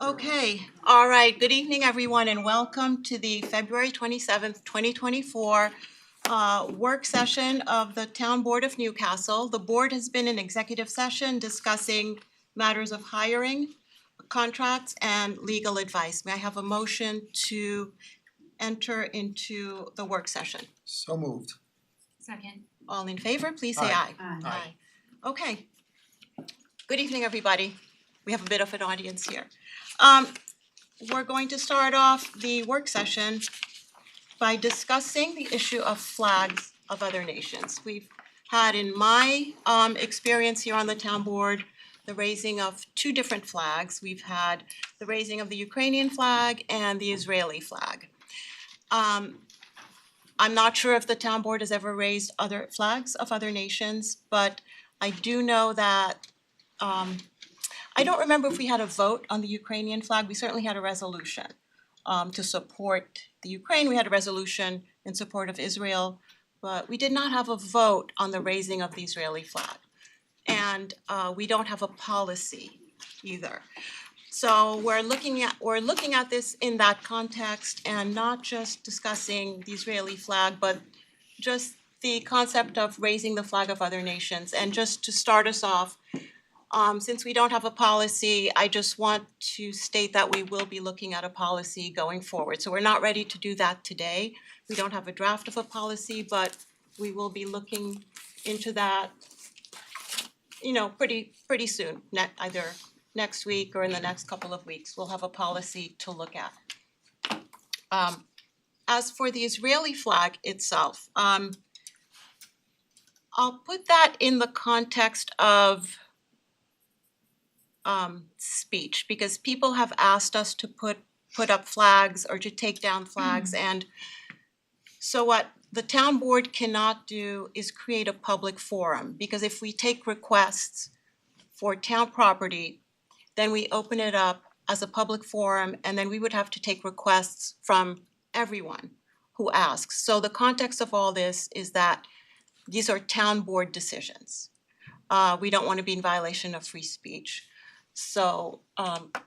Okay, all right. Good evening, everyone, and welcome to the February 27th, 2024 work session of the Town Board of Newcastle. The board has been in executive session discussing matters of hiring, contracts, and legal advice. May I have a motion to enter into the work session? So moved. Second. All in favor, please say aye. Aye. Okay. Good evening, everybody. We have a bit of an audience here. We're going to start off the work session by discussing the issue of flags of other nations. We've had, in my experience here on the town board, the raising of two different flags. We've had the raising of the Ukrainian flag and the Israeli flag. I'm not sure if the town board has ever raised other flags of other nations, but I do know that I don't remember if we had a vote on the Ukrainian flag. We certainly had a resolution to support the Ukraine. We had a resolution in support of Israel, but we did not have a vote on the raising of the Israeli flag. And we don't have a policy either. So we're looking at this in that context and not just discussing the Israeli flag, but just the concept of raising the flag of other nations. And just to start us off, since we don't have a policy, I just want to state that we will be looking at a policy going forward. So we're not ready to do that today. We don't have a draft of a policy, but we will be looking into that, pretty soon, either next week or in the next couple of weeks. We'll have a policy to look at. As for the Israeli flag itself, I'll put that in the context of speech, because people have asked us to put up flags or to take down flags, and so what the town board cannot do is create a public forum, because if we take requests for town property, then we open it up as a public forum, and then we would have to take requests from everyone who asks. So the context of all this is that these are town board decisions. We don't want to be in violation of free speech. So,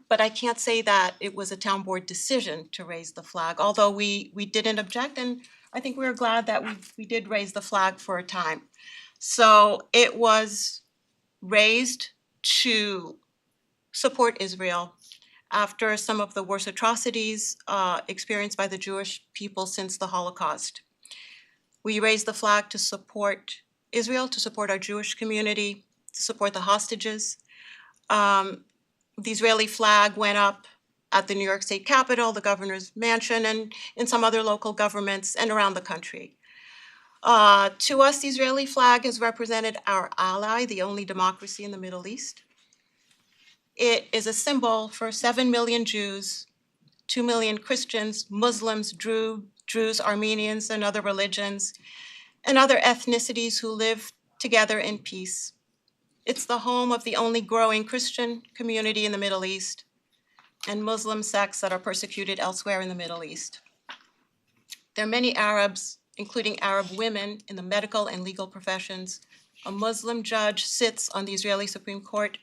but I can't say that it was a town board decision to raise the flag, although we didn't object, and I think we were glad that we did raise the flag for a time. So it was raised to support Israel after some of the worst atrocities experienced by the Jewish people since the Holocaust. We raised the flag to support Israel, to support our Jewish community, to support the hostages. The Israeli flag went up at the New York State Capitol, the governor's mansion, and in some other local governments and around the country. To us, the Israeli flag has represented our ally, the only democracy in the Middle East. It is a symbol for 7 million Jews, 2 million Christians, Muslims, Druze, Armenians, and other religions, and other ethnicities who live together in peace. It's the home of the only growing Christian community in the Middle East and Muslim sects that are persecuted elsewhere in the Middle East. There are many Arabs, including Arab women in the medical and legal professions. A Muslim judge sits on the Israeli Supreme Court.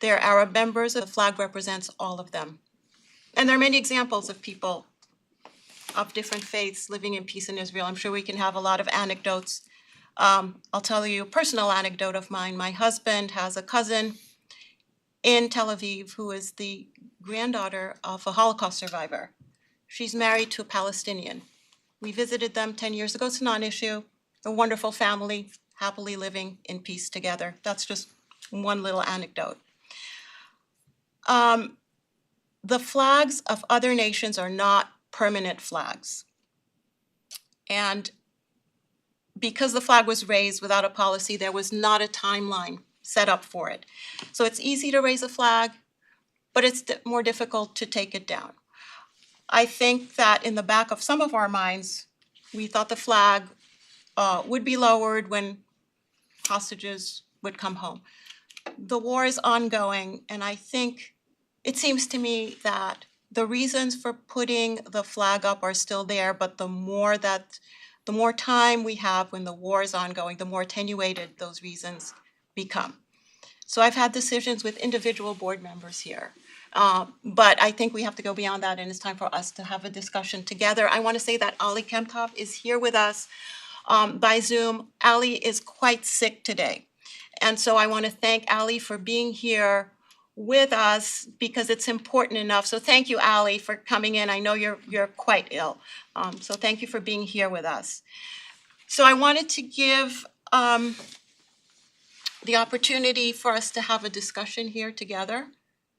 There are Arab members, and the flag represents all of them. And there are many examples of people of different faiths living in peace in Israel. I'm sure we can have a lot of anecdotes. I'll tell you a personal anecdote of mine. My husband has a cousin in Tel Aviv who is the granddaughter of a Holocaust survivor. She's married to a Palestinian. We visited them 10 years ago. It's a non-issue. A wonderful family, happily living in peace together. That's just one little anecdote. The flags of other nations are not permanent flags. And because the flag was raised without a policy, there was not a timeline set up for it. So it's easy to raise a flag, but it's more difficult to take it down. I think that in the back of some of our minds, we thought the flag would be lowered when hostages would come home. The war is ongoing, and I think it seems to me that the reasons for putting the flag up are still there, but the more time we have when the war is ongoing, the more attenuated those reasons become. So I've had decisions with individual board members here But I think we have to go beyond that, and it's time for us to have a discussion together. I want to say that Ali Kemtov is here with us by Zoom. Ali is quite sick today. And so I want to thank Ali for being here with us because it's important enough. So thank you, Ali, for coming in. I know you're quite ill. So thank you for being here with us. So I wanted to give the opportunity for us to have a discussion here together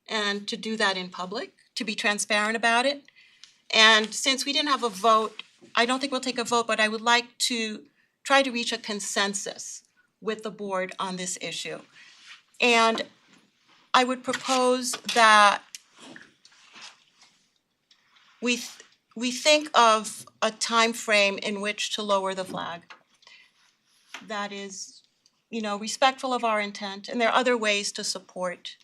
and to do that in public, to be transparent about it. And since we didn't have a vote, I don't think we'll take a vote, but I would like to try to reach a consensus with the board on this issue. And I would propose that we think of a time frame in which to lower the flag that is, respectful of our intent, and there are other ways to support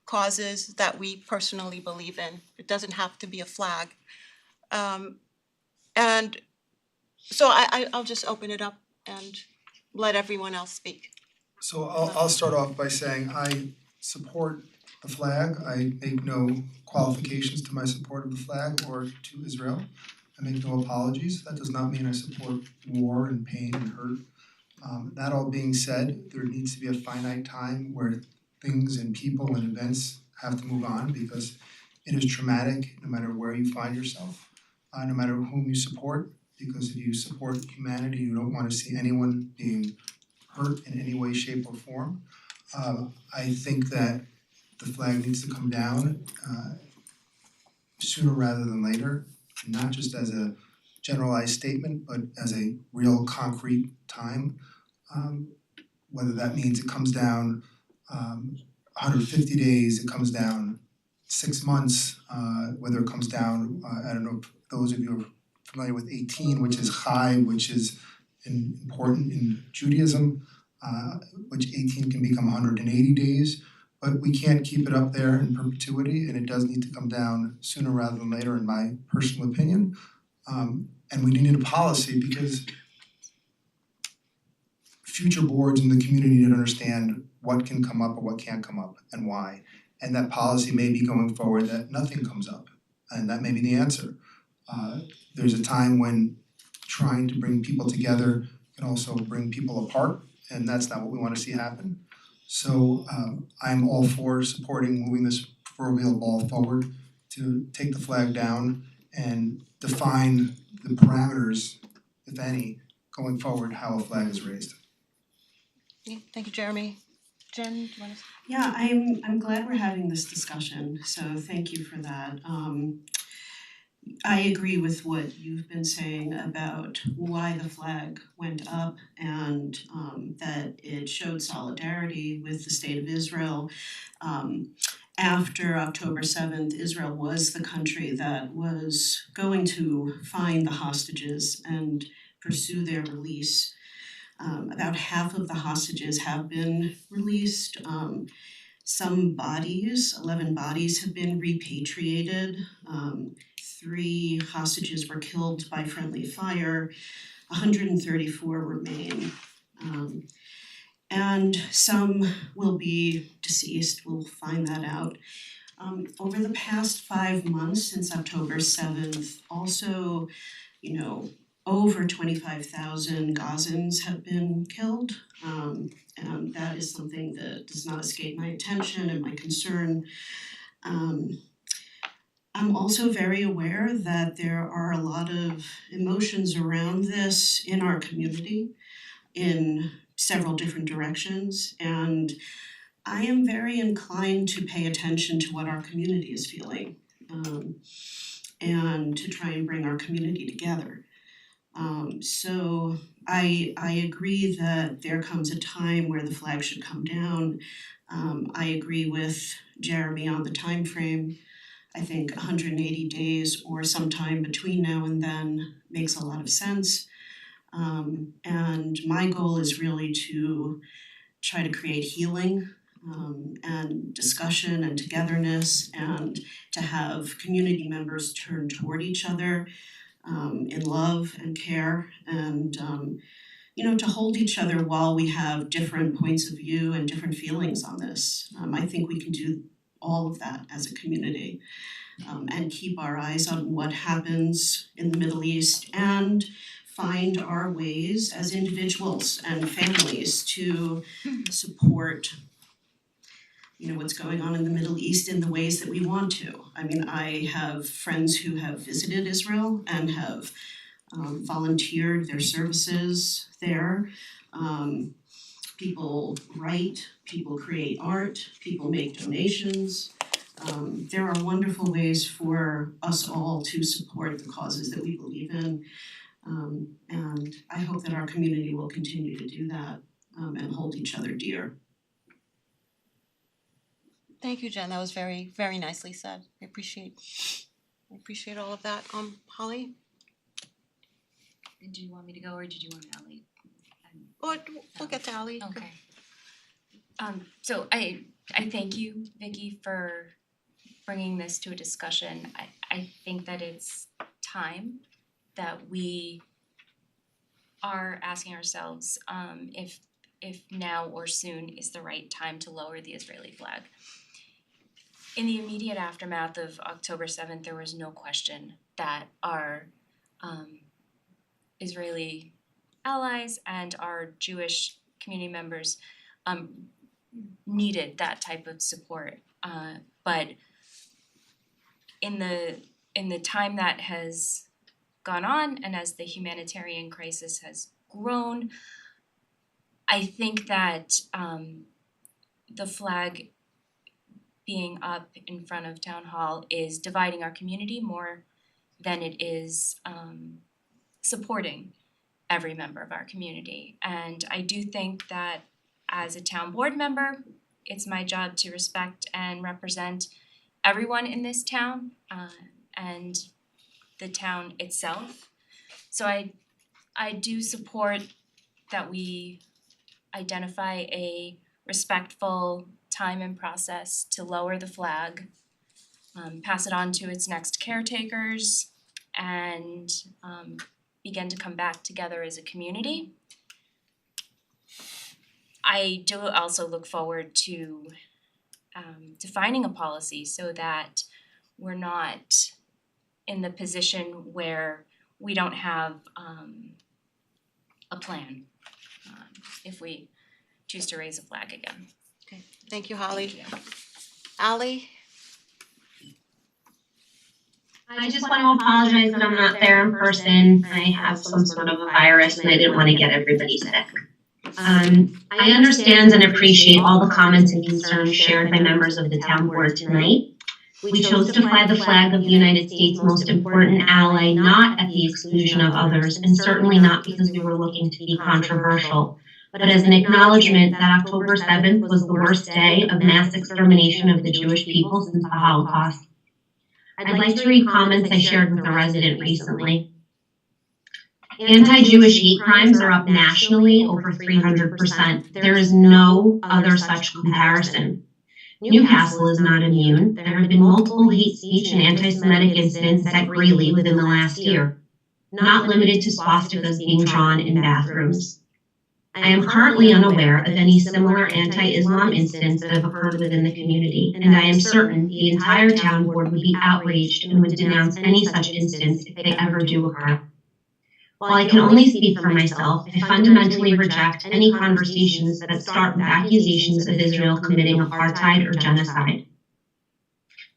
causes that we personally believe in. It doesn't have to be a flag. And so I'll just open it up and let everyone else speak. So I'll start off by saying I support the flag. I make no qualifications to my support of the flag or to Israel. I make no apologies. That does not mean I support war and pain and hurt. That all being said, there needs to be a finite time where things and people and events have to move on because it is traumatic no matter where you find yourself, no matter whom you support, because if you support humanity, you don't want to see anyone being hurt in any way, shape, or form. I think that the flag needs to come down sooner rather than later, not just as a generalized statement, but as a real concrete time. Whether that means it comes down 150 days, it comes down 6 months, whether it comes down, I don't know if those of you are familiar with 18, which is Chai, which is important in Judaism, which 18 can become 180 days, but we can't keep it up there in perpetuity, and it does need to come down sooner rather than later, in my personal opinion. And we need a policy because future boards in the community need to understand what can come up or what can't come up and why. And that policy may be going forward that nothing comes up, and that may be the answer. There's a time when trying to bring people together can also bring people apart, and that's not what we want to see happen. So I'm all for supporting moving this proverbial ball forward to take the flag down and define the parameters, if any, going forward, how a flag is raised. Yeah, thank you, Jeremy. Jen, do you want to? Yeah, I'm glad we're having this discussion, so thank you for that. I agree with what you've been saying about why the flag went up and that it showed solidarity with the state of Israel. After October 7th, Israel was the country that was going to find the hostages and pursue their release. About half of the hostages have been released. Some bodies, 11 bodies, have been repatriated. 3 hostages were killed by friendly fire. 134 remain. And some will be deceased. We'll find that out. Over the past 5 months since October 7th, also, over 25,000 Gazans have been killed, and that is something that does not escape my attention and my concern. I'm also very aware that there are a lot of emotions around this in our community in several different directions, and I am very inclined to pay attention to what our community is feeling, and to try and bring our community together. So I agree that there comes a time where the flag should come down. I agree with Jeremy on the time frame. I think 180 days or sometime between now and then makes a lot of sense. And my goal is really to try to create healing and discussion and togetherness, and to have community members turn toward each other in love and care, and to hold each other while we have different points of view and different feelings on this. I think we can do all of that as a community, and keep our eyes on what happens in the Middle East and find our ways as individuals and families to support what's going on in the Middle East in the ways that we want to. I mean, I have friends who have visited Israel and have volunteered their services there. People write, people create art, people make donations. There are wonderful ways for us all to support the causes that we believe in. And I hope that our community will continue to do that and hold each other dear. Thank you, Jen. That was very, very nicely said. I appreciate all of that. Holly? Did you want me to go or did you want Ally? We'll get to Ally. Okay. So I thank you, Vicky, for bringing this to a discussion. I think that it's time that we are asking ourselves if now or soon is the right time to lower the Israeli flag. In the immediate aftermath of October 7th, there was no question that our Israeli allies and our Jewish community members needed that type of support. But in the time that has gone on and as the humanitarian crisis has grown, I think that the flag being up in front of Town Hall is dividing our community more than it is supporting every member of our community. And I do think that as a town board member, it's my job to respect and represent everyone in this town and the town itself. So I do support that we identify a respectful time and process to lower the flag, pass it on to its next caretakers, and begin to come back together as a community. I do also look forward to defining a policy so that we're not in the position where we don't have a plan if we choose to raise a flag again. Thank you, Holly. Thank you. Ally? I just want to apologize that I'm not there in person. I have some sort of a virus and I didn't want to get everybody sick. I understand and appreciate all the comments and concerns shared by members of the town board tonight. We chose to fly the flag of the United States' most important ally not at the exclusion of others, and certainly not because we were looking to be controversial, but as an acknowledgement that October 7th was the worst day of mass extermination of the Jewish people since the Holocaust. I'd like to read comments I shared with a resident recently. Anti-Jewish hate crimes are up nationally over 300%. There is no other such comparison. Newcastle is not immune. There have been multiple hate speech and anti-Semitic incidents at Greeley within the last year, not limited to swastikas being drawn in bathrooms. I am currently unaware of any similar anti-Islam incidents that have occurred within the community, and I am certain the entire town board would be outraged and would denounce any such incidents if they ever do occur. While I can only speak for myself, I fundamentally reject any conversations that start with accusations of Israel committing apartheid or genocide.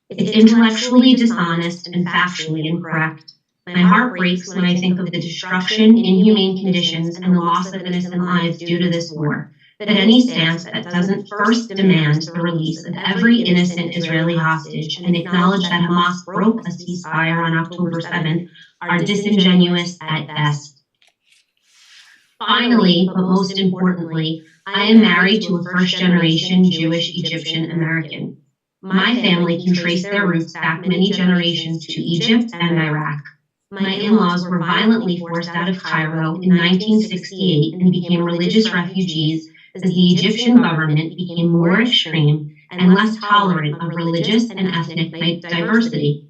It's intellectually dishonest and factually incorrect. My heart breaks when I think of the destruction, inhumane conditions, and the loss of innocent lives due to this war. But any stance that doesn't first demand the release of every innocent Israeli hostage and acknowledge that Hamas broke a ceasefire on October 7th are disingenuous at best. Finally, but most importantly, I am married to a first-generation Jewish Egyptian American. My family can trace their roots back many generations to Egypt and Iraq. My in-laws were violently forced out of Cairo in 1968 and became religious refugees as the Egyptian government became more extreme and less tolerant of religious and ethnic diversity.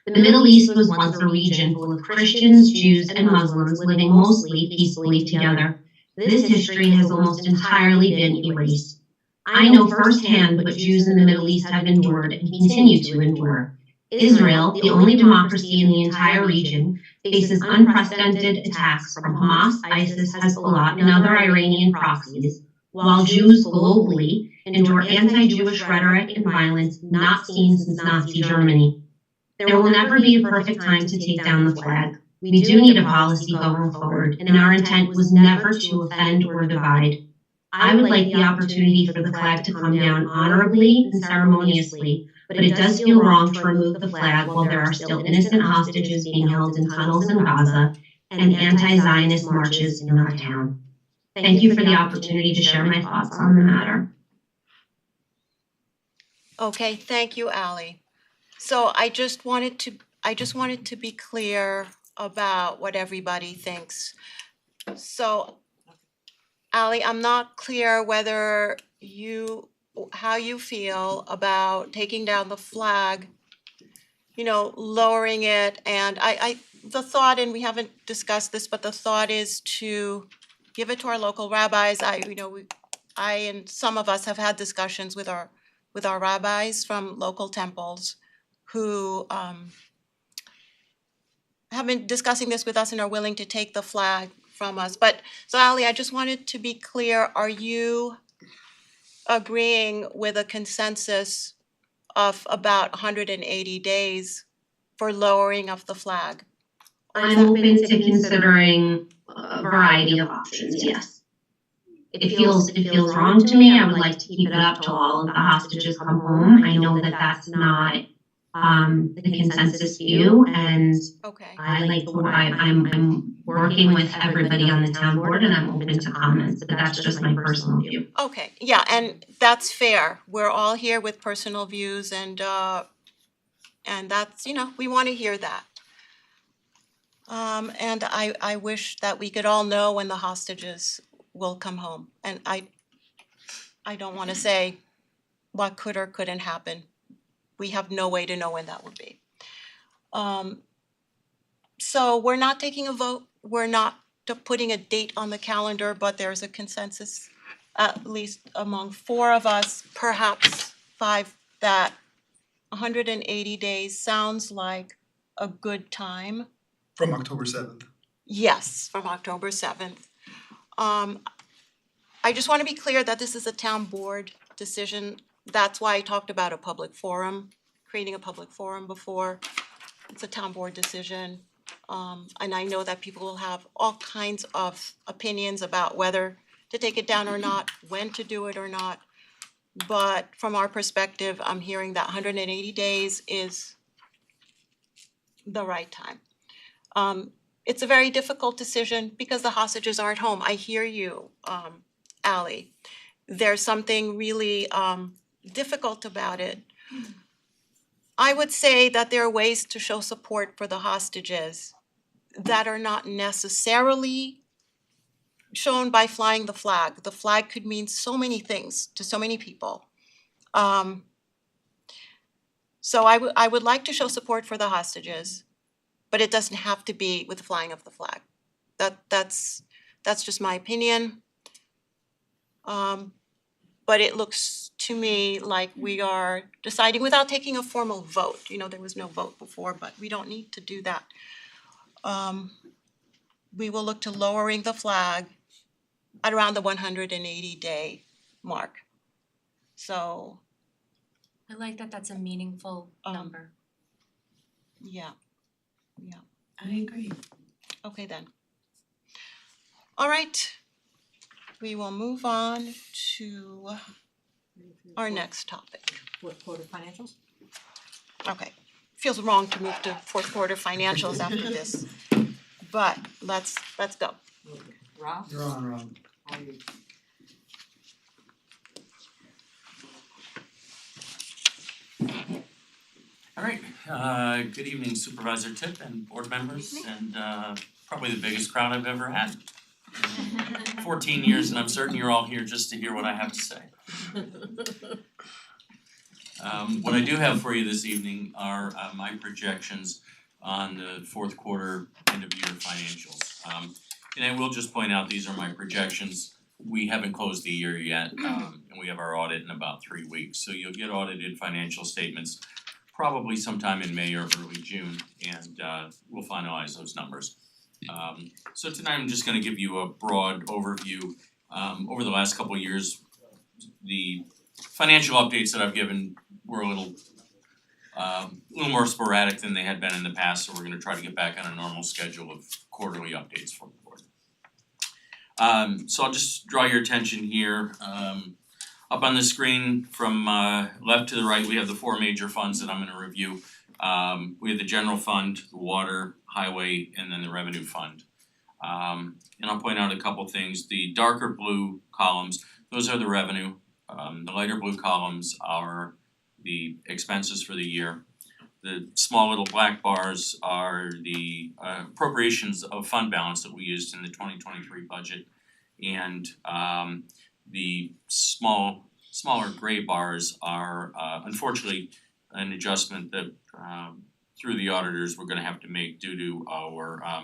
The Middle East was once a region full of Christians, Jews, and Muslims living mostly peacefully together. This history has almost entirely been erased. I know firsthand what Jews in the Middle East have endured and continue to endure. Israel, the only democracy in the entire region, faces unprecedented attacks from Hamas, ISIS, Hezbollah, and other Iranian proxies, while Jews globally endure anti-Jewish rhetoric and violence not seen since Nazi Germany. There will never be a perfect time to take down the flag. We do need a policy going forward, and our intent was never to offend or divide. I would like the opportunity for the flag to come down honorably and ceremoniously, but it does feel wrong to remove the flag while there are still innocent hostages being held in tunnels in Gaza and anti-Zionist marches in our town. Thank you for the opportunity to share my thoughts on the matter. Okay, thank you, Ally. So I just wanted to be clear about what everybody thinks. So Ally, I'm not clear whether how you feel about taking down the flag, lowering it, and the thought, and we haven't discussed this, but the thought is to give it to our local rabbis. I and some of us have had discussions with our rabbis from local temples who have been discussing this with us and are willing to take the flag from us. But so Ally, I just wanted to be clear, are you agreeing with a consensus of about 180 days for lowering of the flag? I'm open to considering a variety of options, yes. It feels wrong to me. I would like to keep it up till all of the hostages come home. I know that that's not the consensus view, and Okay. I'm working with everybody on the town board, and I'm open to comments, but that's just my personal view. Okay, yeah, and that's fair. We're all here with personal views, and that's, we want to hear that. And I wish that we could all know when the hostages will come home. And I don't want to say what could or couldn't happen. We have no way to know when that would be. So we're not taking a vote. We're not putting a date on the calendar, but there's a consensus, at least among 4 of us, perhaps 5, that 180 days sounds like a good time. From October 7th. Yes, from October 7th. I just want to be clear that this is a town board decision. That's why I talked about a public forum, creating a public forum before. It's a town board decision. And I know that people will have all kinds of opinions about whether to take it down or not, when to do it or not. But from our perspective, I'm hearing that 180 days is the right time. It's a very difficult decision because the hostages aren't home. I hear you, Ally. There's something really difficult about it. I would say that there are ways to show support for the hostages that are not necessarily shown by flying the flag. The flag could mean so many things to so many people. So I would like to show support for the hostages, but it doesn't have to be with the flying of the flag. That's just my opinion. But it looks to me like we are deciding without taking a formal vote. There was no vote before, but we don't need to do that. We will look to lowering the flag at around the 180-day mark. So, I like that that's a meaningful number. yeah. I agree. Okay then. All right. We will move on to our next topic. Fourth quarter financials? Okay. Feels wrong to move to fourth quarter financials after this, but let's go. Rob? You're on, Rob. How are you? All right, good evening Supervisor Tip and board members and probably the biggest crowd I've ever had. 14 years and I'm certain you're all here just to hear what I have to say. What I do have for you this evening are my projections on the fourth quarter end of year financials. And I will just point out these are my projections. we haven't closed the year yet, and we have our audit in about 3 weeks. So you'll get audited financial statements probably sometime in May or early June, and we'll finalize those numbers. So tonight I'm just gonna give you a broad overview. Over the last couple of years, the financial updates that I've given were a little more sporadic than they had been in the past, so we're gonna try to get back on a normal schedule of quarterly updates for the board. So I'll just draw your attention here. Up on the screen from left to the right, we have the four major funds that I'm gonna review. We have the general fund, the water, highway, and then the revenue fund. And I'll point out a couple things. The darker blue columns, those are the revenue. The lighter blue columns are the expenses for the year. The small little black bars are the appropriations of fund balance that we used in the 2023 budget. And the smaller gray bars are unfortunately an adjustment that through the auditors we're gonna have to make due to our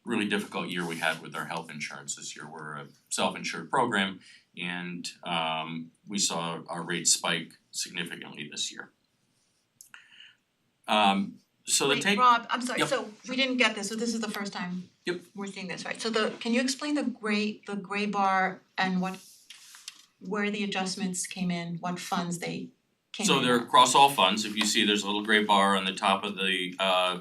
really difficult year we had with our health insurance this year. We're a self-insured program and we saw our rates spike significantly this year. So the Wait, take. Rob, I'm sorry, Yep. so we didn't get this, so this is the first time Yep. we're seeing this, right? So can you explain the gray bar and where the adjustments came in, what funds they came in? So they're across all funds. If you see, there's a little gray bar on the top of the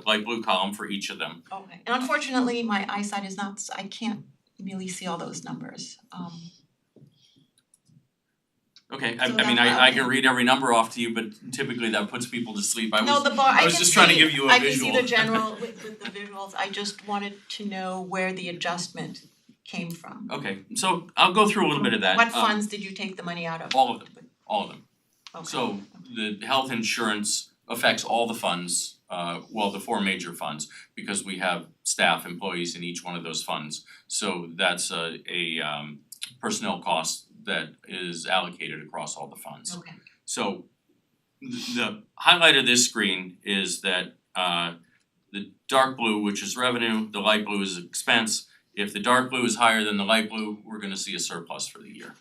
light blue column for each of them. Okay, and unfortunately, my eyesight is not, I can't really see all those numbers. Okay, So I mean, that- I can read every number off to you, but typically that puts people to sleep. No, the bar, I was just trying to give you a I can visual. see the general with the visuals, I just wanted to know where the adjustment came from. Okay, so I'll go through a little bit of that. What funds did you take the money out of? All of them, all of them. Okay. So the health insurance affects all the funds, well, the four major funds, because we have staff, employees in each one of those funds. So that's a personnel cost that is allocated across all the funds. Okay, So the highlight of this screen is that the dark blue, which is revenue, the light blue is expense. If the dark blue is higher than the light blue, we're gonna see a surplus for the year.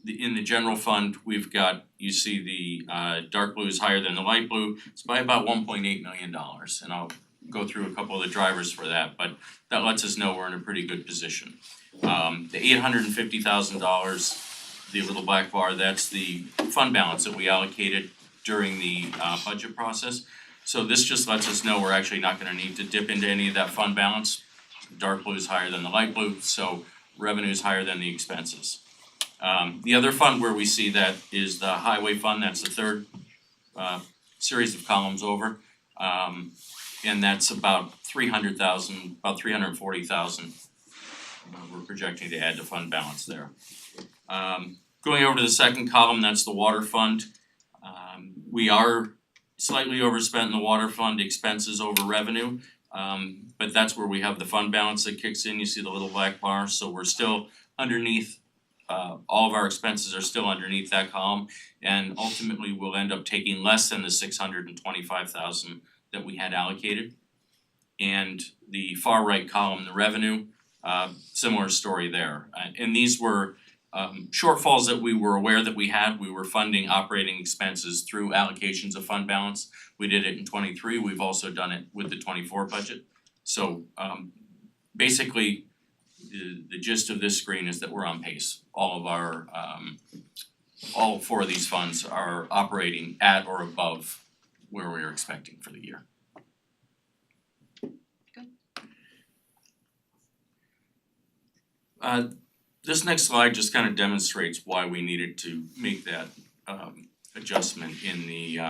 In the general fund, we've got, you see the dark blue is higher than the light blue, it's by about $1.8 million. And I'll go through a couple of the drivers for that, but that lets us know we're in a pretty good position. The $850,000, the little black bar, that's the fund balance that we allocated during the budget process. So this just lets us know we're actually not gonna need to dip into any of that fund balance. Dark blue is higher than the light blue, so revenue is higher than the expenses. The other fund where we see that is the highway fund, that's the third series of columns over. And that's about $300,000, about $340,000. We're projecting to add to fund balance there. Going over to the second column, that's the water fund. We are slightly overspent in the water fund, expenses over revenue. But that's where we have the fund balance that kicks in. You see the little black bar, so we're still underneath. All of our expenses are still underneath that column, and ultimately we'll end up taking less than the $625,000 that we had allocated. And the far right column, the revenue, similar story there. And these were shortfalls that we were aware that we had. We were funding operating expenses through allocations of fund balance. We did it in '23, we've also done it with the '24 budget. So basically, the gist of this screen is that we're on pace. All of our, all four of these funds are operating at or above where we were expecting for the year. This next slide just kind of demonstrates why we needed to make that adjustment in the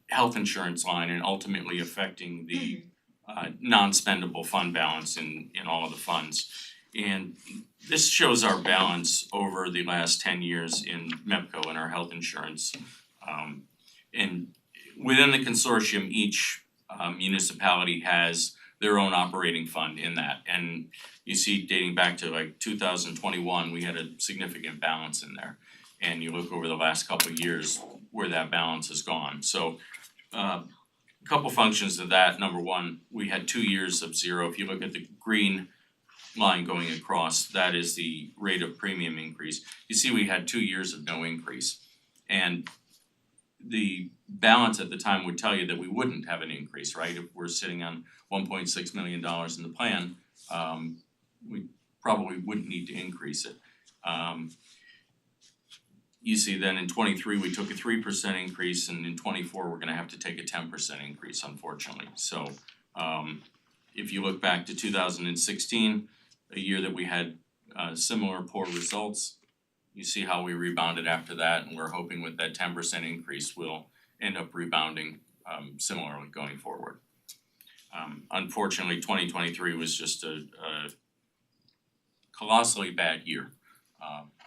health insurance line and ultimately affecting the non-spendable fund balance in all of the funds. And this shows our balance over the last 10 years in MEPCO and our health insurance. And within the consortium, each municipality has their own operating fund in that. And you see dating back to like 2021, we had a significant balance in there. And you look over the last couple of years where that balance has gone. So a couple functions of that. Number one, we had 2 years of zero. If you look at the green line going across, that is the rate of premium increase. You see, we had 2 years of no increase. And the balance at the time would tell you that we wouldn't have an increase, right? If we're sitting on $1.6 million in the plan, we probably wouldn't need to increase it. You see then in '23, we took a 3% increase, and in '24, we're gonna have to take a 10% increase, unfortunately. So if you look back to 2016, a year that we had similar poor results, you see how we rebounded after that, and we're hoping with that 10% increase, we'll end up rebounding similarly going forward. Unfortunately, 2023 was just a colossally bad year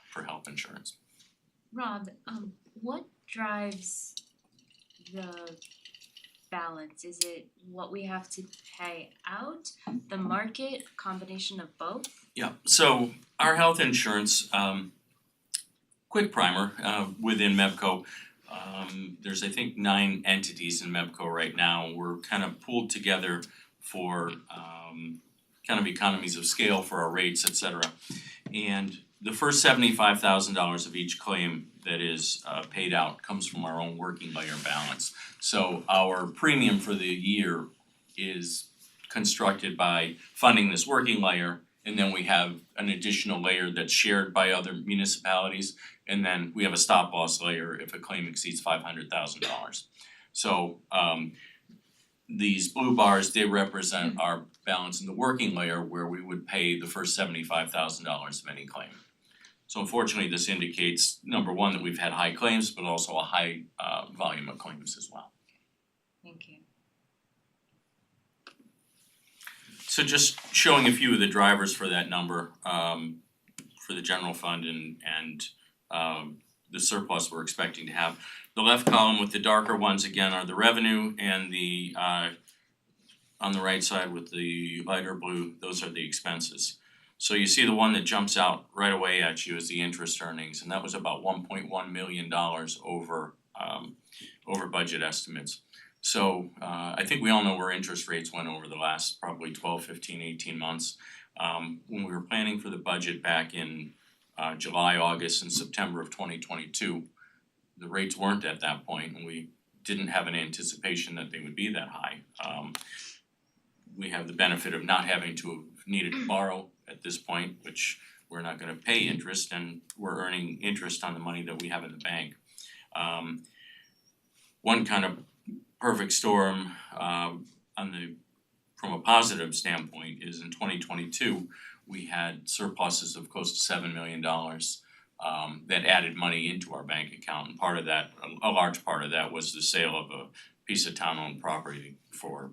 for health insurance. Rob, what drives the balance? Is it what we have to pay out, the market, combination of both? Yeah, so our health insurance, quick primer, within MEPCO, there's I think 9 entities in MEPCO right now. We're kind of pooled together for kind of economies of scale for our rates, et cetera. And the first $75,000 of each claim that is paid out comes from our own working layer balance. So our premium for the year is constructed by funding this working layer, and then we have an additional layer that's shared by other municipalities, and then we have a stop loss layer if a claim exceeds $500,000. So these blue bars, they represent our balance in the working layer where we would pay the first $75,000 of any claim. So unfortunately, this indicates, number one, that we've had high claims, but also a high volume of claims as well. Thank you. So just showing a few of the drivers for that number, for the general fund and the surplus we're expecting to have. The left column with the darker ones again are the revenue, and the on the right side with the lighter blue, those are the expenses. So you see the one that jumps out right away at you is the interest earnings, and that was about $1.1 million over budget estimates. So I think we all know where interest rates went over the last probably 12, 15, 18 months. When we were planning for the budget back in July, August, and September of 2022, the rates weren't at that point, and we didn't have an anticipation that they would be that high. We have the benefit of not having to have needed to borrow at this point, which we're not gonna pay interest, and we're earning interest on the money that we have in the bank. One kind of perfect storm from a positive standpoint is in 2022, we had surpluses of close to $7 million that added money into our bank account, and part of that, a large part of that was the sale of a piece of town-owned property for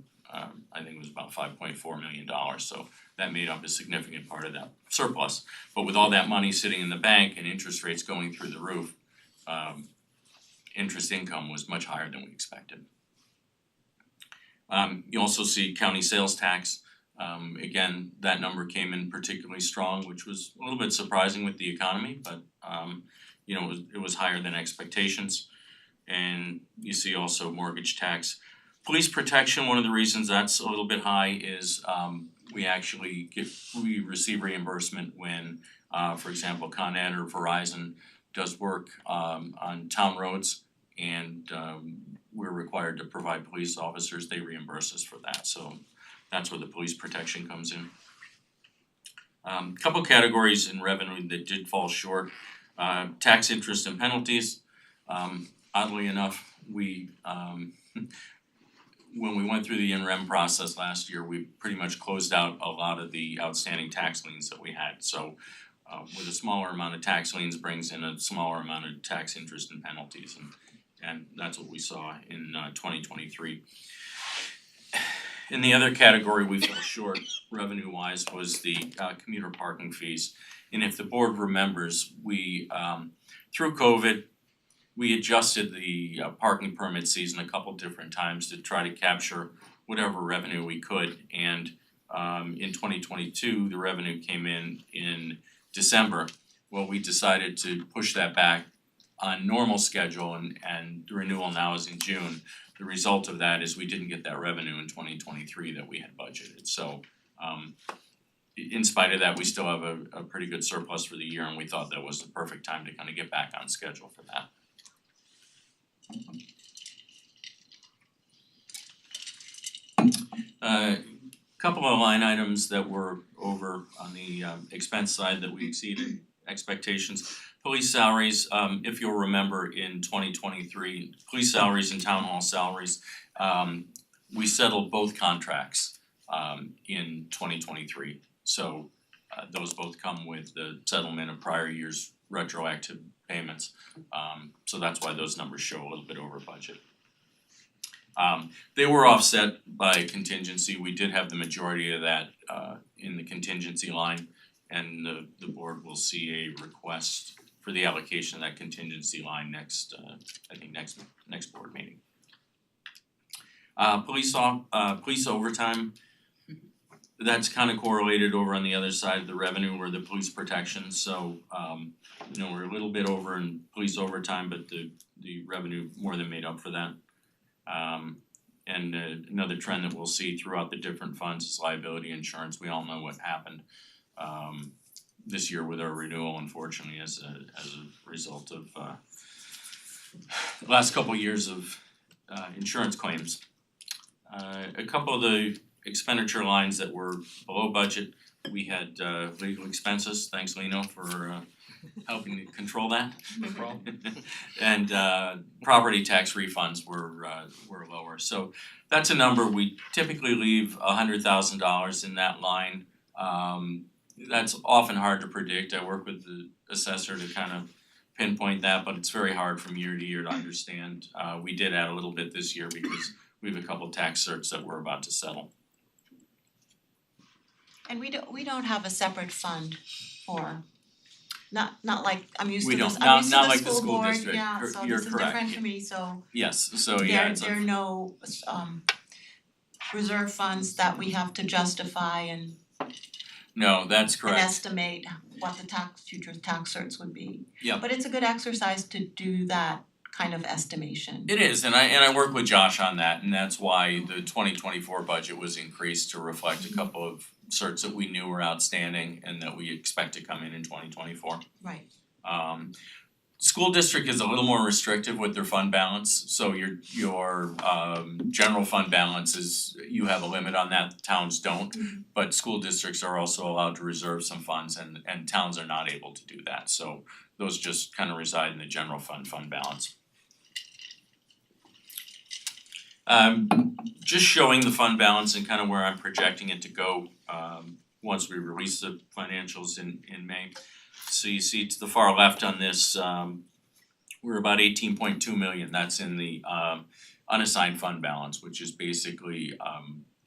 I think it was about $5.4 million, so that made up a significant part of that surplus. But with all that money sitting in the bank and interest rates going through the roof, interest income was much higher than we expected. You also see county sales tax. Again, that number came in particularly strong, which was a little bit surprising with the economy, but you know, it was higher than expectations. And you see also mortgage tax. Police protection, one of the reasons that's a little bit high is we receive reimbursement when for example Con Ed or Verizon does work on town roads, and we're required to provide police officers, they reimburse us for that, so that's where the police protection comes in. Couple categories in revenue that did fall short. Tax interest and penalties. Oddly enough, we when we went through the in-rem process last year, we pretty much closed out a lot of the outstanding tax liens that we had. So with a smaller amount of tax liens brings in a smaller amount of tax interest and penalties, and that's what we saw in 2023. In the other category we fell short revenue-wise was the commuter parking fees. And if the board remembers, we through COVID, we adjusted the parking permit season a couple different times to try to capture whatever revenue we could. And in 2022, the revenue came in December. Well, we decided to push that back on normal schedule, and the renewal now is in June. The result of that is we didn't get that revenue in 2023 that we had budgeted. So in spite of that, we still have a pretty good surplus for the year, and we thought that was the perfect time to kind of get back on schedule for that. Couple of line items that were over on the expense side that we exceeded expectations. Police salaries, if you'll remember in 2023, police salaries and town hall salaries, we settled both contracts in 2023. So those both come with the settlement of prior year's retroactive payments. So that's why those numbers show a little bit over budget. They were offset by contingency. We did have the majority of that in the contingency line, and the board will see a request for the allocation of that contingency line next board meeting. Police overtime, that's kind of correlated over on the other side of the revenue or the police protection, so we're a little bit over in police overtime, but the revenue more than made up for that. And another trend that we'll see throughout the different funds is liability insurance. We all know what happened this year with our renewal, unfortunately, as a result of the last couple of years of insurance claims. A couple of the expenditure lines that were below budget, we had legal expenses, thanks Lino for helping to control that. And property tax refunds were lower. So that's a number. We typically leave $100,000 in that line. That's often hard to predict. I work with the assessor to kind of pinpoint that, but it's very hard from year to year to understand. We did add a little bit this year because we have a couple tax certs that we're about to settle. And we don't have a separate fund for, not like, I'm used We to this, don't, I'm used to not the like the school school board, district. yeah, You're- so you're this is correct. different for me, so Yes, so yeah, it's there are no reserve funds that we have to justify and no, that's correct. estimate what the future tax certs would be. Yeah. But it's a good exercise to do that kind of estimation. It is, and I work with Josh on that, and that's why the 2024 budget was increased to reflect a couple of certs that we knew were outstanding and that we expect to come in 2024. Right. School district is a little more restrictive with their fund balance, so your general fund balance is, you have a limit on that, towns don't. But school districts are also allowed to reserve some funds and towns are not able to do that, so those just kind of reside in the general fund balance. Just showing the fund balance and kind of where I'm projecting it to go once we release the financials in May. So you see to the far left on this, we're about 18.2 million, that's in the unassigned fund balance, which is basically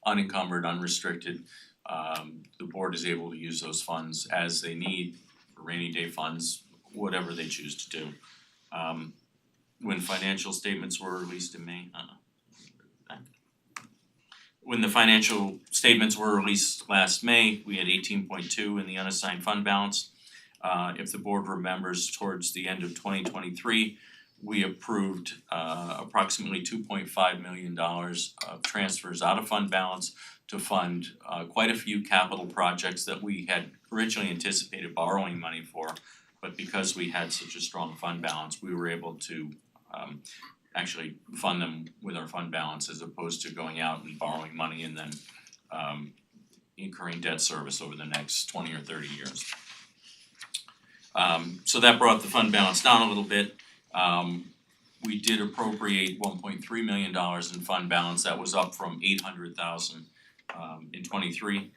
unencumbered, unrestricted. The board is able to use those funds as they need for rainy day funds, whatever they choose to do. When financial statements were released in May, when the financial statements were released last May, we had 18.2 in the unassigned fund balance. If the board remembers, towards the end of 2023, we approved approximately $2.5 million of transfers out of fund balance to fund quite a few capital projects that we had originally anticipated borrowing money for, but because we had such a strong fund balance, we were able to actually fund them with our fund balance as opposed to going out and borrowing money and then incurring debt service over the next 20 or 30 years. So that brought the fund balance down a little bit. We did appropriate $1.3 million in fund balance. That was up from $800,000 in '23.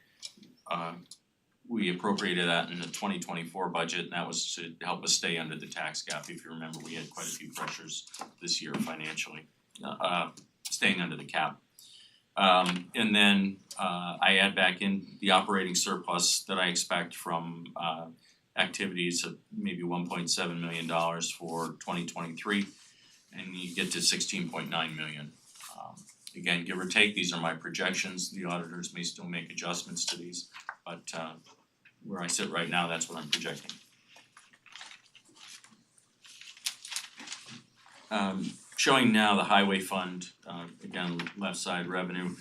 We appropriated that in the 2024 budget, and that was to help us stay under the tax cap. If you remember, we had quite a few pressures this year financially, staying under the cap. And then I add back in the operating surplus that I expect from activities of maybe $1.7 million for 2023, and you get to 16.9 million. Again, give or take, these are my projections. The auditors may still make adjustments to these, but where I sit right now, that's what I'm projecting. Showing now the highway fund, again, left side revenue.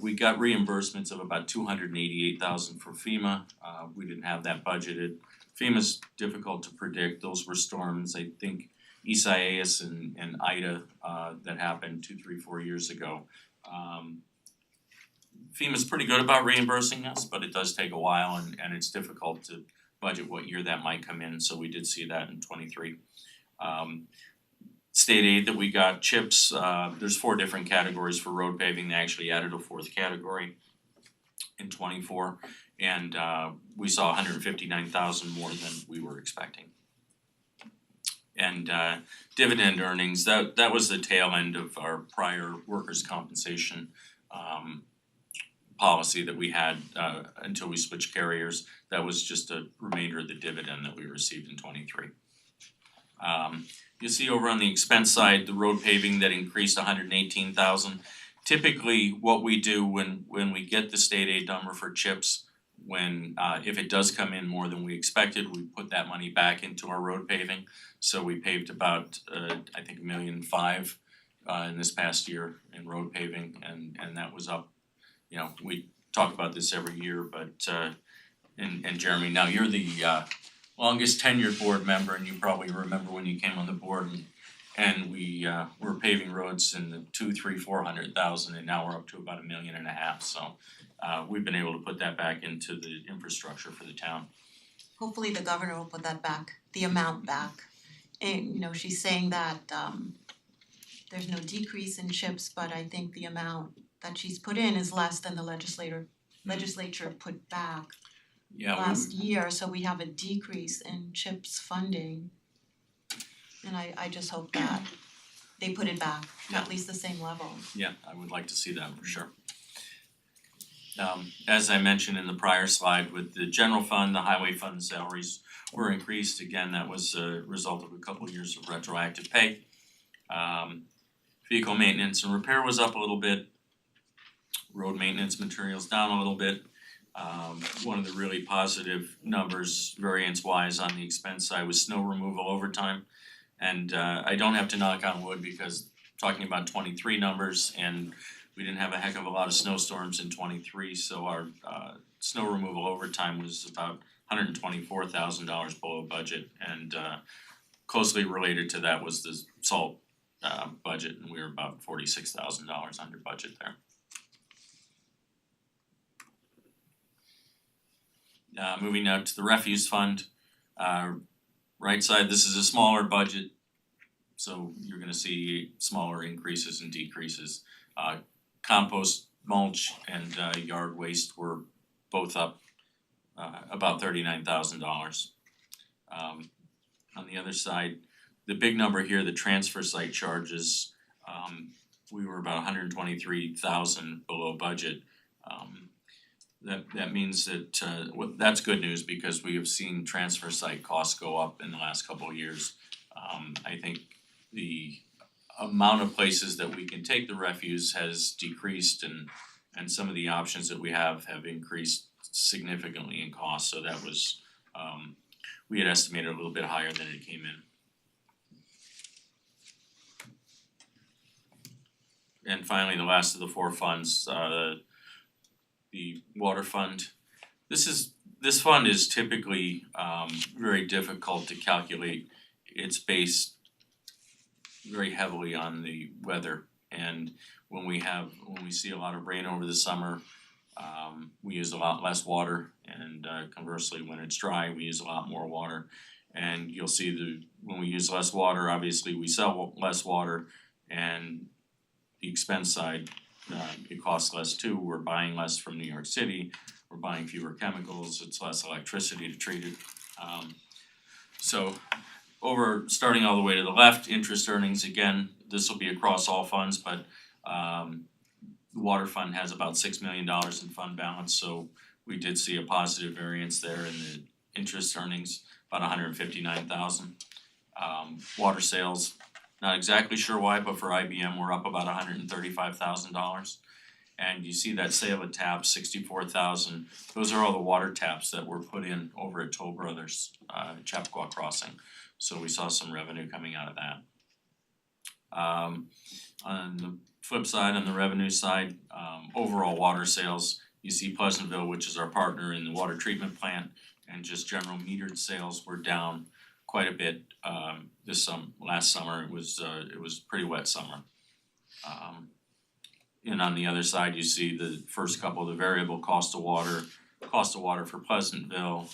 We got reimbursements of about $288,000 for FEMA. We didn't have that budgeted. FEMA's difficult to predict. Those were storms, I think, Isaias and Ida that happened 2, 3, 4 years ago. FEMA's pretty good about reimbursing us, but it does take a while and it's difficult to budget what year that might come in, so we did see that in '23. State aid that we got, CHIPS, there's 4 different categories for road paving. They actually added a 4th category in '24, and we saw $159,000 more than we were expecting. And dividend earnings, that was the tail end of our prior workers' compensation policy that we had until we switched carriers. That was just a remainder of the dividend that we received in '23. You see over on the expense side, the road paving that increased $118,000. Typically, what we do when we get the state aid number for CHIPS, when if it does come in more than we expected, we put that money back into our road paving. So we paved about I think $1.5 million in this past year in road paving, and that was up. You know, we talk about this every year, but and Jeremy, now you're the longest tenured board member, and you probably remember when you came on the board and we were paving roads in the 200,000-400,000, and now we're up to about $1.5 million. So we've been able to put that back into the infrastructure for the town. Hopefully the governor will put that back, the amount back. And you know, she's saying that there's no decrease in CHIPS, but I think the amount that she's put in is less than the legislature put back last year, so we have a decrease in CHIPS funding. And I just hope that they put it back to at least the same level. Yeah, I would like to see that for sure. As I mentioned in the prior slide, with the general fund, the highway fund salaries were increased. Again, that was a result of a couple of years of retroactive pay. Vehicle maintenance and repair was up a little bit. Road maintenance materials down a little bit. One of the really positive numbers variance-wise on the expense side was snow removal overtime. And I don't have to knock on wood because talking about '23 numbers, and we didn't have a heck of a lot of snowstorms in '23, so our snow removal overtime was about $124,000 below budget, and closely related to that was the salt budget, and we were about $46,000 under budget there. Moving now to the refuse fund, right side, this is a smaller budget, so you're gonna see smaller increases and decreases. Compost, mulch, and yard waste were both up about $39,000. On the other side, the big number here, the transfer site charges, we were about $123,000 below budget. That means that that's good news because we have seen transfer site costs go up in the last couple of years. I think the amount of places that we can take the refuse has decreased, and some of the options that we have increased significantly in cost, so that was we had estimated a little bit higher than it came in. And finally, the last of the 4 funds, the water fund. This fund is typically very difficult to calculate. It's based very heavily on the weather, and when we see a lot of rain over the summer, we use a lot less water, and conversely, when it's dry, we use a lot more water. And you'll see when we use less water, obviously we sell less water, and the expense side, it costs less too. We're buying less from New York City, we're buying fewer chemicals, it's less electricity to treat it. So starting all the way to the left, interest earnings, again, this will be across all funds, but the water fund has about $6 million in fund balance, so we did see a positive variance there in the interest earnings, about $159,000. Water sales, not exactly sure why, but for IBM we're up about $135,000. And you see that sale of taps, $64,000. Those are all the water taps that were put in over at Toll Brothers, Chappaqua Crossing. So we saw some revenue coming out of that. On the flip side, on the revenue side, overall water sales, you see Pleasantville, which is our partner in the water treatment plant, and just general metered sales were down quite a bit last summer. It was pretty wet summer. And on the other side, you see the first couple of the variable cost of water for Pleasantville,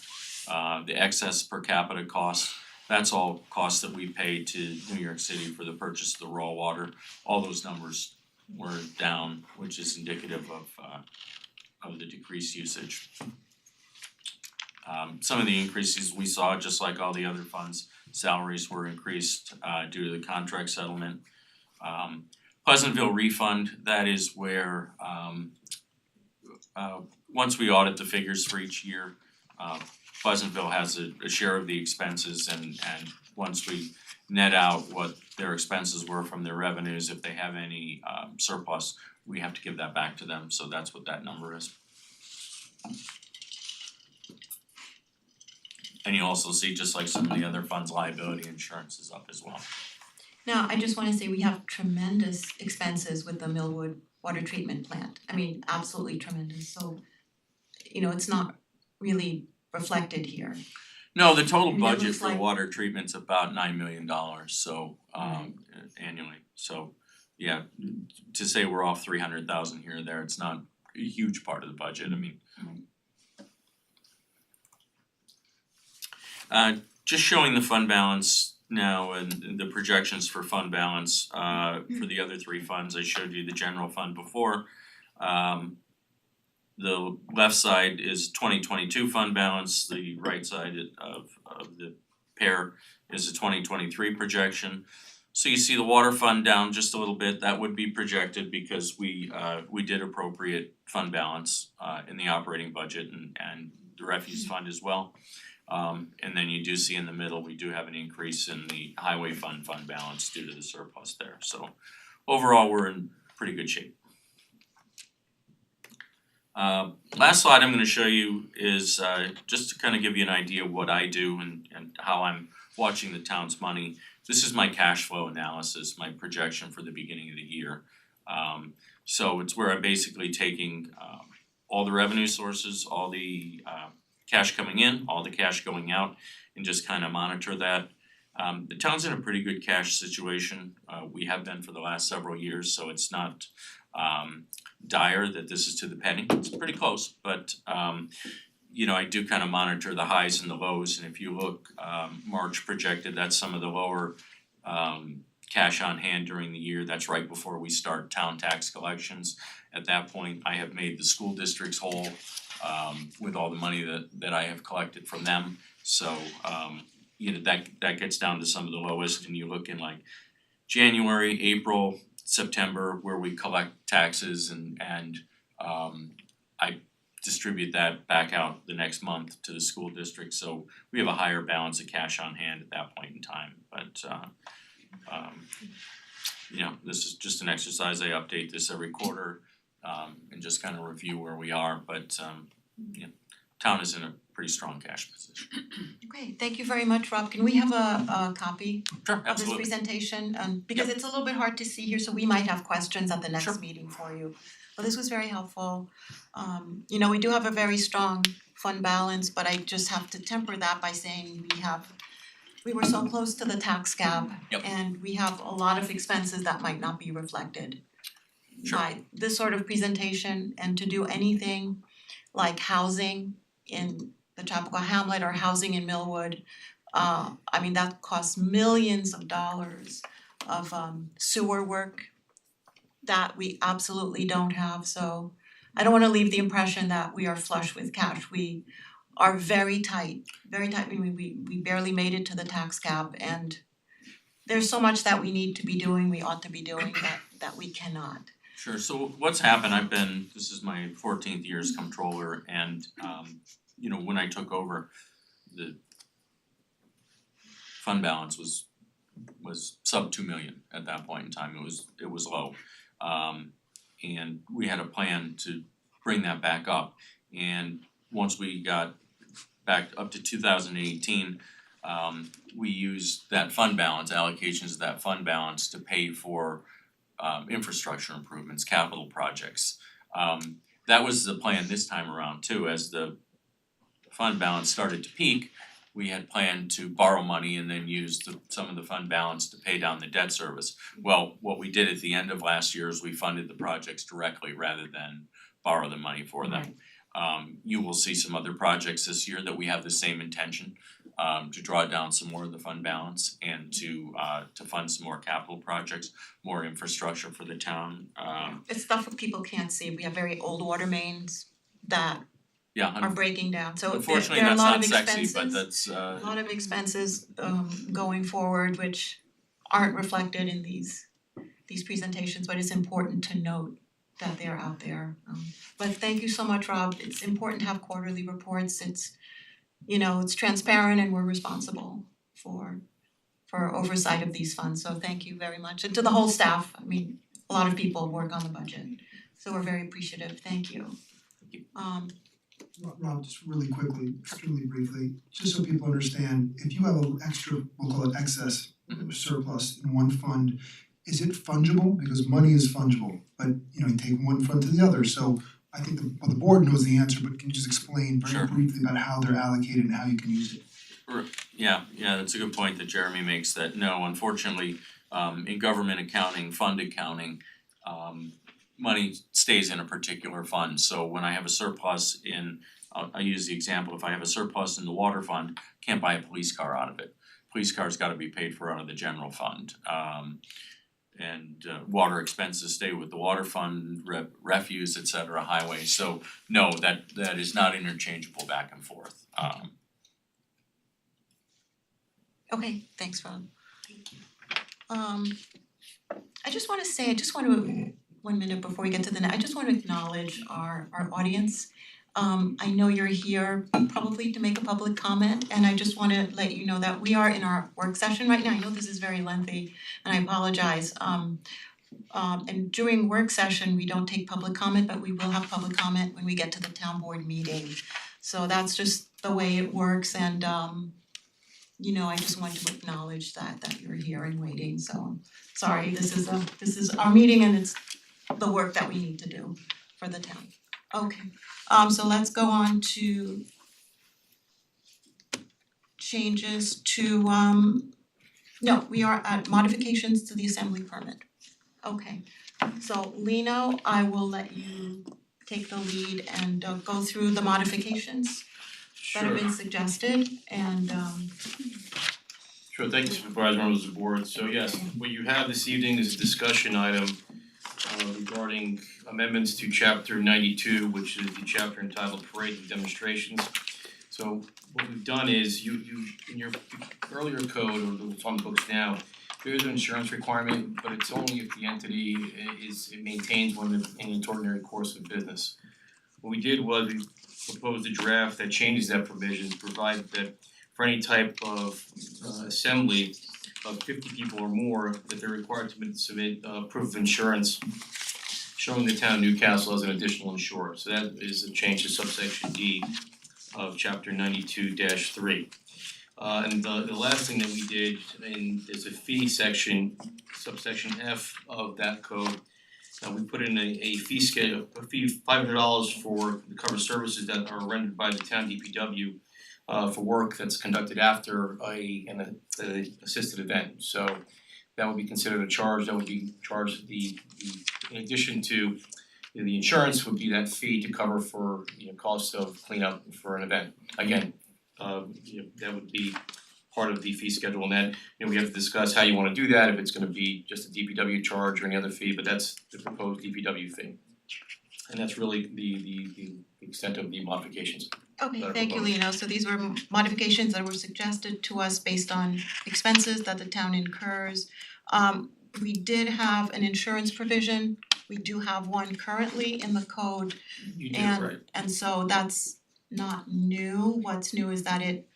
the excess per capita cost. That's all costs that we pay to New York City for the purchase of the raw water. All those numbers were down, which is indicative of the decreased usage. Some of the increases we saw, just like all the other funds, salaries were increased due to the contract settlement. Pleasantville refund, that is where once we audit the figures for each year, Pleasantville has a share of the expenses, and once we net out what their expenses were from their revenues, if they have any surplus, we have to give that back to them, so that's what that number is. And you also see, just like some of the other funds, liability insurance is up as well. Now, I just wanna say we have tremendous expenses with the Millwood water treatment plant. I mean, absolutely tremendous, so it's not really reflected here. No, the total And it budget looks for like- water treatment's about $9 million, so annually, so yeah, to say we're off 300,000 here or there, it's not a huge part of the budget, I mean. Just showing the fund balance now and the projections for fund balance for the other three funds. I showed you the general fund before. The left side is 2022 fund balance, the right side of the pair is a 2023 projection. So you see the water fund down just a little bit. That would be projected because we did appropriate fund balance in the operating budget and the refuse fund as well. And then you do see in the middle, we do have an increase in the highway fund balance due to the surplus there. So overall, we're in pretty good shape. Last slide I'm gonna show you is just to kind of give you an idea of what I do and how I'm watching the town's money. This is my cash flow analysis, my projection for the beginning of the year. So it's where I'm basically taking all the revenue sources, all the cash coming in, all the cash going out, and just kind of monitor that. The town's in a pretty good cash situation. We have been for the last several years, so it's not dire that this is to the penny. It's pretty close, but I do kind of monitor the highs and the lows, and if you look, March projected, that's some of the lower cash on hand during the year. That's right before we start town tax collections. At that point, I have made the school districts whole with all the money that I have collected from them. So that gets down to some of the lowest, and you look in like January, April, September, where we collect taxes and I distribute that back out the next month to the school district. So we have a higher balance of cash on hand at that point in time. But this is just an exercise. I update this every quarter and just kind of review where we are. But town is in a pretty strong cash position. Okay, thank you very much, Rob. Can we have a copy Sure, of this absolutely. presentation? Because it's a little bit hard to see here, so we might have questions at the next Sure. meeting for you. But this was very helpful. We do have a very strong fund balance, but I just have to temper that by saying we were so close to the tax cap. Yep. And we have a lot of expenses that might not be reflected Sure. by this sort of presentation, and to do anything like housing in the Chappaqua Hamlet or housing in Millwood, that costs millions of dollars of sewer work that we absolutely don't have. So I don't wanna leave the impression that we are flush with cash. We are very tight. I mean, we barely made it to the tax cap, and there's so much that we need to be doing, we ought to be doing that we cannot. Sure, so what's happened, this is my 14th year as comptroller, and when I took over, the fund balance was sub 2 million at that point in time. It was low. And we had a plan to bring that back up. And once we got back up to 2018, we use that fund balance, allocations of that fund balance to pay for infrastructure improvements, capital projects. That was the plan this time around too. As the fund balance started to peak, we had planned to borrow money and then use some of the fund balance to pay down the debt service. Well, what we did at the end of last year is we funded the projects directly rather than borrow the money for them. You will see some other projects this year that we have the same intention, to draw down some more of the fund balance and to fund some more capital projects, more infrastructure for the town. It's stuff that people can't see. We have very old water mains that Yeah, are breaking down, so unfortunately, there are a that's lot not of sexy, expenses. but that's A lot of expenses going forward which aren't reflected in these presentations, but it's important to note that they're out there. But thank you so much, Rob. It's important to have quarterly reports. It's, it's transparent and we're responsible for oversight of these funds. So thank you very much. And to the whole staff, I mean, a lot of people work on the budget. So we're very appreciative. Thank you. Rob, just really quickly, extremely briefly, just so people understand, if you have an extra, we'll call it excess, surplus in one fund, is it fungible? Because money is fungible, but you take one fund to the other, so I think the board knows the answer, but can you just explain very Sure. briefly about how they're allocated and how you can use it? Yeah, that's a good point that Jeremy makes, that no, unfortunately, in government accounting, fund accounting, money stays in a particular fund. So when I have a surplus in, I use the example, if I have a surplus in the water fund, can't buy a police car out of it. Police car's gotta be paid for out of the general fund. Water expenses stay with the water fund, refuse, et cetera, highway. So no, that is not interchangeable back and forth. Okay, thanks, Rob. Thank you. I just want to, 1 minute before we get to I just want to acknowledge our audience. I know you're here probably to make a public comment, and I just want to let you know that we are in our work session right now. I know this is very lengthy, and I apologize. And during work session, we don't take public comment, but we will have public comment when we get to the town board meeting. So that's just the way it works, and I just wanted to acknowledge that you're here and waiting. So sorry, this is our meeting, and it's the work that we need to do for the town. Okay, so let's go on to changes to no, we are at modifications to the assembly permit. Okay, so Lino, I will let you take the lead and go through the modifications that have been suggested and Sure, thank you, Supervisor, members of the board. So yes, what you have this evening is a discussion item regarding amendments to chapter 92, which is the chapter entitled Parades and Demonstrations. So what we've done is you in your earlier code, or what's on the books now, there is an insurance requirement, but it's only if the entity it maintains one in its ordinary course of business. What we did was we proposed a draft that changes that provision to provide that for any type of assembly of 50 people or more, that they're required to submit proof of insurance showing the town of Newcastle as an additional insurer. So that is a change to subsection D of chapter 92-3. And the last thing that we did is a fee section, subsection F of that code. We put in a fee scale, a fee $500 for the cover services that are rendered by the town DPW for work that's conducted after an assisted event. So that would be considered a charge. That would be charged in addition to the insurance would be that fee to cover for cost of cleanup for an event. Again, that would be part of the fee schedule, and then we have to discuss how you want to do that, if it's going to be just a DPW charge or any other fee, but that's the proposed DPW fee. And that's really the extent of the modifications. okay, that are thank you, proposed. Lino. So these were modifications that were suggested to us based on expenses that the town incurs. We did have an insurance provision. We do have one currently in the code, You do, right. and so that's not new. What's new is that it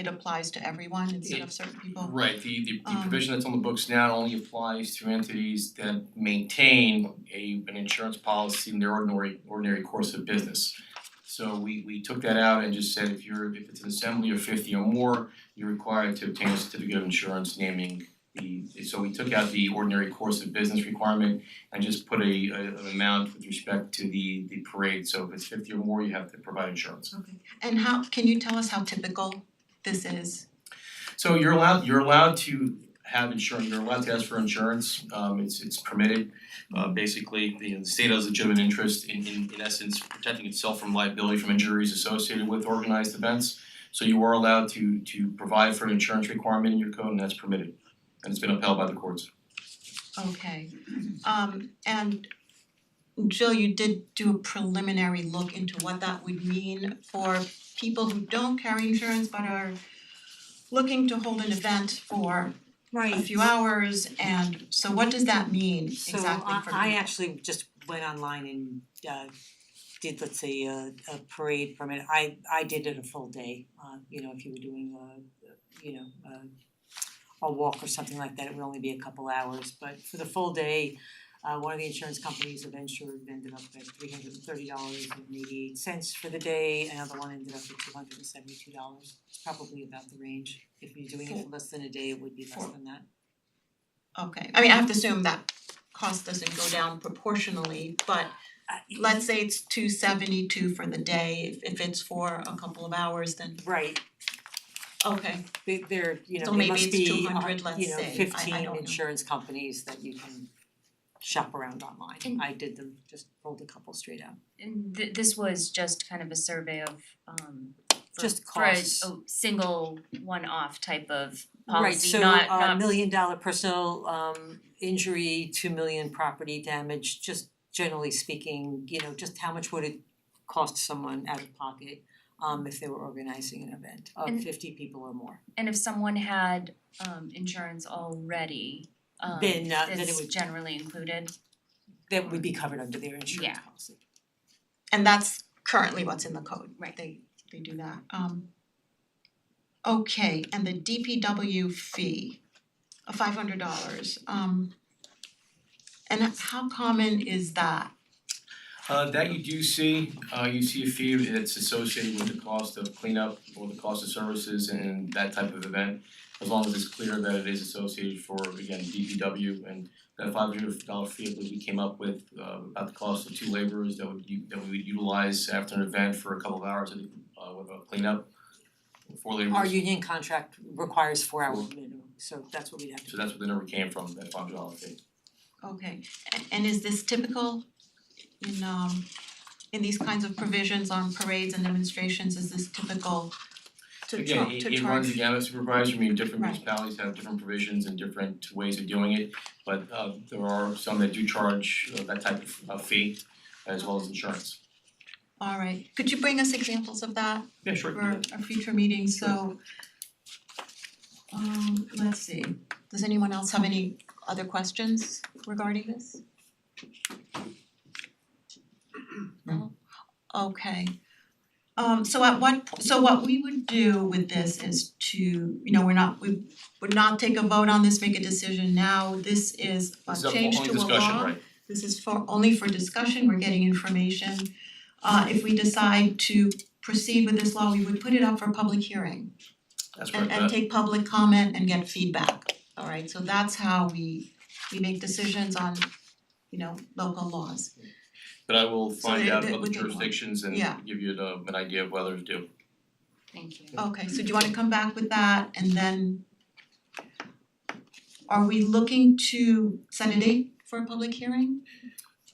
applies to everyone instead of certain people. Right, the provision that's on the books now only applies to entities that maintain an insurance policy in their ordinary course of business. So we took that out and just said if it's an assembly of 50 or more, you're required to obtain a certificate of insurance naming so we took out the ordinary course of business requirement and just put an amount with respect to the parade. So if it's 50 or more, you have to provide insurance. Okay. And can you tell us how typical this is? So you're allowed to have insurance, you're allowed to ask for insurance, it's permitted. Basically, the state has legitimate interest in essence protecting itself from liability from injuries associated with organized events. So you are allowed to provide for an insurance requirement in your code and that's permitted. And it's been upheld by the courts. Okay. And Jill, you did do a preliminary look into what that would mean for people who don't carry insurance but are looking to hold an event for a few hours, and so what does that mean exactly for So I people? actually just went online and did, let's say, a parade permit. I did it a full day. If you were doing a walk or something like that, it would only be a couple hours. But for the full day, one of the insurance companies of insured ended up at $330.88 for the day. Another one ended up at $272. It's probably about the range. If you're doing it for less than a day, it would be less than that. Okay, I mean, I have to assume that cost doesn't go down proportionally, but let's say it's $272 for the day, if it's for a couple of hours, then Right. okay. There So there maybe must it's be 200, let's say. I 15 don't know. insurance companies that you can shop around online. And- I did them, just pulled a couple straight out. And this was just kind of a survey of Just for a costs. single one-off type of Right, policy, so not $1 million personal injury, 2 million property damage, just generally speaking, just how much would it cost someone out of pocket if they were organizing an event of And- 50 people or more. And if someone had insurance already, Then it it's would- generally included. That would be covered under their insurance Yeah. policy. And that's currently what's in the code, Right. They do that. Okay, and the DPW fee of $500, and how common is that? That you see a fee that's associated with the cost of cleanup or the cost of services and that type of event. As long as it's clear that it is associated for, again, DPW and that $500 fee that we came up with about the cost of 2 laborers that we would utilize after an event for a couple of hours with a cleanup. 4 laborers. Our union contract requires 4 hour minimum, so that's what we'd have to So that's where the number came from, that $500 fee. Okay, and is this typical in these kinds of provisions on parades and demonstrations, is this typical to Again, charge? it runs the gamut, supervisor, different Right. municipalities have different provisions and different ways of doing it. But there are some that do charge that type of fee as well as insurance. Alright, could you bring us examples of that Yeah, sure. for a future meeting, so let's see, does anyone else have any other questions regarding this? No? Okay. So what we would do with this is to, we would not take a vote on this, make a decision now, this is a This is a change only to a law. discussion, right? This is only for discussion, we're getting information. If we decide to proceed with this law, we would put it up for public hearing That's and correct. take public comment and get feedback. Alright, so that's how we make decisions on, local laws. But I will So find out it other would take a while. jurisdictions and Yeah. give you an idea of what others do. Thank you. Okay, so do you wanna come back with that and then are we looking to set a date for a public hearing?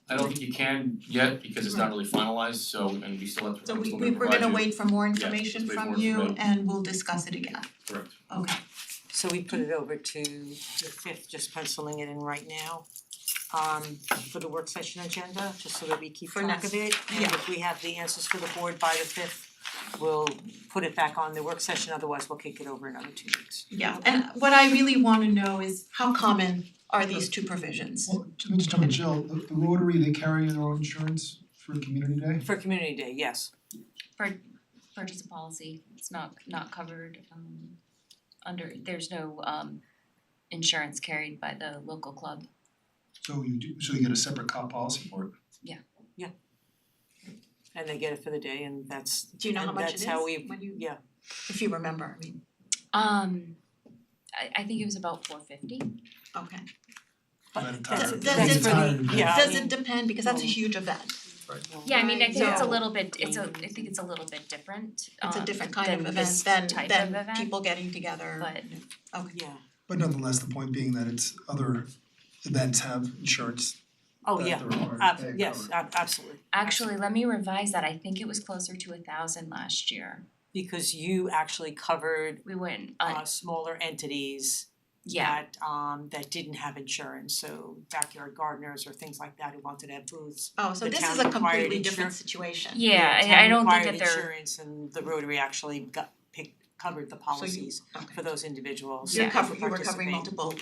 I don't think you can yet because it's not really finalized, so and we still have to. So I'm we still we're provide gonna you- wait for more let's information wait from for you information. and we'll discuss it again. Correct. Okay, So we put it over to the 5th, just penciling it in right now, for the work session agenda, just so that we keep For track next- of it. And yeah. if we have the answers for the board by the 5th, we'll put it back on the work session, otherwise we'll kick it over another 2 weeks. yeah, and what I really wanna know is how common are these two provisions? Well, just jump in, Jill, the Rotary, they carry their own insurance for Community Day? For Community Day, yes. Purchase a policy, it's not covered under, there's no insurance carried by the local club. So you get a separate cop policy for it? and they get it for the day, and that's Do you know how and much it that's is how we when you, yeah. if you remember, I mean, I think it was about $450. okay. That's Does it- for the, yeah, I Does mean, it depend, because that's a huge event, Yeah, I mean, I think it's a So- little bit, I think it's a little bit different, it's a different kind of than event this than type than of event, people getting together. but yeah. But nonetheless, the point being that it's other events have insurance Oh, that yeah, they're required to pay yes, cover. absolutely. actually, let me revise that, I think it was closer to 1,000 last year. Because you actually covered We went, smaller entities yeah, that didn't have insurance, so backyard gardeners or things like that who wanted to have booths. Oh, so The this town is a required completely different insur- situation. yeah, town I don't think required that they're, insurance and the Rotary actually covered the policies okay. for those individuals. You're Yeah. covering, you were Participate. covering multiple.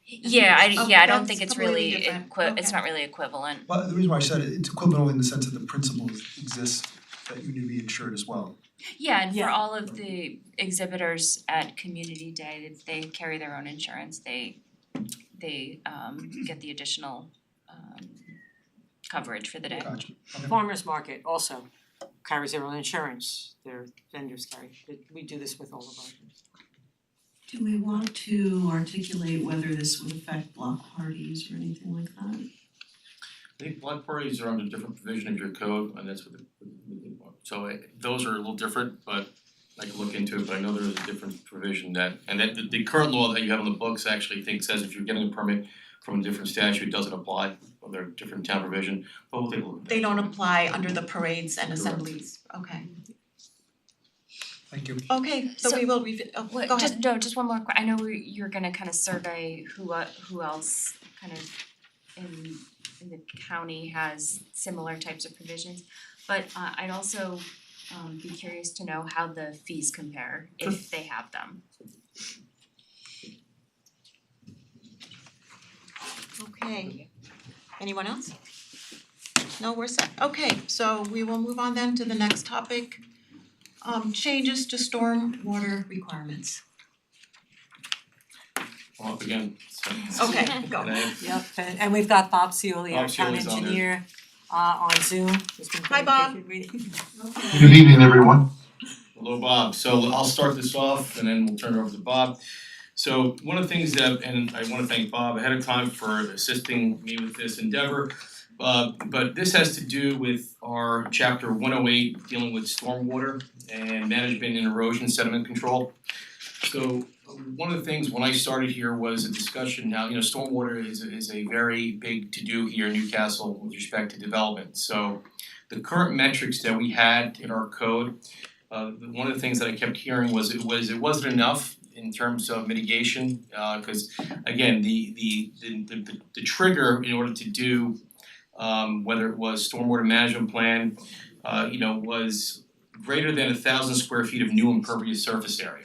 yeah, I Oh, don't that's think it's completely really different. it's Okay. not really equivalent. Well, the reason why I said it's equivalent only in the sense that the principle exists that you need to be insured as well. Yeah, and for Yeah. all of the exhibitors at Community Day, they carry their own insurance, they get the additional coverage for the day. Gotcha. Okay. Farmers market also carries their own insurance, their vendors carry, we do this with all of our. Do we want to articulate whether this would affect block parties or anything like that? I think block parties are under a different provision of your code, and that's what so those are a little different, but I can look into it, but I know there is a different provision that, and that the current law that you have on the books actually says if you're getting a permit from a different statute, it doesn't apply, or they're a different town provision, but we'll take a look at that. They don't apply under the parades and assemblies, okay. Thank you. Okay, so So- we will What, go ahead. just one more I know you're gonna kind of survey who else kind of in the county has similar types of provisions. But I'd also be curious to know how the fees compare if they have them. Okay, anyone else? No, we're set, okay, so we will move on then to the next topic. Changes to stormwater requirements. Well, up again, so. Okay, go. And I- Yep, and we've got Bob Cioli, our Bob town Cioli's on there. engineer, on Zoom. Who's been Hi, doing Bob. good reading. Good evening, everyone. Hello, Bob. So I'll start this off and then we'll turn it over to Bob. So one of the things that, and I wanna thank Bob ahead of time for assisting me with this endeavor. But this has to do with our chapter 108 dealing with stormwater and management and erosion sediment control. So one of the things when I started here was a discussion now, stormwater is a very big to-do here in Newcastle with respect to development. So the current metrics that we had in our code, one of the things that I kept hearing was it wasn't enough in terms of mitigation, cause again, the trigger in order to do whether it was stormwater management plan, was greater than 1,000 square feet of new impervious surface area.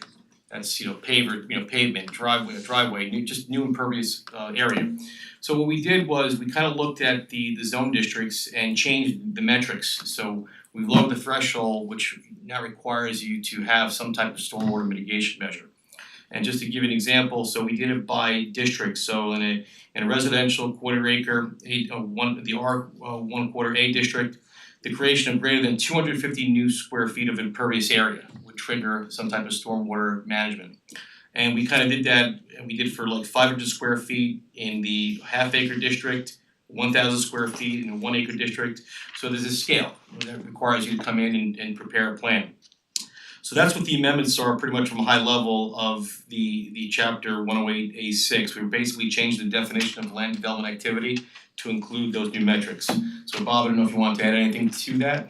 That's pavement, driveway, new impervious area. So what we did was we kind of looked at the zone districts and changed the metrics. So we lowered the threshold, which now requires you to have some type of stormwater mitigation measure. And just to give you an example, so we did it by district. So in a residential quarter acre, the R 1/4 A district, the creation of greater than 250 new square feet of impervious area would trigger some type of stormwater management. And we kind of did that, and we did for like 500 square feet in the half acre district, 1,000 square feet in a 1 acre district. So there's a scale that requires you to come in and prepare a plan. So that's what the amendments are, pretty much from a high level of the chapter 108A6. We basically changed the definition of land development activity to include those new metrics. So Bob, I don't know if you want to add anything to that?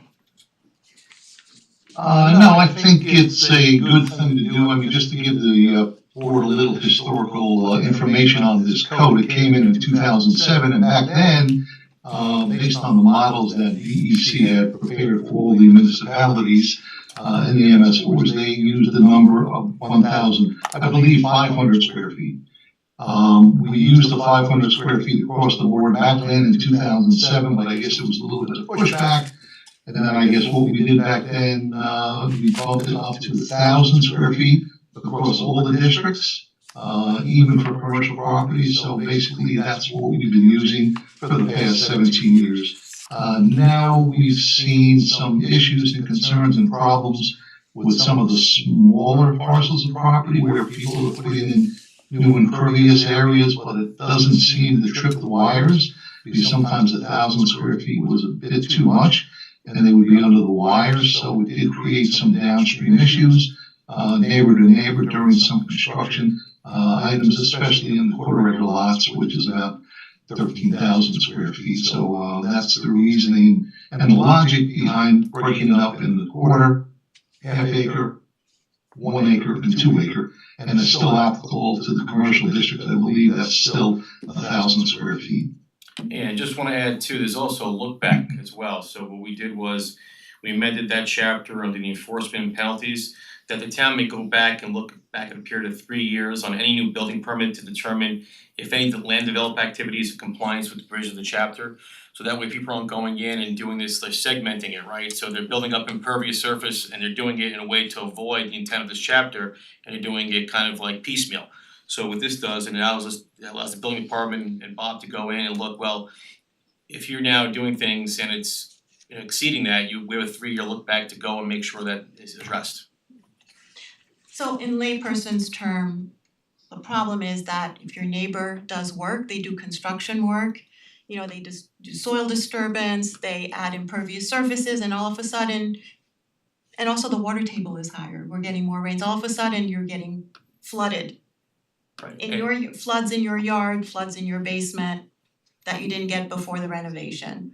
No, I think it's a good thing to do. I mean, just to give the board a little historical information on this code. It came in 2007, and back then, based on the models that DEC had prepared for all the municipalities in the MS4s, they used the number of 1,000, I believe 500 square feet. We used the 500 square feet across the board back then in 2007, but I guess it was a little bit of pushback. And then I guess what we did back then, we bumped it up to 1,000 square feet across all the districts, even for commercial properties. So basically, that's what we've been using for the past 17 years. Now we've seen some issues and concerns and problems with some of the smaller parcels of property where people have put in new impervious areas, but it doesn't seem to trip the wires, because sometimes 1,000 square feet was a bit too much, and they would be under the wires, so it did create some downstream issues, neighbor to neighbor during some construction items, especially in the quarter acre lots, which is about 13,000 square feet. So that's the reasoning and the logic behind breaking it up in the quarter, half acre, 1 acre, and 2 acre, and it's still applicable to the commercial district. I believe that's still 1,000 square feet. And just wanna add too, there's also a look back as well. So what we did was, we amended that chapter under the enforcement and penalties, that the town may go back and look back at a period of 3 years on any new building permit to determine if any of the land development activity is in compliance with the provisions of the chapter. So that way people aren't going in and doing this, like segmenting it, right? So they're building up impervious surface and they're doing it in a way to avoid the intent of this chapter, and they're doing it kind of like piecemeal. So what this does, and it allows the building department and Bob to go in and look, well, if you're now doing things and it's exceeding that, we have a 3-year look back to go and make sure that is addressed. So in layperson's term, the problem is that if your neighbor does work, they do construction work, they just do soil disturbance, they add impervious surfaces, and all of a sudden, and also the water table is higher, we're getting more rains, all of a sudden you're getting flooded. Right. In your floods in your yard, floods in your basement that you didn't get before the renovation.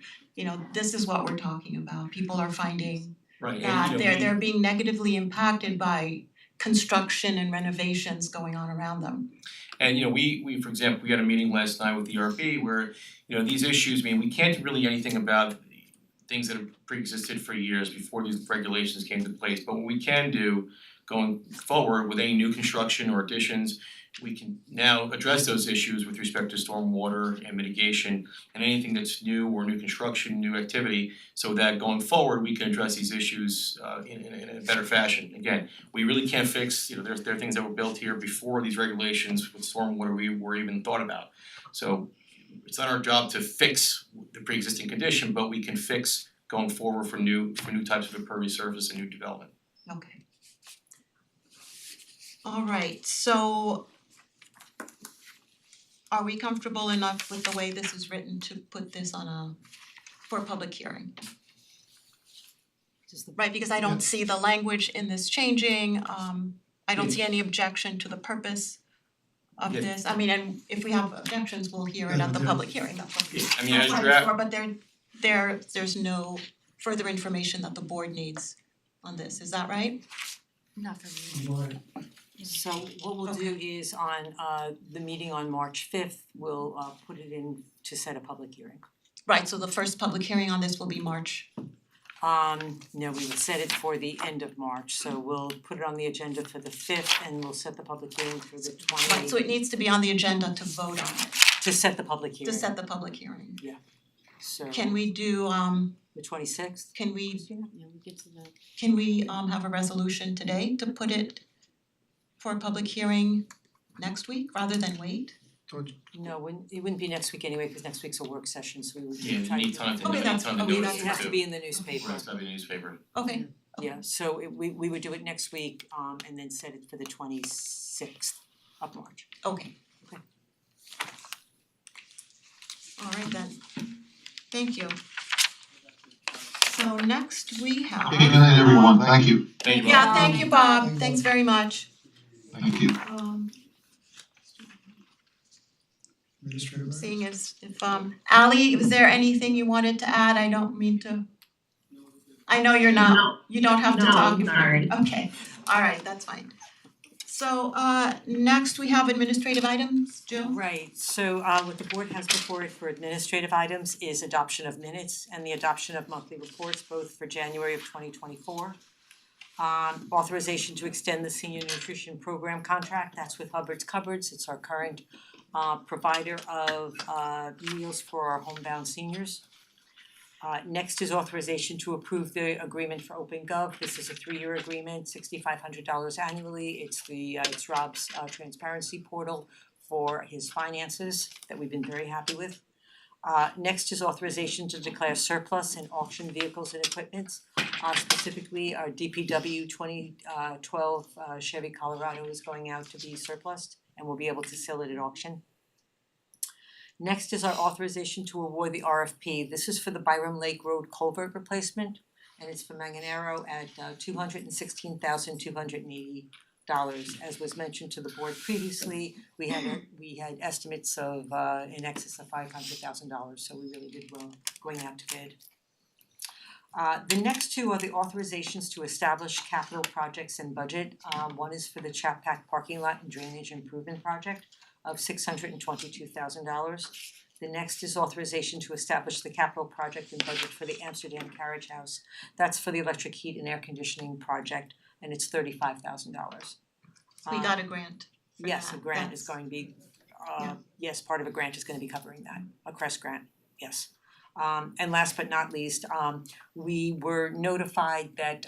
This is what we're talking about. People are finding Right, that and they're being negatively impacted by construction and renovations going on around them. And we for example, we had a meeting last night with the ERB where, these issues, we can't really do anything about things that have pre-existed for years before these regulations came into place. But what we can do going forward with any new construction or additions, we can now address those issues with respect to stormwater and mitigation and anything that's new or new construction, new activity, so that going forward, we can address these issues in a better fashion. Again, we really can't fix, there are things that were built here before these regulations with stormwater we were even thought about. So it's not our job to fix the pre-existing condition, but we can fix going forward for new types of impervious surface and new development. Okay. Alright, so are we comfortable enough with the way this is written to put this for a public hearing? Right, because I don't see the language in this changing, I don't see any objection to the purpose of Yeah. this. And if we have objections, we'll hear it at the public hearing, that's what Yeah, that's as what it's draft, for, but there's no further information that the board needs on this, is that right? Not for me. So what we'll do is on the meeting on March 5th, we'll put it in to set a public hearing. Right, so the first public hearing on this will be March. No, we would set it for the end of March, so we'll put it on the agenda for the 5th and we'll set the public hearing for the 20th. Right, so it needs to be on the agenda to vote on it, To set the public hearing. to set the public hearing. So Can we do, the 26th? can we Yeah, we get to the. can we have a resolution today to put it for a public hearing next week rather than wait? No, it wouldn't be next week anyway, because next week's a work session, so we would yeah, try you to need time to, Okay, you need that's- time to okay, notice It it has to too. be in the newspaper. It's gotta be in the newspaper. Okay, Yeah, so we would do it next week and then set it for the 26th of March. okay. Okay. Alright then, thank you. So next we have. Okay, good night, everyone, thank you, Thank you, Bob. Yeah, thank you, Bob, Thank you. thanks very much. thank you. Administrative. Seeing as if Ally, was there anything you wanted to add? I don't mean to. I know you're not, No, you don't have to no, talk. I'm sorry. Okay, alright, that's fine. So next we have administrative items, Jill? Right, so what the board has before it for administrative items is adoption of minutes and the adoption of monthly reports, both for January of 2024. Authorization to extend the senior nutrition program contract, that's with Hubbard's Cupboards, it's our current provider of meals for our homebound seniors. Next is authorization to approve the agreement for OpenGov. This is a 3-year agreement, $6,500 annually. It's Rob's transparency portal for his finances that we've been very happy with. Next is authorization to declare surplus and auction vehicles and equipment. Specifically, our DPW 2012 Chevy Colorado is going out to be surplused and we'll be able to sell it at auction. Next is our authorization to award the RFP. This is for the Byram Lake Road culvert replacement and it's for Manganero at $216,280. As was mentioned to the board previously, we had estimates of in excess of $500,000, so we really did well going out to bid. The next two are the authorizations to establish capital projects and budget. One is for the Chapac parking lot and drainage improvement project of $622,000. The next is authorization to establish the capital project and budget for the Amsterdam Carriage House. That's for the electric heat and air conditioning project and it's $35,000. We got a grant for Yes, that. a grant is That's- going to be, yeah. yes, part of a grant is gonna be covering that, a CREST grant, yes. And last but not least, we were notified that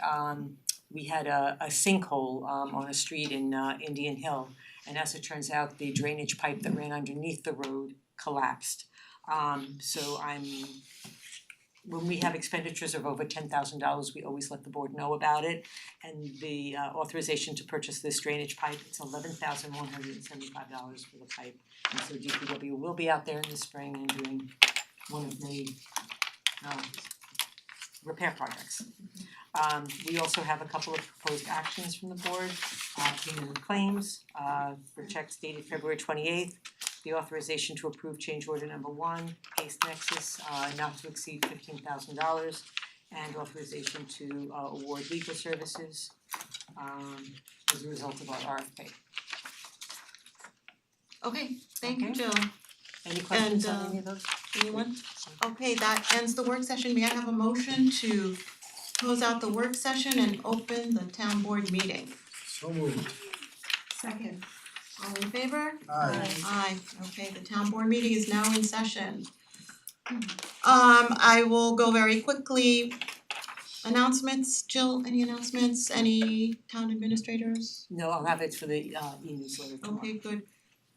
we had a sinkhole on a street in Indian Hill. And as it turns out, the drainage pipe that ran underneath the road collapsed. When we have expenditures of over $10,000, we always let the board know about it. And the authorization to purchase this drainage pipe, it's $11,175 for the pipe. And so DPW will be out there in the spring and doing one of the repair projects. We also have a couple of proposed actions from the board, payment of claims, for checks dated February 28th. The authorization to approve change order number 1, Case Nexus, not to exceed $15,000, and authorization to award legal services as a result of our RFP. Okay, thank you, Okay. Jill. Any questions And, on any of those? Anyone? Okay, that ends the work session. May I have a motion to close out the work session and open the town board meeting? So moved. Second. All in favor? Aye. Aye, okay, the town board meeting is now in session. I will go very quickly. Announcements, Jill, any announcements, any town administrators? No, I'll have it for the e-newsletter tomorrow. Okay, good.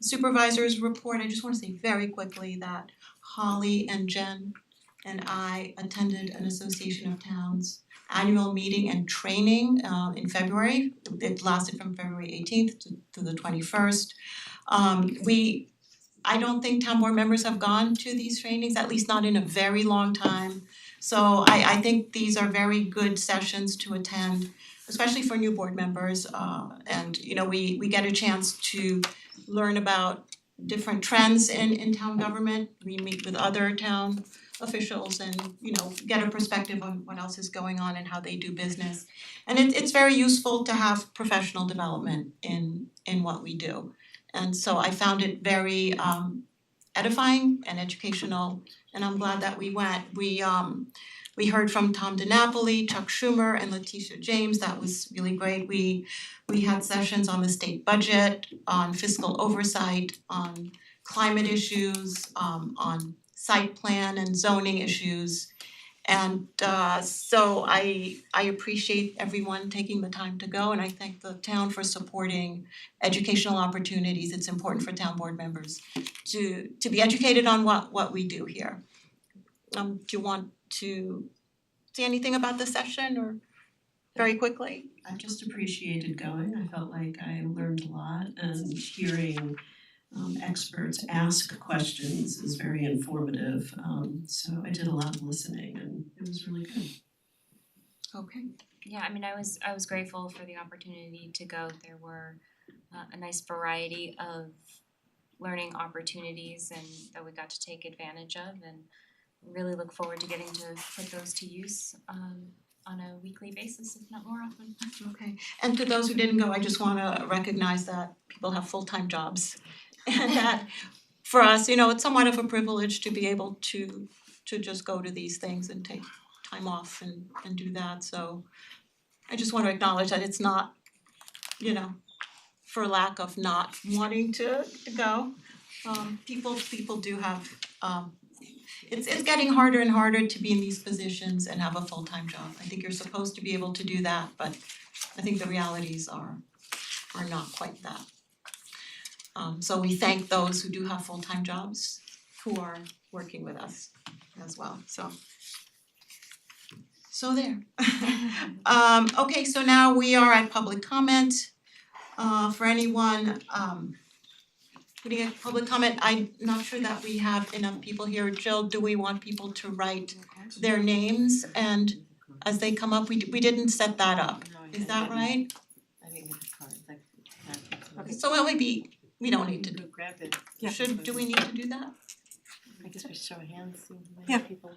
Supervisors report, I just wanna say very quickly that Holly and Jen and I attended an Association of Towns annual meeting and training in February. It lasted from February 18th to the 21st. I don't think town board members have gone to these trainings, at least not in a very long time. So I think these are very good sessions to attend, especially for new board members. And you know, we get a chance to learn about different trends in town government. We meet with other town officials and, you know, get a perspective on what else is going on and how they do business. And it's very useful to have professional development in what we do. And so I found it very edifying and educational, and I'm glad that we went. We heard from Tom DiNapoli, Chuck Schumer, and Letitia James. That was really great. We had sessions on the state budget, on fiscal oversight, on climate issues, on site plan and zoning issues. And so I appreciate everyone taking the time to go, and I thank the town for supporting educational opportunities. It's important for town board members to be educated on what we do here. Do you want to say anything about the session or very quickly? I just appreciated going. I felt like I learned a lot, and hearing experts ask questions is very informative. So I did a lot of listening and it was really good. Okay. Yeah, I mean, I was grateful for the opportunity to go. There were a nice variety of learning opportunities and that we got to take advantage of, and really look forward to getting to put those to use on a weekly basis, if not more often. Okay, and to those who didn't go, I just wanna recognize that people have full-time jobs. And that for us, you know, it's somewhat of a privilege to be able to just go to these things and take time off and do that, so I just wanna acknowledge that it's not, you know, for lack of not wanting to go. People do have it's getting harder and harder to be in these positions and have a full-time job. I think you're supposed to be able to do that, but I think the realities are not quite that. So we thank those who do have full-time jobs who are working with us as well, so there. Okay, so now we are at public comment. For anyone putting a public comment, I'm not sure that we have enough people here. Jill, do we want people to write their names and as they come up, we didn't set that up, is that right? I didn't get the card, like. Okay, so we don't need to do, Grab it. do we need to do that? I guess we show hands, see how Yeah. many people in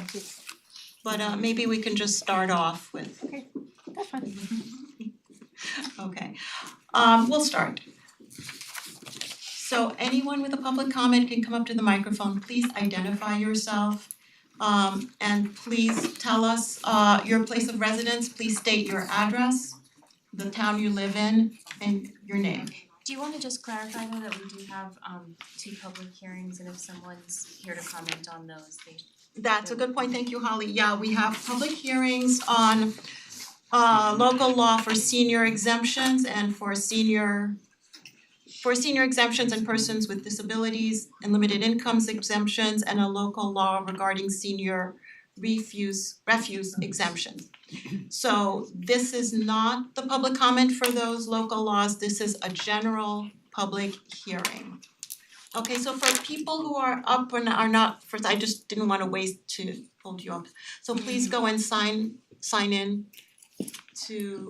space. But maybe we can just start off with. Okay, that's fine. Okay, we'll start. So anyone with a public comment can come up to the microphone, please identify yourself. And please tell us your place of residence, please state your address, the town you live in, and your name. Do you wanna just clarify though that we do have two public hearings and if someone's here to comment on those, they That's a good point, thank you, Holly. Yeah, we have public hearings on local law for senior exemptions and for senior exemptions and persons with disabilities and limited incomes exemptions and a local law regarding senior refuse exemptions. So this is not the public comment for those local laws, this is a general public hearing. Okay, so for people who are up and are not, first, I just didn't wanna waste to hold you up. So please go and sign in to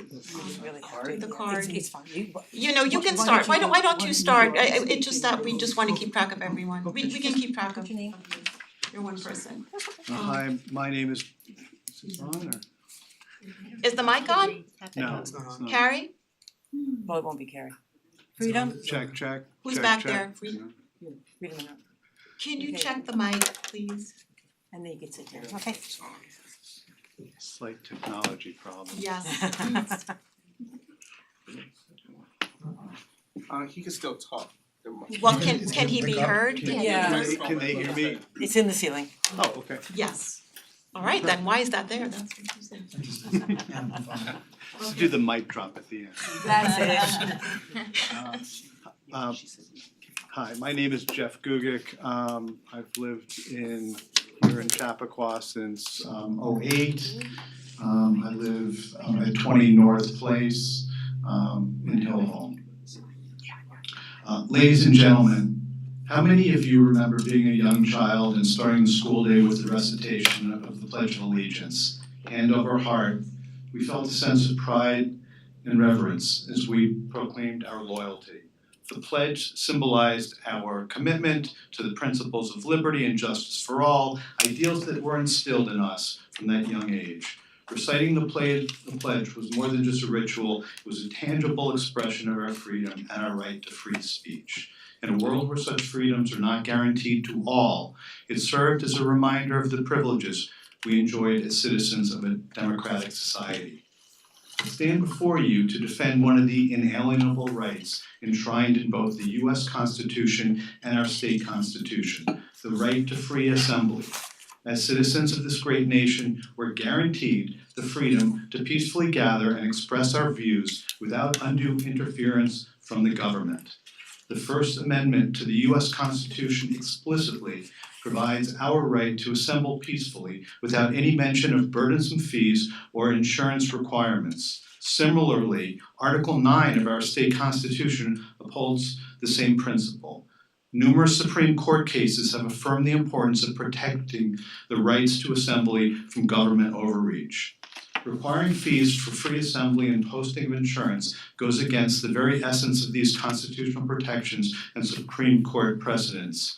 Really the card. It's fine, You know, you can start, why don't you start, it's just that we just wanna keep track of everyone, we can keep track of What's your name? you're one person. Hi, my name is this on or? Is the mic on? No, It's not on. Carrie? Well, it won't be Carrie. Freedom? check. Who's check, back check. there? Freedom? Freedom or not? Can you Okay. check the mic, please? And then you can sit there, okay? Slight technology problem. Yes. He can still talk. Well, It's can he gonna be pick up. heard? Yeah. Can they hear me? It's in the ceiling. Oh, okay. Yes. Alright, then why is that there? That's confusing. Let's do the mic drop at the end. That's it. Hi, my name is Jeff Gugick. I've lived here in Chappaqua since '08. I live at 20 North Place in Hillholm. Ladies and gentlemen, how many of you remember being a young child and starting the school day with the recitation of the Pledge of Allegiance? Hand over heart, we felt a sense of pride and reverence as we proclaimed our loyalty. The pledge symbolized our commitment to the principles of liberty and justice for all, ideals that were instilled in us from that young age. Reciting the pledge was more than just a ritual, it was a tangible expression of our freedom and our right to free speech. In a world where such freedoms are not guaranteed to all, it served as a reminder of the privileges we enjoyed as citizens of a democratic society. I stand before you to defend one of the inalienable rights enshrined in both the US Constitution and our state constitution, the right to free assembly. As citizens of this great nation, we're guaranteed the freedom to peacefully gather and express our views without undue interference from the government. The First Amendment to the US Constitution explicitly provides our right to assemble peacefully without any mention of burdensome fees or insurance requirements. Similarly, Article 9 of our state constitution upholds the same principle. Numerous Supreme Court cases have affirmed the importance of protecting the rights to assembly from government overreach. Requiring fees for free assembly and posting of insurance goes against the very essence of these constitutional protections and Supreme Court precedents.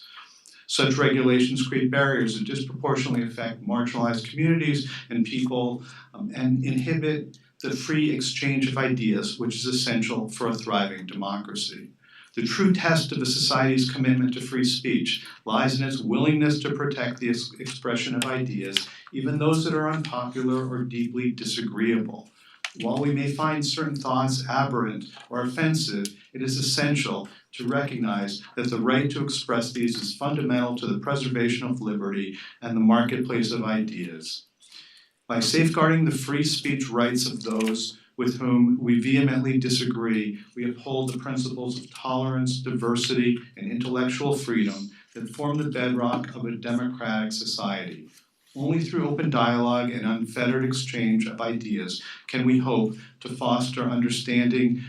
Such regulations create barriers that disproportionately affect marginalized communities and people and inhibit the free exchange of ideas, which is essential for a thriving democracy. The true test of a society's commitment to free speech lies in its willingness to protect the expression of ideas, even those that are unpopular or deeply disagreeable. While we may find certain thoughts aberrant or offensive, it is essential to recognize that the right to express these is fundamental to the preservation of liberty and the marketplace of ideas. By safeguarding the free speech rights of those with whom we vehemently disagree, we uphold the principles of tolerance, diversity, and intellectual freedom that form the bedrock of a democratic society. Only through open dialogue and unfettered exchange of ideas can we hope to foster understanding,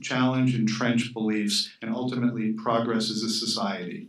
challenge entrenched beliefs, and ultimately progress as a society.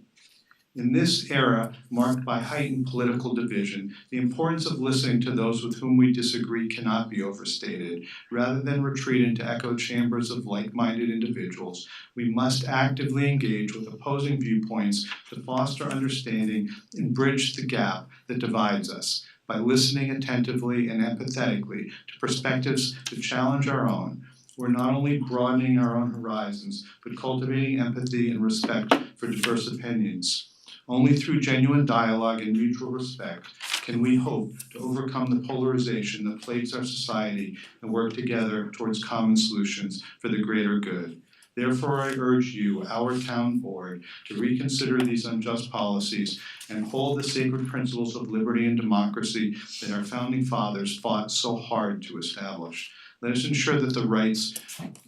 In this era marked by heightened political division, the importance of listening to those with whom we disagree cannot be overstated. Rather than retreat into echo chambers of like-minded individuals, we must actively engage with opposing viewpoints to foster understanding and bridge the gap that divides us by listening attentively and empathetically to perspectives that challenge our own. We're not only broadening our own horizons, but cultivating empathy and respect for diverse opinions. Only through genuine dialogue and mutual respect can we hope to overcome the polarization that plagues our society and work together towards common solutions for the greater good. Therefore, I urge you, our town board, to reconsider these unjust policies and hold the sacred principles of liberty and democracy that our founding fathers fought so hard to establish. Let us ensure that the rights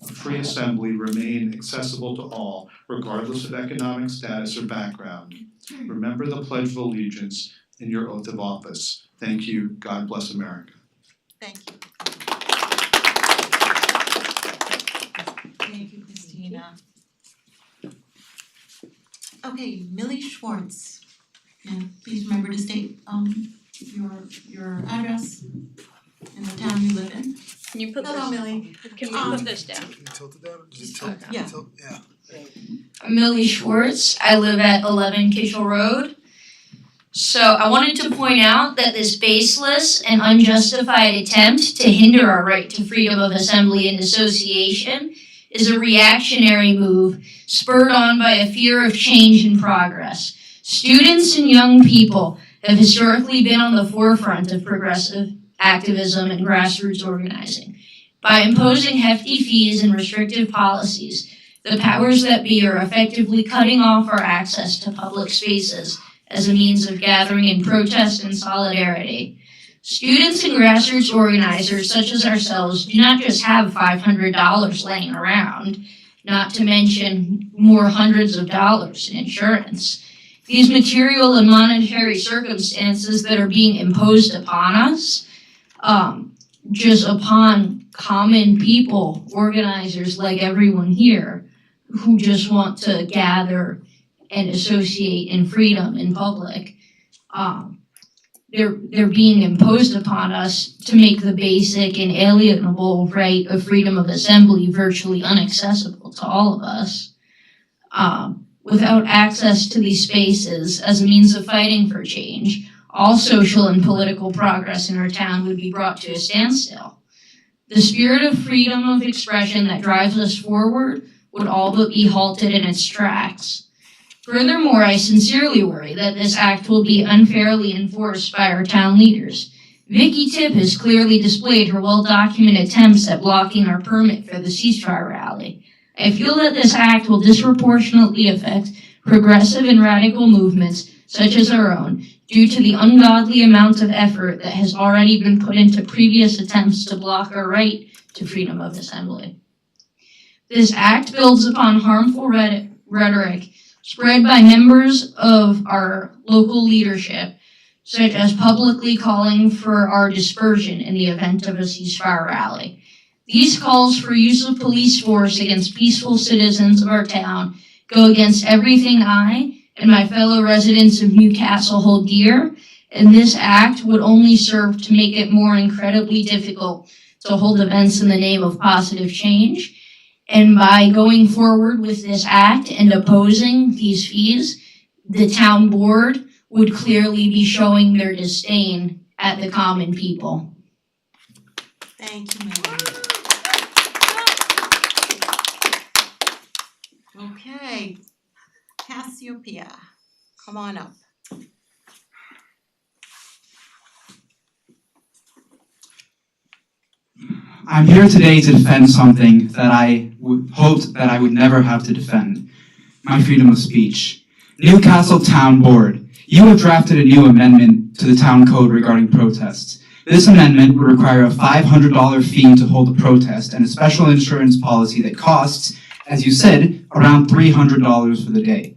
of free assembly remain accessible to all, regardless of economic status or background. Remember the Pledge of Allegiance in your oath of office. Thank you. God bless America. Thank you. Thank you, Christina. Okay, Millie Schwartz. And please remember to state your address and the town you live in. Can you put Hello, Millie. Can we put this down? Can you tilt it down? Does it tilt? Yeah. Tilt? Yeah. I'm Millie Schwartz. I live at 11 Kitchell Road. So I wanted to point out that this baseless and unjustified attempt to hinder our right to freedom of assembly and association is a reactionary move spurred on by a fear of change and progress. Students and young people have historically been on the forefront of progressive activism and grassroots organizing. By imposing hefty fees and restrictive policies, the powers that be are effectively cutting off our access to public spaces as a means of gathering in protest and solidarity. Students and grassroots organizers such as ourselves do not just have $500 laying around, not to mention more hundreds of dollars in insurance. These material and monetary circumstances that are being imposed upon us, just upon common people, organizers like everyone here, who just want to gather and associate in freedom in public, they're being imposed upon us to make the basic and alienable right of freedom of assembly virtually inaccessible to all of us. Without access to these spaces as a means of fighting for change, all social and political progress in our town would be brought to a standstill. The spirit of freedom of expression that drives us forward would all but be halted in its tracks. Furthermore, I sincerely worry that this act will be unfairly enforced by our town leaders. Vicky Tipp has clearly displayed her well-documented attempts at blocking our permit for the ceasefire rally. I feel that this act will disproportionately affect progressive and radical movements such as our own, due to the ungodly amount of effort that has already been put into previous attempts to block our right to freedom of assembly. This act builds upon harmful rhetoric spread by members of our local leadership, such as publicly calling for our dispersion in the event of a ceasefire rally. These calls for use of police force against peaceful citizens of our town go against everything I and my fellow residents of Newcastle hold dear, and this act would only serve to make it more incredibly difficult to hold events in the name of positive change. And by going forward with this act and opposing these fees, the town board would clearly be showing their disdain at the common people. Thank you, Mary. Okay, Cassiopeia, come on up. I'm here today to defend something that I hoped that I would never have to defend, my freedom of speech. Newcastle Town Board, you have drafted a new amendment to the town code regarding protests. This amendment would require a $500 fee to hold a protest and a special insurance policy that costs, as you said, around $300 for the day.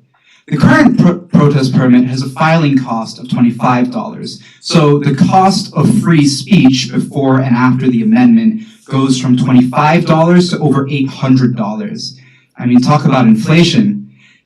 The current protest permit has a filing cost of $25. So the cost of free speech before and after the amendment goes from $25 to over $800. I mean, talk about inflation.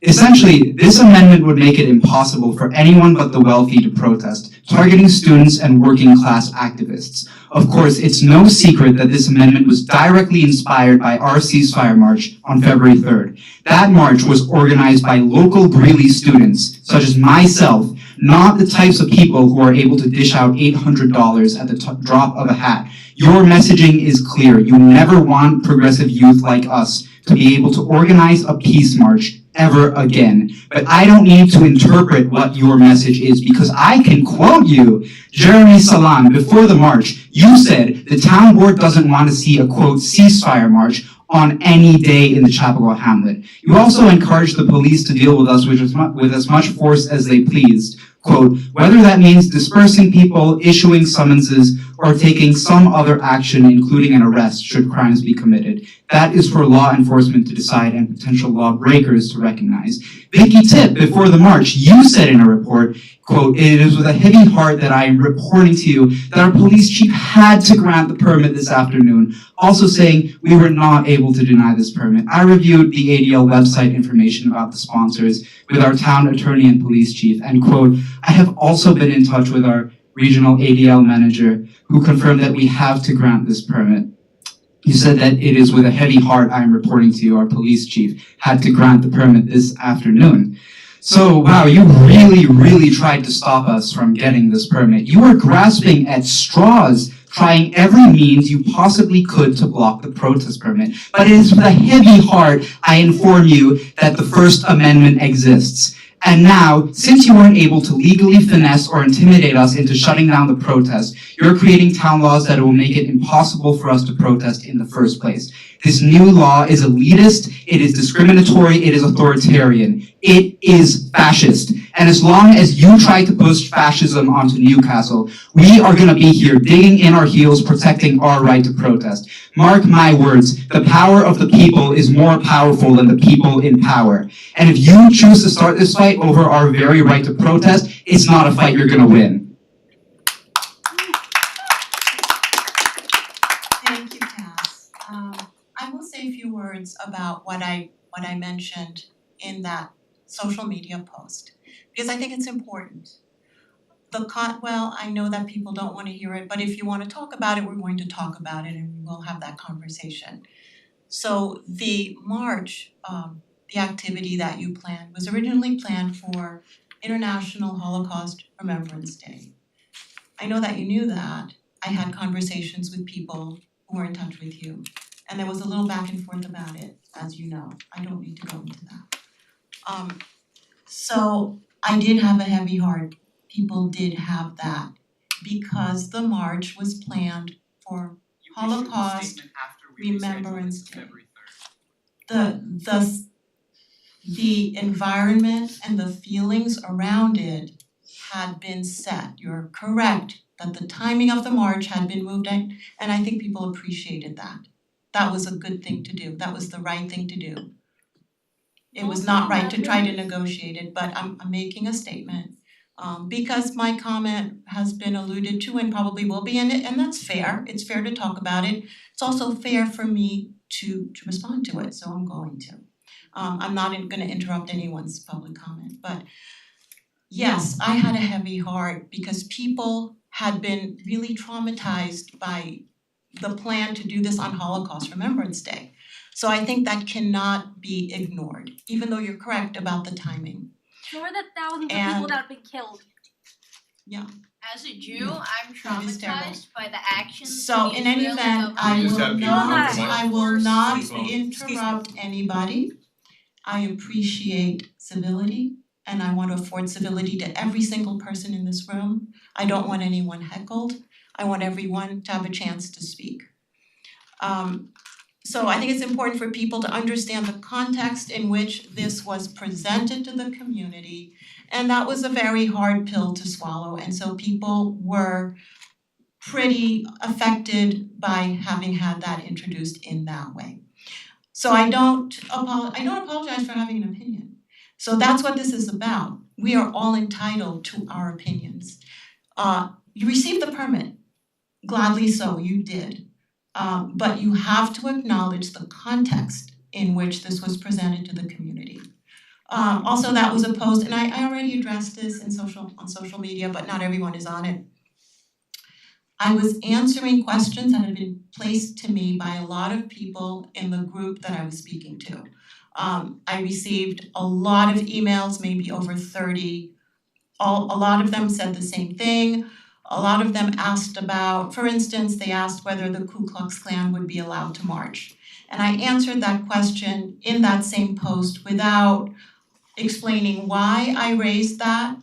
Essentially, this amendment would make it impossible for anyone but the wealthy to protest, targeting students and working class activists. Of course, it's no secret that this amendment was directly inspired by our ceasefire march on February 3rd. That march was organized by local Greeley students, such as myself, not the types of people who are able to dish out $800 at the drop of a hat. Your messaging is clear. You never want progressive youth like us to be able to organize a peace march ever again. But I don't need to interpret what your message is because I can quote you. Jeremy Salam, before the march, you said the town board doesn't want to see a quote ceasefire march on any day in the Chapel Hamlet. You also encouraged the police to deal with us with as much force as they pleased. Quote, whether that means dispersing people, issuing summonses, or taking some other action, including an arrest, should crimes be committed. That is for law enforcement to decide and potential lawbreakers to recognize. Vicky Tip, before the march, you said in a report, quote, it is with a heavy heart that I am reporting to you that our police chief had to grant the permit this afternoon, also saying we were not able to deny this permit. I reviewed the ADL website information about the sponsors with our town attorney and police chief, and quote, I have also been in touch with our regional ADL manager who confirmed that we have to grant this permit. You said that it is with a heavy heart I am reporting to you, our police chief had to grant the permit this afternoon. So, wow, you really tried to stop us from getting this permit. You were grasping at straws, trying every means you possibly could to block the protest permit. But it is with a heavy heart I inform you that the First Amendment exists. And now, since you weren't able to legally finesse or intimidate us into shutting down the protest, you're creating town laws that will make it impossible for us to protest in the first place. This new law is elitist, it is discriminatory, it is authoritarian. It is fascist. And as long as you try to push fascism onto Newcastle, we are going to be here digging in our heels, protecting our right to protest. Mark my words, the power of the people is more powerful than the people in power. And if you choose to start this fight over our very right to protest, it's not a fight you're going to win. Thank you, Cass. I will say a few words about what I mentioned in that social media post, because I think it's important. Well, I know that people don't want to hear it, but if you want to talk about it, we're going to talk about it and we will have that conversation. So the march, the activity that you planned was originally planned for International Holocaust Remembrance Day. I know that you knew that. I had conversations with people who were in touch with you, and there was a little back and forth about it, as you know. I don't need to go into that. So I did have a heavy heart. People did have that because the march was planned for Holocaust Remembrance Day. The environment and the feelings around it had been set. You're correct that the timing of the march had been moved in, and I think people appreciated that. That was a good thing to do. That was the right thing to do. It was not right to try to negotiate it, but I'm making a statement. Because my comment has been alluded to and probably will be, and that's fair. It's fair to talk about it. It's also fair for me to respond to it, so I'm going to. I'm not gonna interrupt anyone's public comment, but yes, I had a heavy heart because people had been really traumatized by the plan to do this on Holocaust Remembrance Day. So I think that cannot be ignored, even though you're correct about the timing. Nor the thousands of people that have been killed. Yeah. As a Jew, I'm That is terrible. traumatized by the actions. So of in any Israel event, government. I will not Excuse me. interrupt anybody. I appreciate civility and I want to afford civility to every single person in this room. I don't want anyone heckled. I want everyone to have a chance to speak. So I think it's important for people to understand the context in which this was presented to the community, and that was a very hard pill to swallow, and so people were pretty affected by having had that introduced in that way. So I don't apologize for having an opinion. So that's what this is about. We are all entitled to our opinions. You received the permit, gladly so, you did. But you have to acknowledge the context in which this was presented to the community. Also, that was a post, and I already addressed this on social media, but not everyone is on it. I was answering questions that had been placed to me by a lot of people in the group that I was speaking to. I received a lot of emails, maybe over 30. A lot of them said the same thing. A lot of them asked about, for instance, they asked whether the Ku Klux Klan would be allowed to march. And I answered that question in that same post without explaining why I raised that,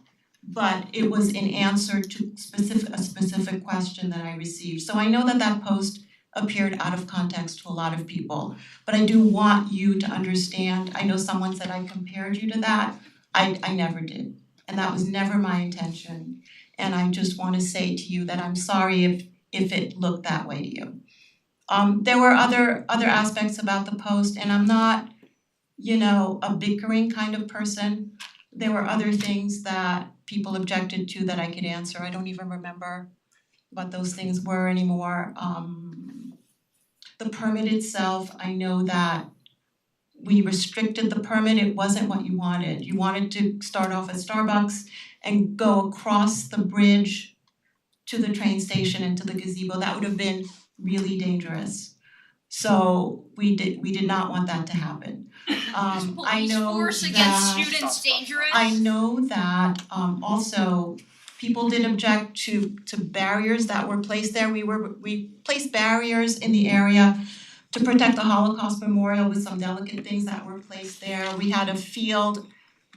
but it was in answer to a specific question that I received. So I know that that post appeared out of context to a lot of people, but I do want you to understand, I know someone said I compared you to that. I never did, and that was never my intention. And I just wanna say to you that I'm sorry if it looked that way to you. There were other aspects about the post, and I'm not, a bickering kind of person. There were other things that people objected to that I could answer. I don't even remember what those things were anymore. The permit itself, I know that we restricted the permit. It wasn't what you wanted. You wanted to start off at Starbucks and go across the bridge to the train station and to the gazebo. That would have been really dangerous. So we did not want that to happen. I know Police force against that students dangerous? I know that also people did object to barriers that were placed there. We placed barriers in the area to protect the Holocaust Memorial with some delicate things that were placed there. We had a field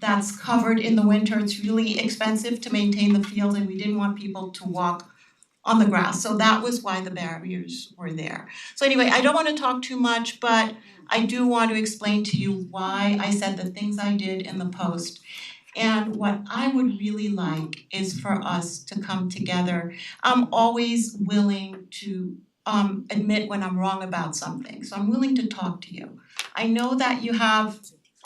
that's covered in the winter. It's really expensive to maintain the field, and we didn't want people to walk on the grass. So that was why the barriers were there. So anyway, I don't wanna talk too much, but I do want to explain to you why I said the things I did in the post. And what I would really like is for us to come together. I'm always willing to admit when I'm wrong about something, so I'm willing to talk to you. I know that you have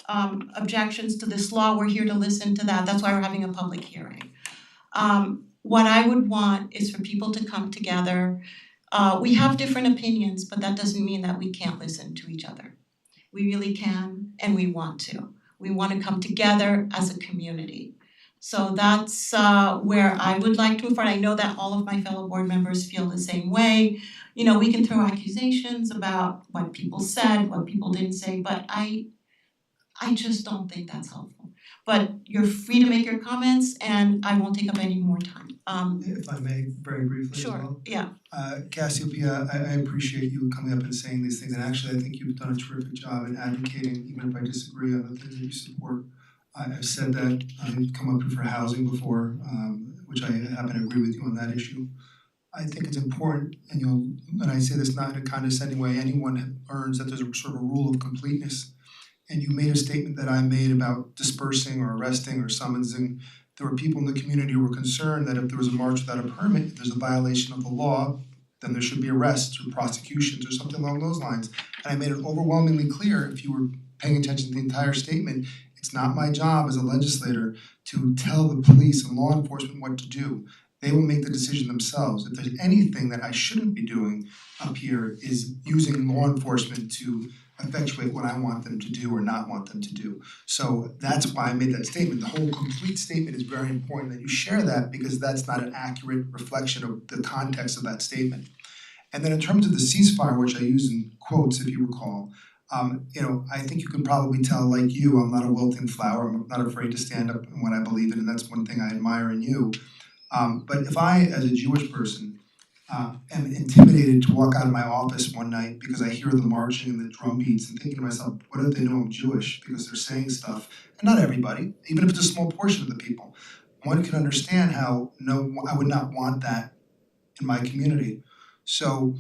objections to this law, we're here to listen to that, that's why we're having a public hearing. What I would want is for people to come together. We have different opinions, but that doesn't mean that we can't listen to each other. We really can, and we want to. We want to come together as a community. So that's where I would like to move forward. I know that all of my fellow board members feel the same way. We can throw accusations about what people said, what people didn't say, but I just don't think that's helpful. But you're free to make your comments, and I won't take up any more time. If I may, very briefly as well. Sure, yeah. Cassiopeia, I appreciate you coming up and saying these things, and actually I think you've done a terrific job in advocating, even if I disagree on the things that you support. I've said that, I've come up for housing before, which I happen to agree with you on that issue. I think it's important, and I say this not in a condescending way, anyone learns that there's a sort of a rule of completeness. And you made a statement that I made about dispersing or arresting or summonsing. There were people in the community who were concerned that if there was a march without a permit, if there's a violation of the law, then there should be arrests or prosecutions or something along those lines. And I made it overwhelmingly clear, if you were paying attention to the entire statement, it's not my job as a legislator to tell the police and law enforcement what to do. They will make the decision themselves. If there's anything that I shouldn't be doing up here is using law enforcement to effectuate what I want them to do or not want them to do. So that's why I made that statement. The whole complete statement is very important that you share that, because that's not an accurate reflection of the context of that statement. And then in terms of the ceasefire, which I use in quotes if you recall, I think you can probably tell, like you, I'm not a wilting flower. I'm not afraid to stand up in what I believe in, and that's one thing I admire in you. But if I, as a Jewish person, am intimidated to walk out of my office one night because I hear the marching and the drum beats and thinking to myself, what if they know I'm Jewish? Because they're saying stuff, and not everybody, even if it's a small portion of the people. One can understand how I would not want that in my community. So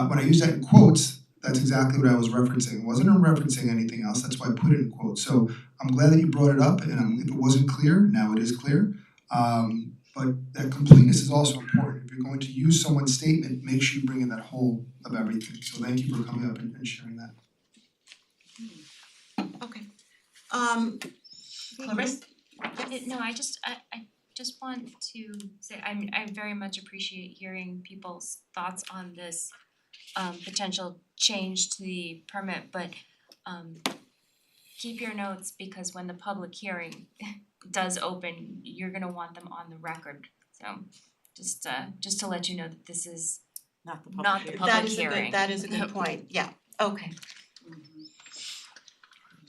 when I use that in quotes, that's exactly what I was referencing. It wasn't referencing anything else, that's why I put it in quotes. So I'm glad that you brought it up, and if it wasn't clear, now it is clear. But that completeness is also important. If you're going to use someone's statement, make sure you bring in that whole of everything. So thank you for coming up and sharing that. Okay. Clarissa? No, I just want to say I very much appreciate hearing people's thoughts on this potential change to the permit, but keep your notes because when the public hearing does open, you're gonna want them on the record. So just to let you know that this is Not the not the public hearing. That is a good point, yeah, okay.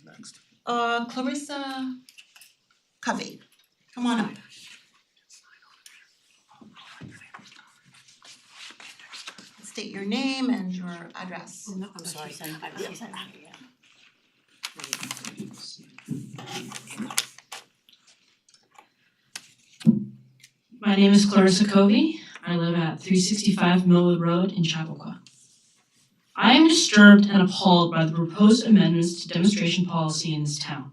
Next. Clarissa Covey, come on up. State your name and your address. I'm sorry. My name is Clarissa Covey. I live at 365 Millwood Road in Chappaqua. I am disturbed and appalled by the proposed amendments to demonstration policy in this town.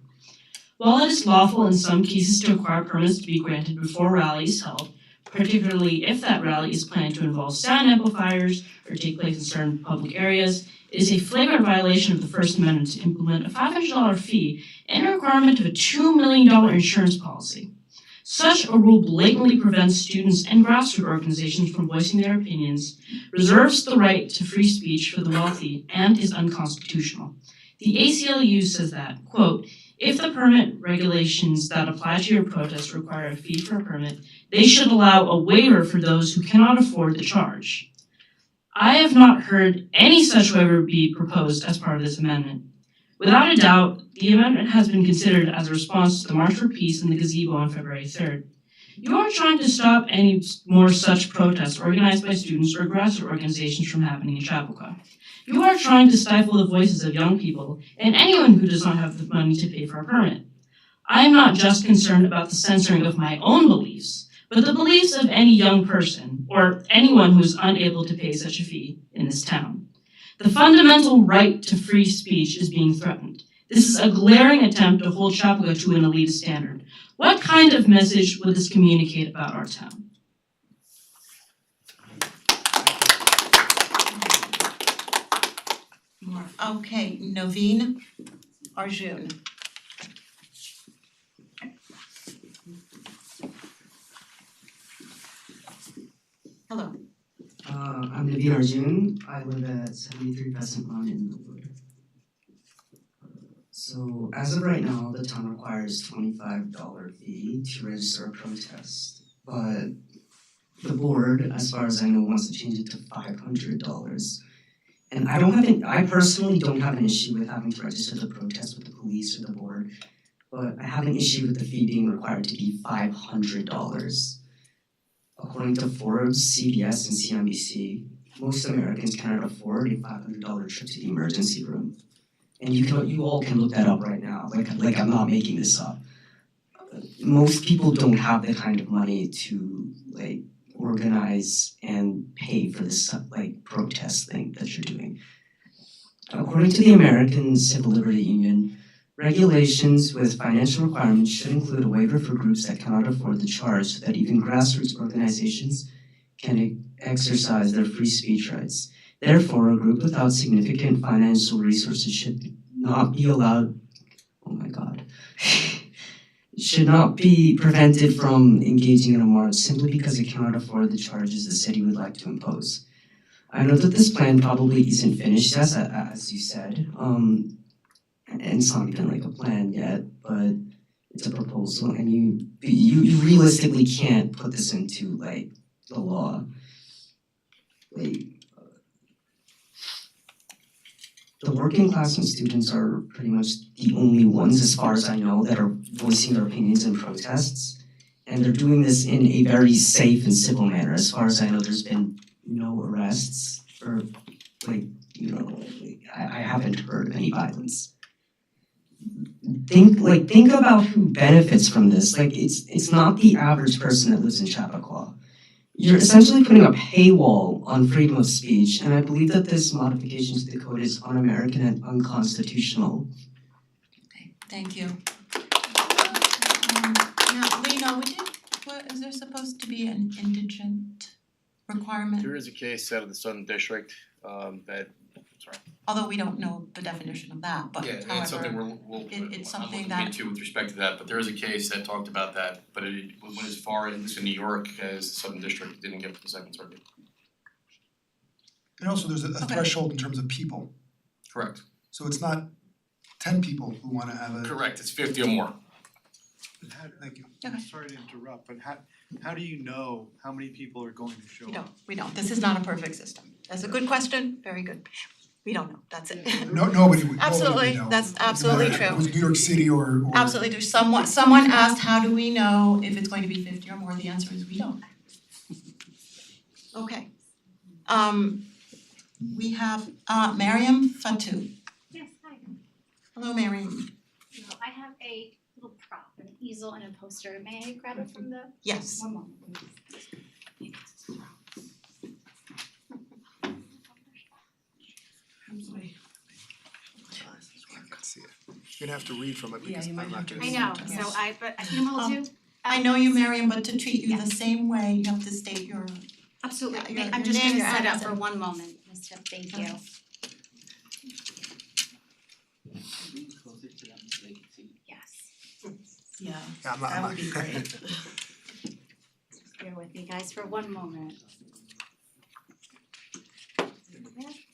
While it is lawful in some cases to require permits to be granted before rally is held, particularly if that rally is planned to involve sound amplifiers or take place in certain public areas, it is a flagrant violation of the First Amendment to implement a $500 fee and a requirement of a $2 million insurance policy. Such a rule blatantly prevents students and grassroots organizations from voicing their opinions, reserves the right to free speech for the wealthy, and is unconstitutional. The ACLU says that, quote, if the permit regulations that apply to your protest require a fee for a permit, they should allow a waiver for those who cannot afford the charge. I have not heard any such waiver be proposed as part of this amendment. Without a doubt, the amendment has been considered as a response to the March for Peace in the gazebo on February 3rd. You are trying to stop any more such protests organized by students or grassroots organizations from happening in Chappaqua. You are trying to stifle the voices of young people and anyone who does not have the money to pay for a permit. I am not just concerned about the censoring of my own beliefs, but the beliefs of any young person or anyone who is unable to pay such a fee in this town. The fundamental right to free speech is being threatened. This is a glaring attempt to hold Chappaqua to an elitist standard. What kind of message would this communicate about our town? Okay, Naveen Arjun. Hello. I'm Naveen Arjun. I live at 73 Pheasant Run in Millwood. So as of right now, the town requires $25 fee to register a protest, but the board, as far as I know, wants to change it to $500. And I personally don't have an issue with having to register the protest with the police or the board, but I have an issue with the fee being required to be $500. According to Forbes, CBS, and CNBC, most Americans cannot afford a $500 trip to the emergency room. And you all can look that up right now. Like I'm not making this up. Most people don't have the kind of money to organize and pay for this protest thing that you're doing. According to the American Civil Liberty Union, regulations with financial requirements should include a waiver for groups that cannot afford the charge so that even grassroots organizations can exercise their free speech rights. Therefore, a group without significant financial resources should not be allowed, should not be prevented from engaging in a march simply because it cannot afford the charges the city would like to impose. I know that this plan probably isn't finished, as you said, and it's not even a plan yet, but it's a proposal, and you realistically can't put this into the law. The working class and students are pretty much the only ones, as far as I know, that are voicing their opinions in protests. And they're doing this in a very safe and civil manner. As far as I know, there's been no arrests or I haven't heard of any violence. Think about who benefits from this. It's not the average person that lives in Chappaqua. You're essentially putting a paywall on freedom of speech, and I believe that this modification to the code is un-American and unconstitutional. Okay, thank you. Now, Lino, is there supposed to be an indigent requirement? There is a case out of the Southern District although we don't know the definition of that, but Yeah, and it's something we'll it's I'm something looking that- into with respect to that, but there is a case that talked about that, but it went as far, at least in New York, as the Southern District, it didn't get to the Second Circuit. And also there's a Okay. threshold in terms of people, Correct. so it's not 10 people who wanna have a. Correct, it's 50 or more. Thank you. Okay. Sorry to interrupt, but how do you know how many people are going to show up? we don't, this is not a perfect system. That's a good question, very good. We don't know, that's it. Nobody would Absolutely, know. that's No matter absolutely if it true. was New York City or Absolutely, there's someone asked, how do we know if it's going to be 50 or more? The answer is we don't. Okay. We have Mariam Fatou. Yes, hi. Hello, Mariam. I have a little prop, an easel and a poster. May I grab it from the? Yes. One moment, please. See it. You're gonna have to read from it because you might I'm have not to gonna I see know, it. so but I think I'll do. I know you, Mariam, but to treat you the same way, you have to state your, Absolutely, your I'm just name, gonna your set up address, for and- one moment, Ms. Tip, thank you. Yes, yeah. Yeah, I'm not. That would be great. bear with me guys for one moment.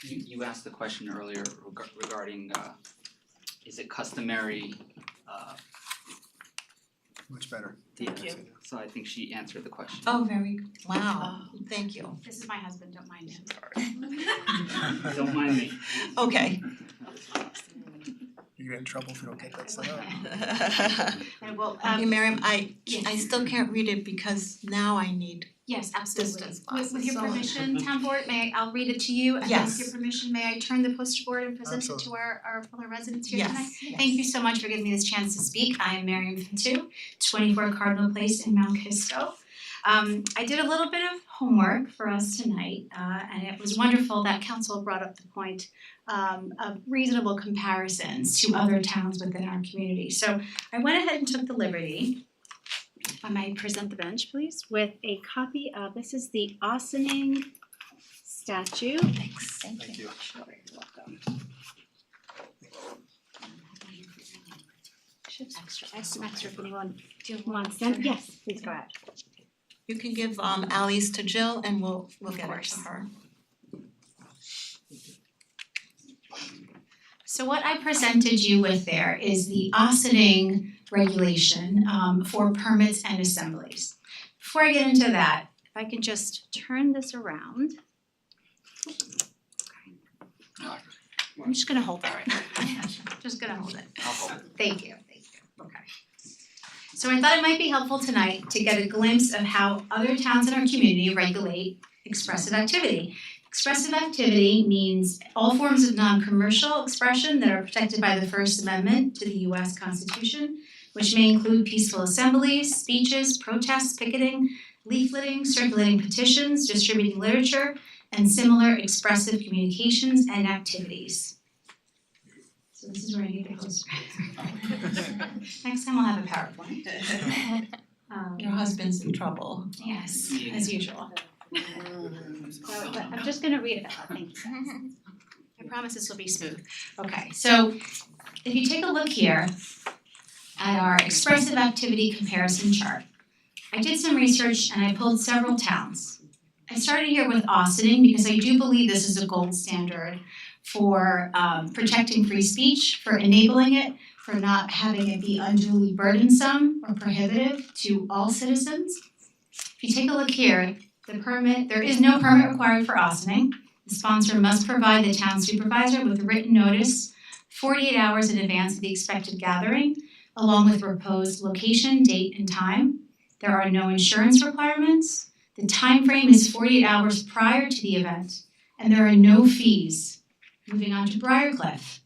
You asked the question earlier regarding is it customary Much better. Thank you. so I think she answered the question. Oh, very, wow, thank you. This is my husband, don't mind him. Don't mind me. Okay. You get in trouble if you don't get that set up. And well, Okay, Mariam, I yes. still can't read it because now I need, Yes, absolutely. Distance With your glasses, so- permission, town board, I'll read it to you, and Yes. with your permission, may I turn the poster board and present it to Absolutely. our fellow residents here tonight? yes, Thank you so much for giving me this chance to speak. I am Mariam Fatou, 24 Cardinal Place in Mount Kisco. I did a little bit of homework for us tonight, and it was wonderful that council brought up the point of reasonable comparisons to other towns within our community. So I went ahead and took the liberty, if I might present the bench, please, with a copy of, this is the Ossining statute. Thanks. Thank you. Sure, you're welcome. I have some extra if anyone wants them. Yes, please go ahead. you can give Ali's to Jill and we'll Of get it to course. her. So what I presented you with there is the Ossining regulation for permits and assemblies. Before I get into that, if I can just turn this around. I'm just gonna hold it right now. Just gonna hold it. I'll hold it. Thank you. Okay. So I thought it might be helpful tonight to get a glimpse of how other towns in our community regulate expressive activity. Expressive activity means all forms of non-commercial expression that are protected by the First Amendment to the US Constitution, which may include peaceful assemblies, speeches, protests, picketing, leafleting, circulating petitions, distributing literature, and similar expressive communications and activities. So this is where I need the poster. Next time I'll have a PowerPoint. Your husband's in trouble. Yes, as usual. So, but I'm just gonna read it out, thank you. I promise this will be smooth. Okay, so if you take a look here at our expressive activity comparison chart, I did some research and I pulled several towns. I started here with Ossining because I do believe this is a gold standard for protecting free speech, for enabling it, for not having it be unduly burdensome or prohibitive to all citizens. If you take a look here, there is no permit required for Ossining. The sponsor must provide the town supervisor with written notice 48 hours in advance of the expected gathering, along with proposed location, date, and time. There are no insurance requirements. The time frame is 48 hours prior to the event, and there are no fees. Moving on to Briarcliff.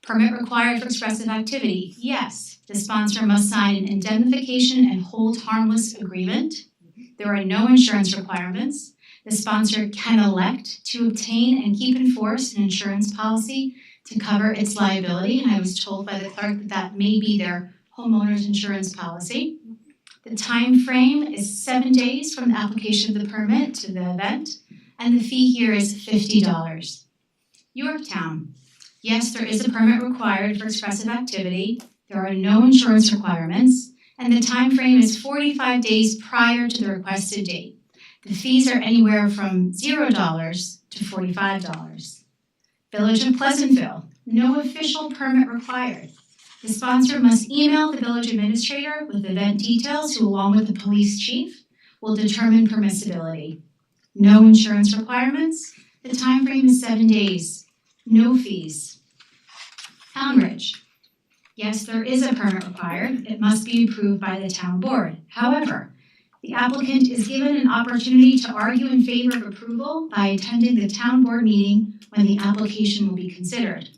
Permit required for expressive activity. Yes, the sponsor must sign an indemnification and hold harmless agreement. There are no insurance requirements. The sponsor can elect to obtain and keep in force an insurance policy to cover its liability, and I was told by the clerk that that may be their homeowner's insurance policy. The time frame is 7 days from the application of the permit to the event, and the fee here is $50. Yorktown. Yes, there is a permit required for expressive activity. There are no insurance requirements, and the time frame is 45 days prior to the requested date. The fees are anywhere from $0 to $45. Village of Pleasantville, no official permit required. The sponsor must email the village administrator with event details who, along with the police chief, will determine permissibility. No insurance requirements. The time frame is 7 days. No fees. Poundridge. Yes, there is a permit required. It must be approved by the town board. However, the applicant is given an opportunity to argue in favor of approval by attending the town board meeting when the application will be considered.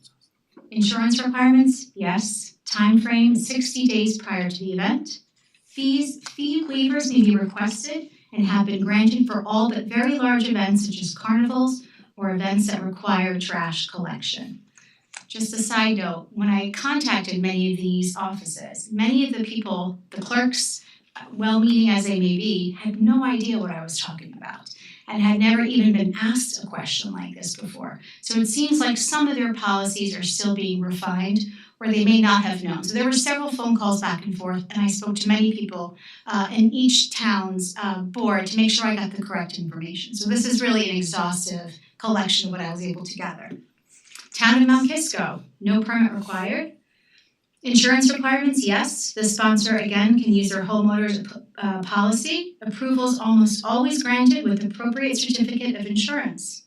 Insurance requirements, yes. Time frame, 60 days prior to the event. Fee waivers may be requested and have been granted for all but very large events such as carnivals or events that require trash collection. Just a side note, when I contacted many of these offices, many of the people, the clerks, well-meaning as they may be, had no idea what I was talking about and had never even been asked a question like this before. So it seems like some of their policies are still being refined or they may not have known. So there were several phone calls back and forth, and I spoke to many people in each town's board to make sure I got the correct information. So this is really an exhaustive collection of what I was able to gather. Town of Mount Kisco, no permit required. Insurance requirements, yes. The sponsor, again, can use their homeowner's policy. Approvals almost always granted with appropriate certificate of insurance.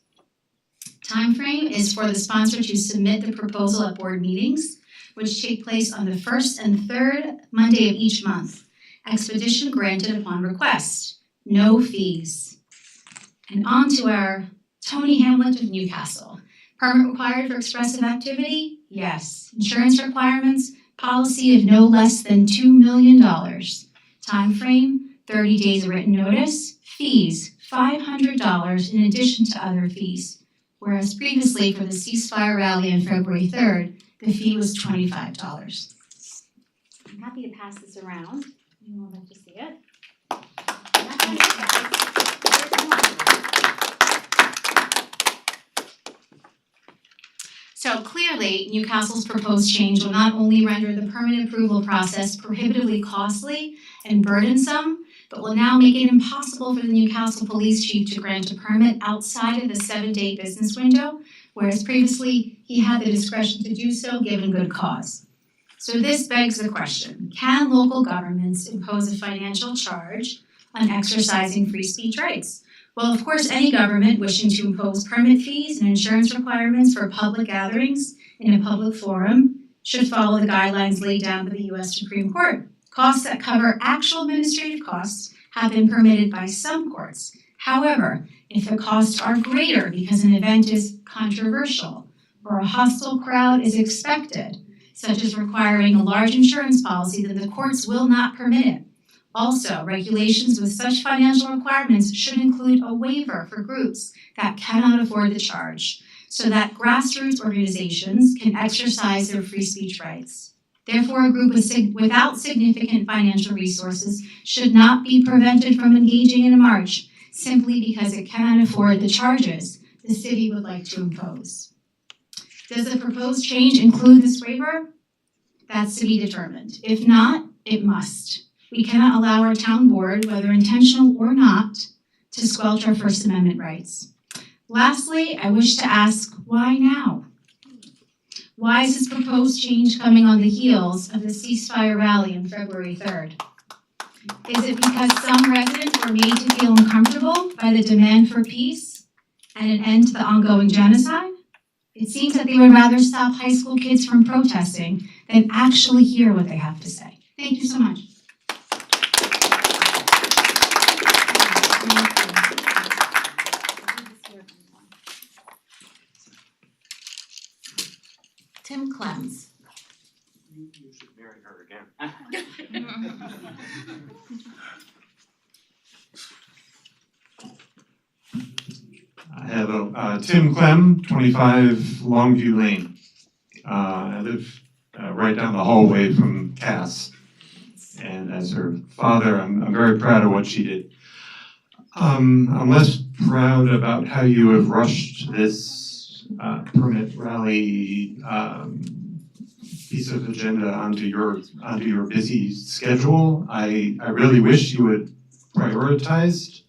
Time frame is for the sponsor to submit the proposal at board meetings, which take place on the first and third Monday of each month. Expedition granted upon request. No fees. And on to our Tony Hamlet of Newcastle. Permit required for expressive activity? Yes. Insurance requirements? Policy of no less than $2 million. Time frame, 30 days written notice. Fees, $500 in addition to other fees. Whereas previously for the ceasefire rally on February 3rd, the fee was $25. I'm happy to pass this around. Anyone would like to see it? So clearly, Newcastle's proposed change will not only render the permit approval process prohibitively costly and burdensome, but will now make it impossible for the Newcastle Police Chief to grant a permit outside of the 7-day business window, whereas previously he had the discretion to do so given good cause. So this begs the question, can local governments impose a financial charge on exercising free speech rights? Well, of course, any government wishing to impose permit fees and insurance requirements for public gatherings in a public forum should follow the guidelines laid down by the U.S. Supreme Court. Costs that cover actual administrative costs have been permitted by some courts. However, if the costs are greater because an event is controversial or a hostile crowd is expected, such as requiring a large insurance policy, then the courts will not permit it. Also, regulations with such financial requirements should include a waiver for groups that cannot afford the charge, so that grassroots organizations can exercise their free speech rights. Therefore, a group without significant financial resources should not be prevented from engaging in a march simply because it cannot afford the charges the city would like to impose. Does the proposed change include this waiver? That's to be determined. If not, it must. We cannot allow our town board, whether intentional or not, to squelch our First Amendment rights. Lastly, I wish to ask, why now? Why is this proposed change coming on the heels of the ceasefire rally on February 3rd? Is it because some residents were made to feel uncomfortable by the demand for peace and an end to the ongoing genocide? It seems that they would rather stop high school kids from protesting than actually hear what they have to say. Thank you so much. Tim Clems. You should marry her again. I have Tim Clem, 25 Longview Lane. I live right down the hallway from Cass. And as her father, I'm very proud of what she did. I'm less proud about how you have rushed this permit rally piece of agenda onto your busy schedule. I really wish you would prioritize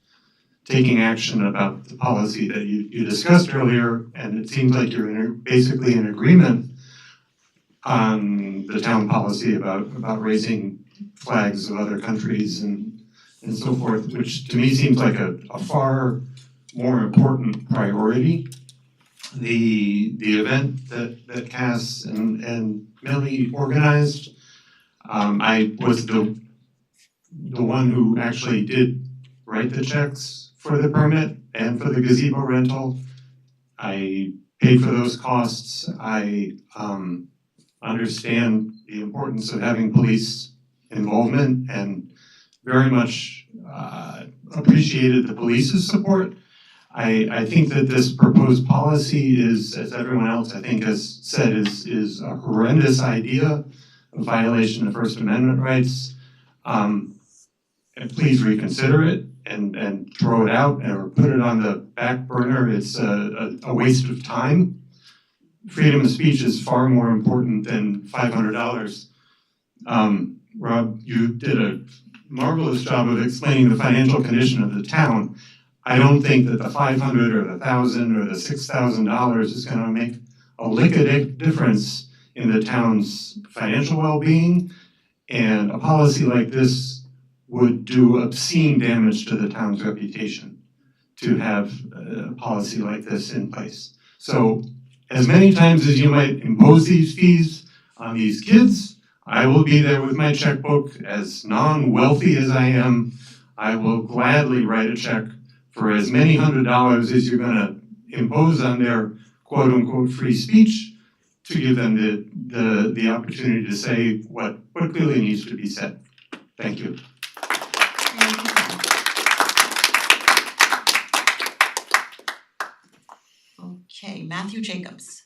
taking action about the policy that you discussed earlier, and it seems like you're basically in agreement on the town policy about raising flags of other countries and so forth, which to me seems like a far more important priority. The event that Cass and Millie organized, I was the one who actually did write the checks for the permit and for the gazebo rental. I paid for those costs. I understand the importance of having police involvement and very much appreciated the police's support. I think that this proposed policy is, as everyone else I think has said, is a horrendous idea, a violation of First Amendment rights. And please reconsider it and throw it out or put it on the back burner. It's a waste of time. Freedom of speech is far more important than $500. Rob, you did a marvelous job of explaining the financial condition of the town. I don't think that the $500 or the $1,000 or the $6,000 is going to make a lick of difference in the town's financial well-being, and a policy like this would do obscene damage to the town's reputation to have a policy like this in place. So, as many times as you might impose these fees on these kids, I will be there with my checkbook. As non-wealthy as I am, I will gladly write a check for as many $100s as you're gonna impose on their quote-unquote free speech to give them the opportunity to say what clearly needs to be said. Thank you. Okay, Matthew Jacobs.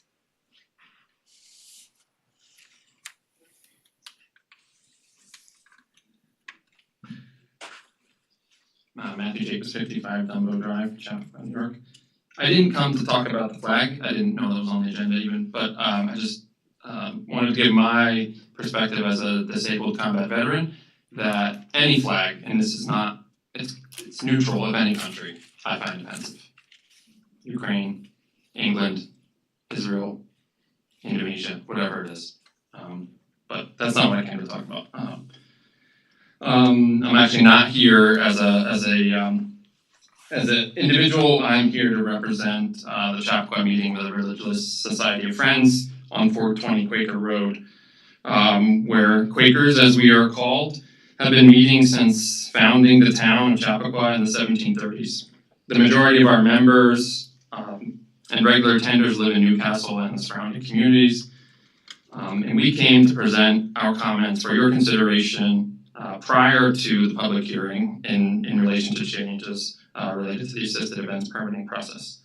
Matthew Jacobs, 55 Dumbo Drive, Chappaqua, New York. I didn't come to talk about the flag. I didn't know that was on the agenda even, but I just wanted to give my perspective as a disabled combat veteran that any flag, and this is not, it's neutral of any country, I find offensive. Ukraine, England, Israel, Indonesia, whatever it is. But that's not what I came to talk about. I'm actually not here as an individual. I'm here to represent the Chappaqua meeting of the Religious Society of Friends on 420 Quaker Road, where Quakers, as we are called, have been meeting since founding the town of Chappaqua in the 1730s. The majority of our members and regular attenders live in Newcastle and the surrounding communities, and we came to present our comments for your consideration prior to the public hearing in relation to changes related to the assisted events permitting process.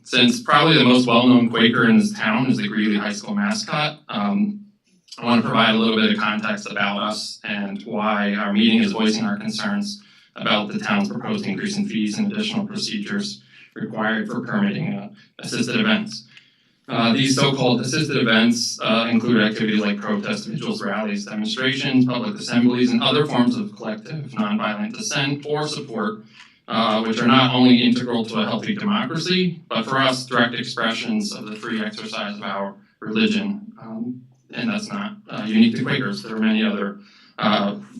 Since probably the most well-known Quaker in this town is the Greeley High School mascot, I want to provide a little bit of context about us and why our meeting is voicing our concerns about the town's proposed increase in fees and additional procedures required for permitting assisted events. These so-called assisted events include activities like protest vigils, rallies, demonstrations, public assemblies, and other forms of collective nonviolent dissent or support, which are not only integral to a healthy democracy, but for us, direct expressions of the free exercise of our religion. And that's not unique to Quakers. There are many other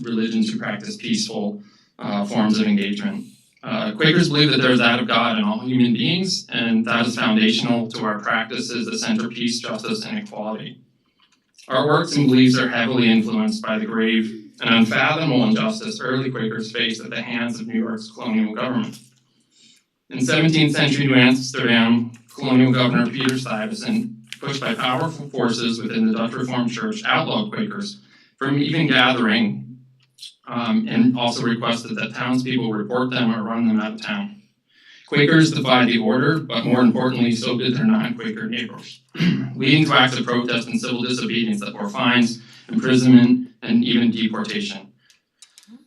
religions who practice peaceful forms of engagement. Quakers believe that there is that of God in all human beings, and that is foundational to our practices that center peace, justice, and equality. Our works and beliefs are heavily influenced by the grave and unfathomable injustice early Quakers faced at the hands of New York's colonial government. In 17th century New Amsterdam, colonial governor Peter Stuyvesant, pushed by powerful forces within the Dutch Reformed Church, outlawed Quakers from even gathering, and also requested that townspeople report them or run them out of town. Quakers defied the order, but more importantly, so did their non-Quaker neighbors, leading to acts of protest and civil disobedience that bore fines, imprisonment, and even deportation.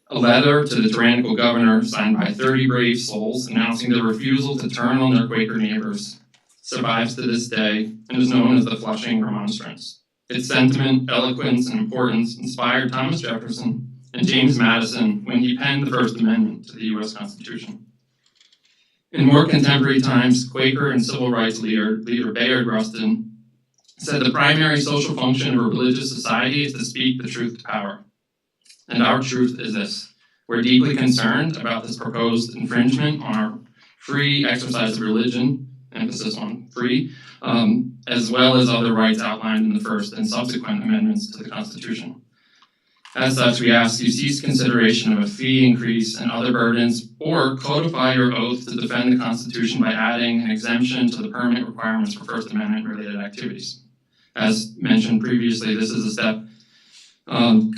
A letter to the tyrannical governor signed by 30 brave souls announcing their refusal to turn on their Quaker neighbors survives to this day and is known as the Flushing Remonstrance. Its sentiment, eloquence, and importance inspired Thomas Jefferson and James Madison when he penned the First Amendment to the US Constitution. In more contemporary times, Quaker and civil rights leader Bayard Rustin said the primary social function of a religious society is to speak the truth to power. And our truth is this: we're deeply concerned about this proposed infringement on our free exercise of religion, emphasis on free, as well as other rights outlined in the First and subsequent amendments to the Constitution. As such, we ask you cease consideration of a fee increase and other burdens, or codify your oath to defend the Constitution by adding an exemption to the permit requirements for First Amendment-related activities. As mentioned previously, this is a step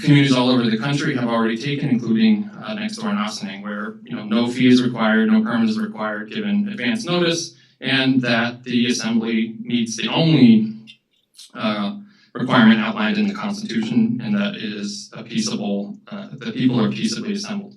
communities all over the country have already taken, including next door in Ossining, where no fee is required, no permit is required given advance notice, and that the Assembly meets the only requirement outlined in the Constitution, and that is a peaceable, that people are peaceably assembled.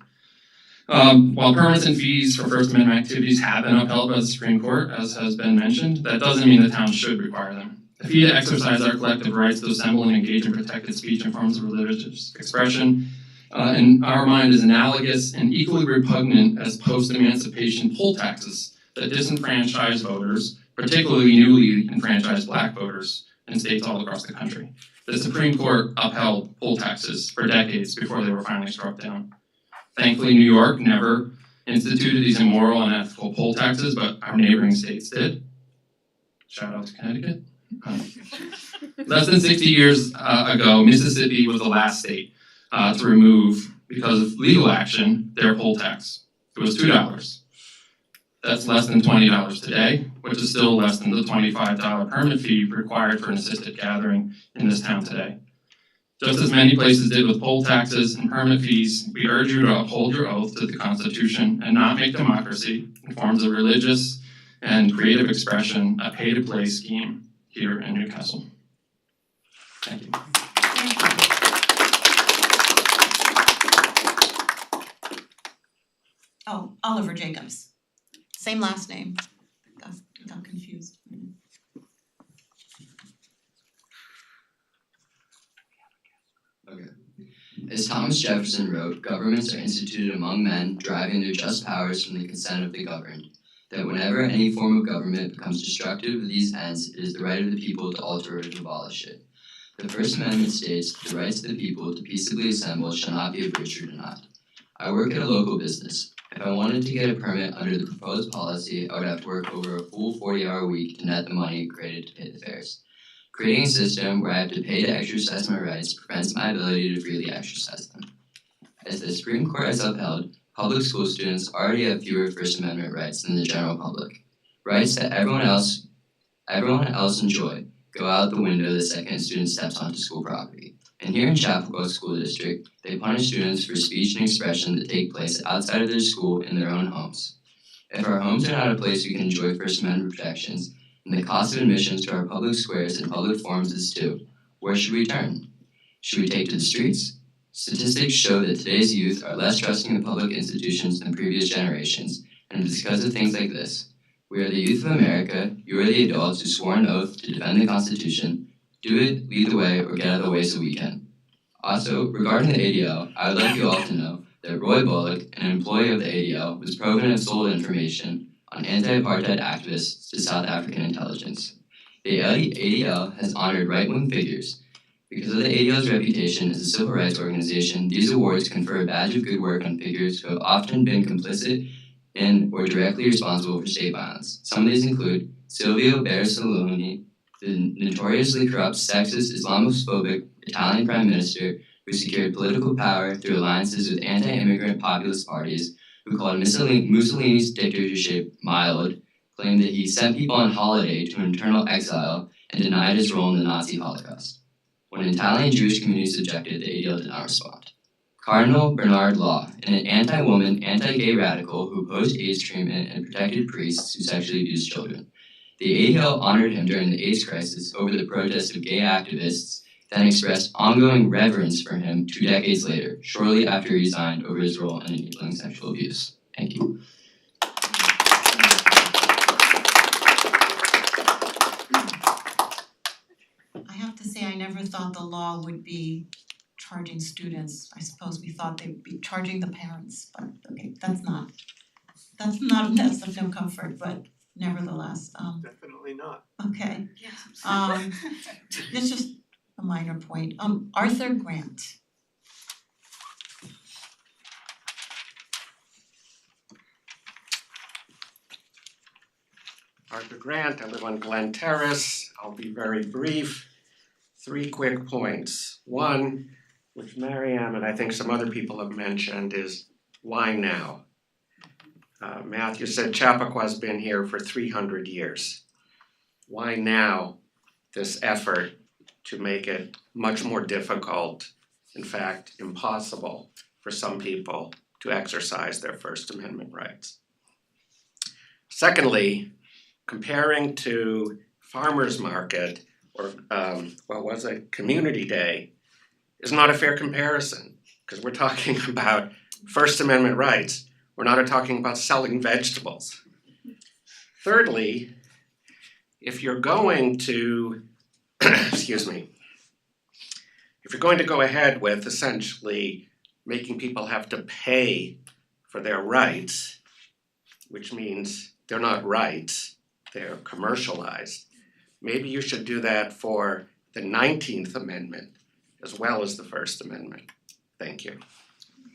While permits and fees for First Amendment activities have been upheld by the Supreme Court, as has been mentioned, that doesn't mean the town should require them. A fee to exercise our collective rights to assemble and engage in protected speech and forms of religious expression, in our mind, is analogous and equally repugnant as post-emancipation poll taxes that disenfranchise voters, particularly newly enfranchised Black voters in states all across the country. The Supreme Court upheld poll taxes for decades before they were finally struck down. Thankfully, New York never instituted these immoral and unethical poll taxes, but our neighboring states did. Shout out to Connecticut. Less than 60 years ago, Mississippi was the last state to remove, because of legal action, their poll tax. It was $2. That's less than $20 today, which is still less than the $25 permit fee required for an assisted gathering in this town today. Just as many places did with poll taxes and permit fees, we urge you to uphold your oath to the Constitution and not make democracy in forms of religious and creative expression a pay-to-play scheme here in Newcastle. Thank you. Oh, Oliver Jacobs. Same last name. Got confused. Okay. As Thomas Jefferson wrote, governments are instituted among men, deriving their just powers from the consent of the governed. That whenever any form of government becomes destructive of these ends, it is the right of the people to alter or to abolish it. The First Amendment states that the rights of the people to peaceably assemble shall not be abridged or denied. I work at a local business. If I wanted to get a permit under the proposed policy, I would have to work over a full 40-hour week to net the money created to pay the fares. Creating a system where I have to pay to exercise my rights prevents my ability to freely exercise them. As the Supreme Court has upheld, public school students already have fewer First Amendment rights than the general public. Rights that everyone else enjoy go out the window the second a student steps onto school property. And here in Chappaqua School District, they punish students for speech and expression that take place outside of their school in their own homes. If our homes are not a place we can enjoy First Amendment protections, and the cost of admissions to our public squares and public forums is too, where should we turn? Should we take to the streets? Statistics show that today's youth are less trusting of public institutions than previous generations, and it's because of things like this. We are the youth of America, you are the adults who swore an oath to defend the Constitution. Do it, lead the way, or get out of the way so we can. Also, regarding the ADL, I would like you all to know that Roy Bullock, an employee of the ADL, was proven to have sold information on anti-apartheid activists to South African intelligence. The ADL has honored right-wing figures. Because of the ADL's reputation as a civil rights organization, these awards confer a badge of good work on figures who have often been complicit in or directly responsible for state violence. Some of these include Silvio Berlusconi, the notoriously corrupt, sexist, Islamophobic Italian prime minister who secured political power through alliances with anti-immigrant populist parties, who called Mussolini's dictatorship mild, claimed that he sent people on holiday to internal exile, and denied his role in the Nazi Holocaust. When Italian Jewish communities objected, the ADL did not respond. Cardinal Bernard Law, an anti-woman, anti-gay radical who opposed AIDS treatment and protected priests who sexually abused children. The ADL honored him during the AIDS crisis over the protests of gay activists, then expressed ongoing reverence for him 2 decades later, shortly after he resigned over his role in enabling sexual abuse. Thank you. thought the law would be charging students. I suppose we thought they would be charging the parents, but okay, that's not a nest of no comfort, but nevertheless, Definitely not. okay. It's just a minor point. Arthur Grant. Arthur Grant, I live on Glen Terrace. I'll be very brief. 3 quick points. One, which Mariam and I think some other people have mentioned, is why now? Matthew said Chappaqua been here for 300 years. Why now this effort to make it much more difficult, in fact, impossible for some people to exercise their First Amendment rights? Secondly, comparing to farmers market or community day is not a fair comparison because we're talking about First Amendment rights. We're not talking about selling vegetables. Thirdly, if you're going to, if you're going to go ahead with essentially making people have to pay for their rights, which means they're not rights, they're commercialized, maybe you should do that for the 19th Amendment as well as the First Amendment. Thank you.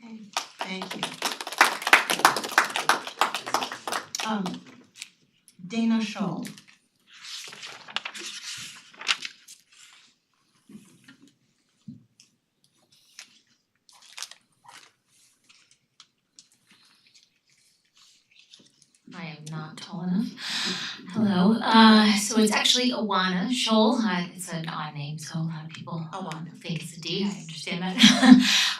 Okay, thank you. Dana Scholl. I am not tall enough. Hello. So it's actually Awana Scholl. It's an odd name, so a lot of people think it's a D. I understand that.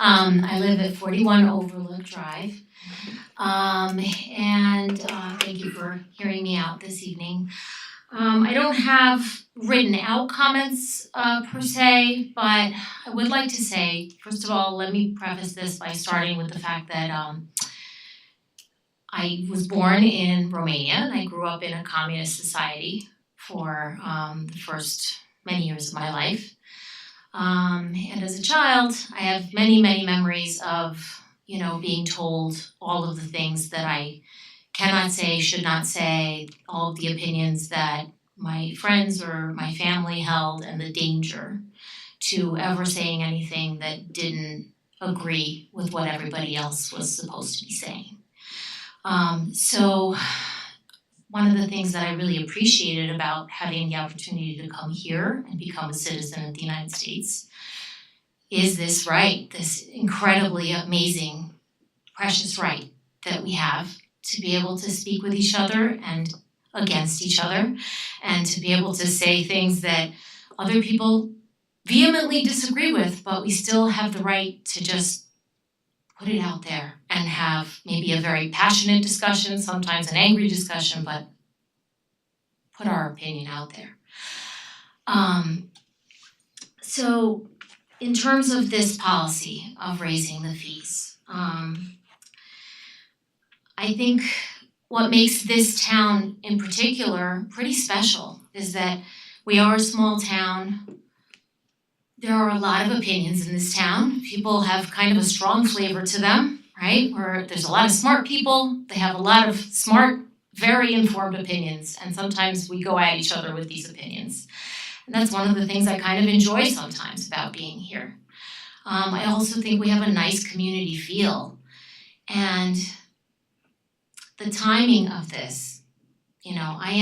I live at 41 Overlook Drive. Thank you for hearing me out this evening. I don't have written out comments per se, but I would like to say, first of all, let me preface this by starting with the fact that I was born in Romania and I grew up in a communist society for the first many years of my life. And as a child, I have many, many memories of, being told all of the things that I cannot say, should not say, all of the opinions that my friends or my family held, and the danger to ever saying anything that didn't agree with what everybody else was supposed to be saying. So one of the things that I really appreciated about having the opportunity to come here and become a citizen of the United States is this right, this incredibly amazing, precious right that we have to be able to speak with each other and against each other, and to be able to say things that other people vehemently disagree with, but we still have the right to just put it out there and have maybe a very passionate discussion, sometimes an angry discussion, but put our opinion out there. So in terms of this policy of raising the fees, I think what makes this town in particular pretty special is that we are a small town. There are a lot of opinions in this town. People have kind of a strong flavor to them, right? Where there's a lot of smart people. They have a lot of smart, very informed opinions. And sometimes we go at each other with these opinions. And that's one of the things I kind of enjoy sometimes about being here. I also think we have a nice community feel. And the timing of this, I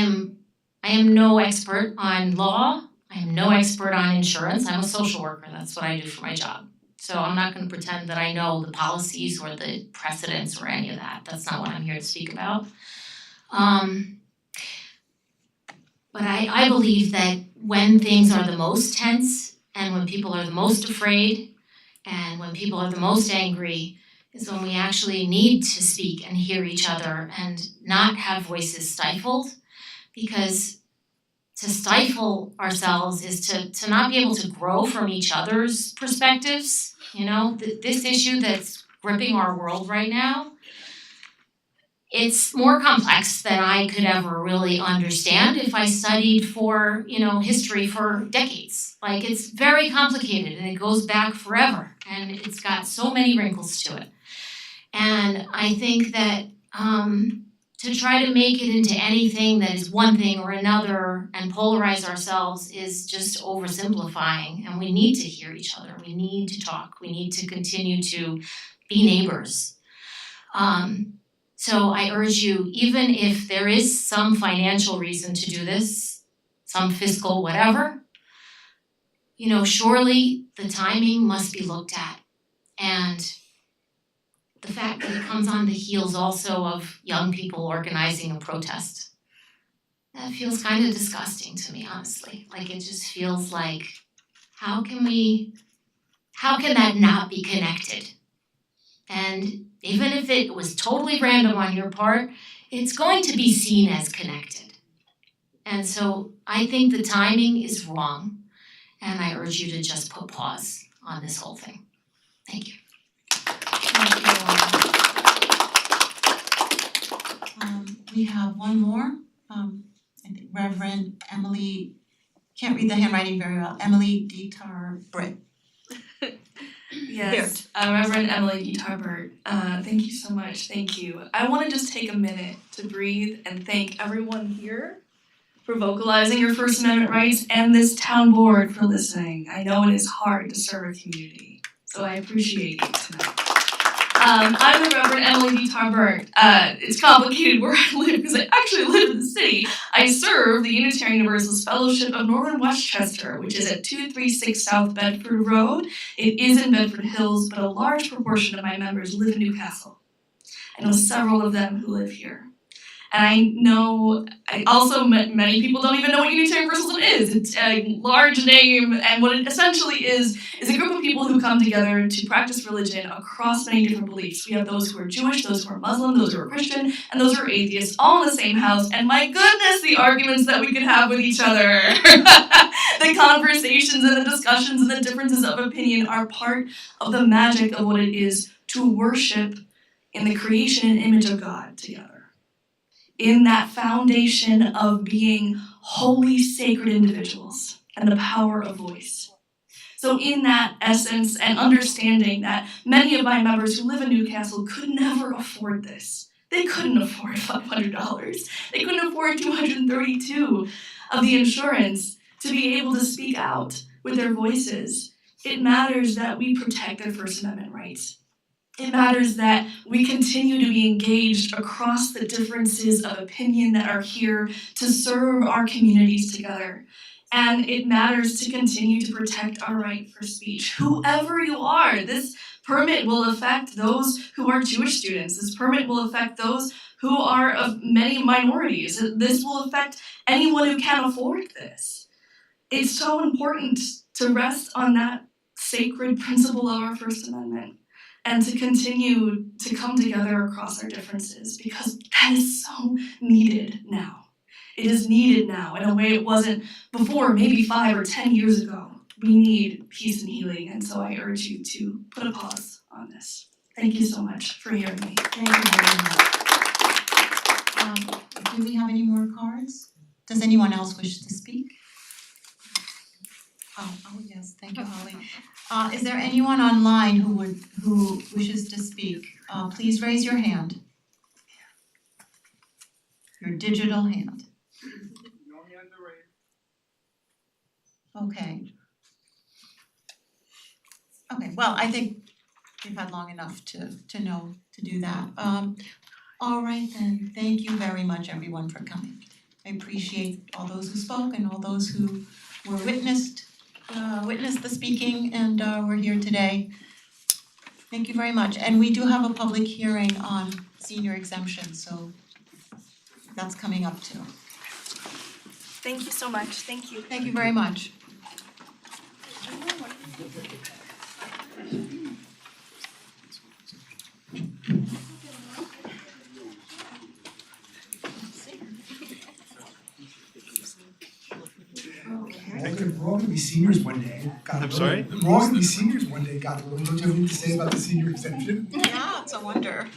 am no expert on law. I am no expert on insurance. I'm a social worker. That's what I do for my job. So I'm not going to pretend that I know the policies or the precedents or any of that. That's not what I'm here to speak about. But I believe that when things are the most tense and when people are the most afraid and when people are the most angry is when we actually need to speak and hear each other and not have voices stifled, because to stifle ourselves is to not be able to grow from each other's perspectives. This issue that's gripping our world right now, it's more complex than I could ever really understand if I studied for, history for decades. Like, it's very complicated and it goes back forever and it's got so many wrinkles to it. And I think that to try to make it into anything that is one thing or another and polarize ourselves is just oversimplifying, and we need to hear each other. We need to talk. We need to continue to be neighbors. So I urge you, even if there is some financial reason to do this, some fiscal whatever, surely the timing must be looked at. And the fact that it comes on the heels also of young people organizing a protest, that feels kind of disgusting to me, honestly. Like, it just feels like, how can that not be connected? And even if it was totally random on your part, it's going to be seen as connected. And so I think the timing is wrong, and I urge you to just put pause on this whole thing. Thank you. We have one more, I think Reverend Emily, can't read the handwriting very well, Emily Dietar Britt. Yes, Reverend Emily Guitar-Burt, thank you so much, thank you. I wanna just take a minute to breathe and thank everyone here for vocalizing your First Amendment rights and this town board for listening. I know it is hard to serve a community, so I appreciate you tonight. I'm the Reverend Emily Guitar-Burt. It's complicated where I live because I actually live in the city. I serve the Unitarian Universalist Fellowship of Northern Westchester, which is at 236 South Bedford Road. It is in Bedford Hills, but a large proportion of my members live in Newcastle. I know several of them who live here. And many people don't even know what Unitarian Universalism is. It's a large name, and what it essentially is a group of people who come together to practice religion across many different beliefs. We have those who are Jewish, those who are Muslim, those who are Christian, and those who are atheists, all in the same house. And my goodness, the arguments that we could have with each other. The conversations and the discussions and the differences of opinion are part of the magic of what it is to worship in the creation and image of God together. In that foundation of being holy, sacred individuals and the power of voice. So in that essence and understanding that many of my members who live in Newcastle could never afford this. They couldn't afford $500. They couldn't afford $232 of the insurance to be able to speak out with their voices. It matters that we protect their First Amendment rights. It matters that we continue to be engaged across the differences of opinion that are here to serve our communities together. And it matters to continue to protect our right for speech. Whoever you are, this permit will affect those who are Jewish students. This permit will affect those who are of many minorities. This will affect anyone who can afford this. It's so important to rest on that sacred principle of our First Amendment. And to continue to come together across our differences, because that is so needed now. It is needed now in a way it wasn't before, maybe 5 or 10 years ago. We need peace and healing, and so I urge you to put a pause on this. Thank you so much for hearing me. Thank you very much. Do we have any more cards? Does anyone else wish to speak? Oh yes, thank you, Holly. Is there anyone online who wishes to speak? Please raise your hand. Your digital hand. Okay. Okay, well, I think we've had long enough to know to do that. All right then, thank you very much everyone for coming. I appreciate all those who spoke and all those who were witnessed the speaking and were here today. Thank you very much. And we do have a public hearing on senior exemption, so that's coming up too. Thank you so much. Thank you. Thank you very much. We're all gonna be seniors one day. God I'm sorry? We're all gonna be seniors one day, God willing. Don't you have anything to say about the senior exemption? Yeah, it's a wonder.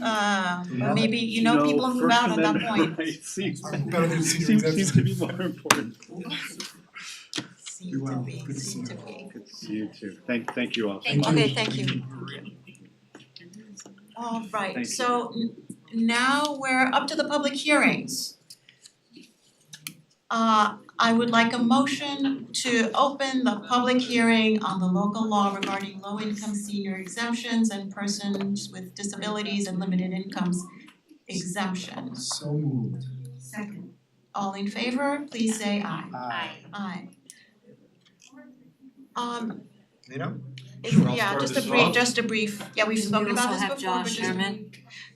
Or maybe, people move out at that point. Seems Better than senior seems exemption. to be more important. Seem to be, seem to be. Good to see you too. Thank you all. Okay, thank you. All right, Thank so now we're up to the public hearings. I would like a motion to open the public hearing on the local law regarding low-income senior exemptions and persons with disabilities and limited incomes exemptions. So moved. Second. All in favor, please say aye. Aye. Aye. Nino? Sure, I'll yeah, start just this a brief, off. yeah, we've spoken about this before, but just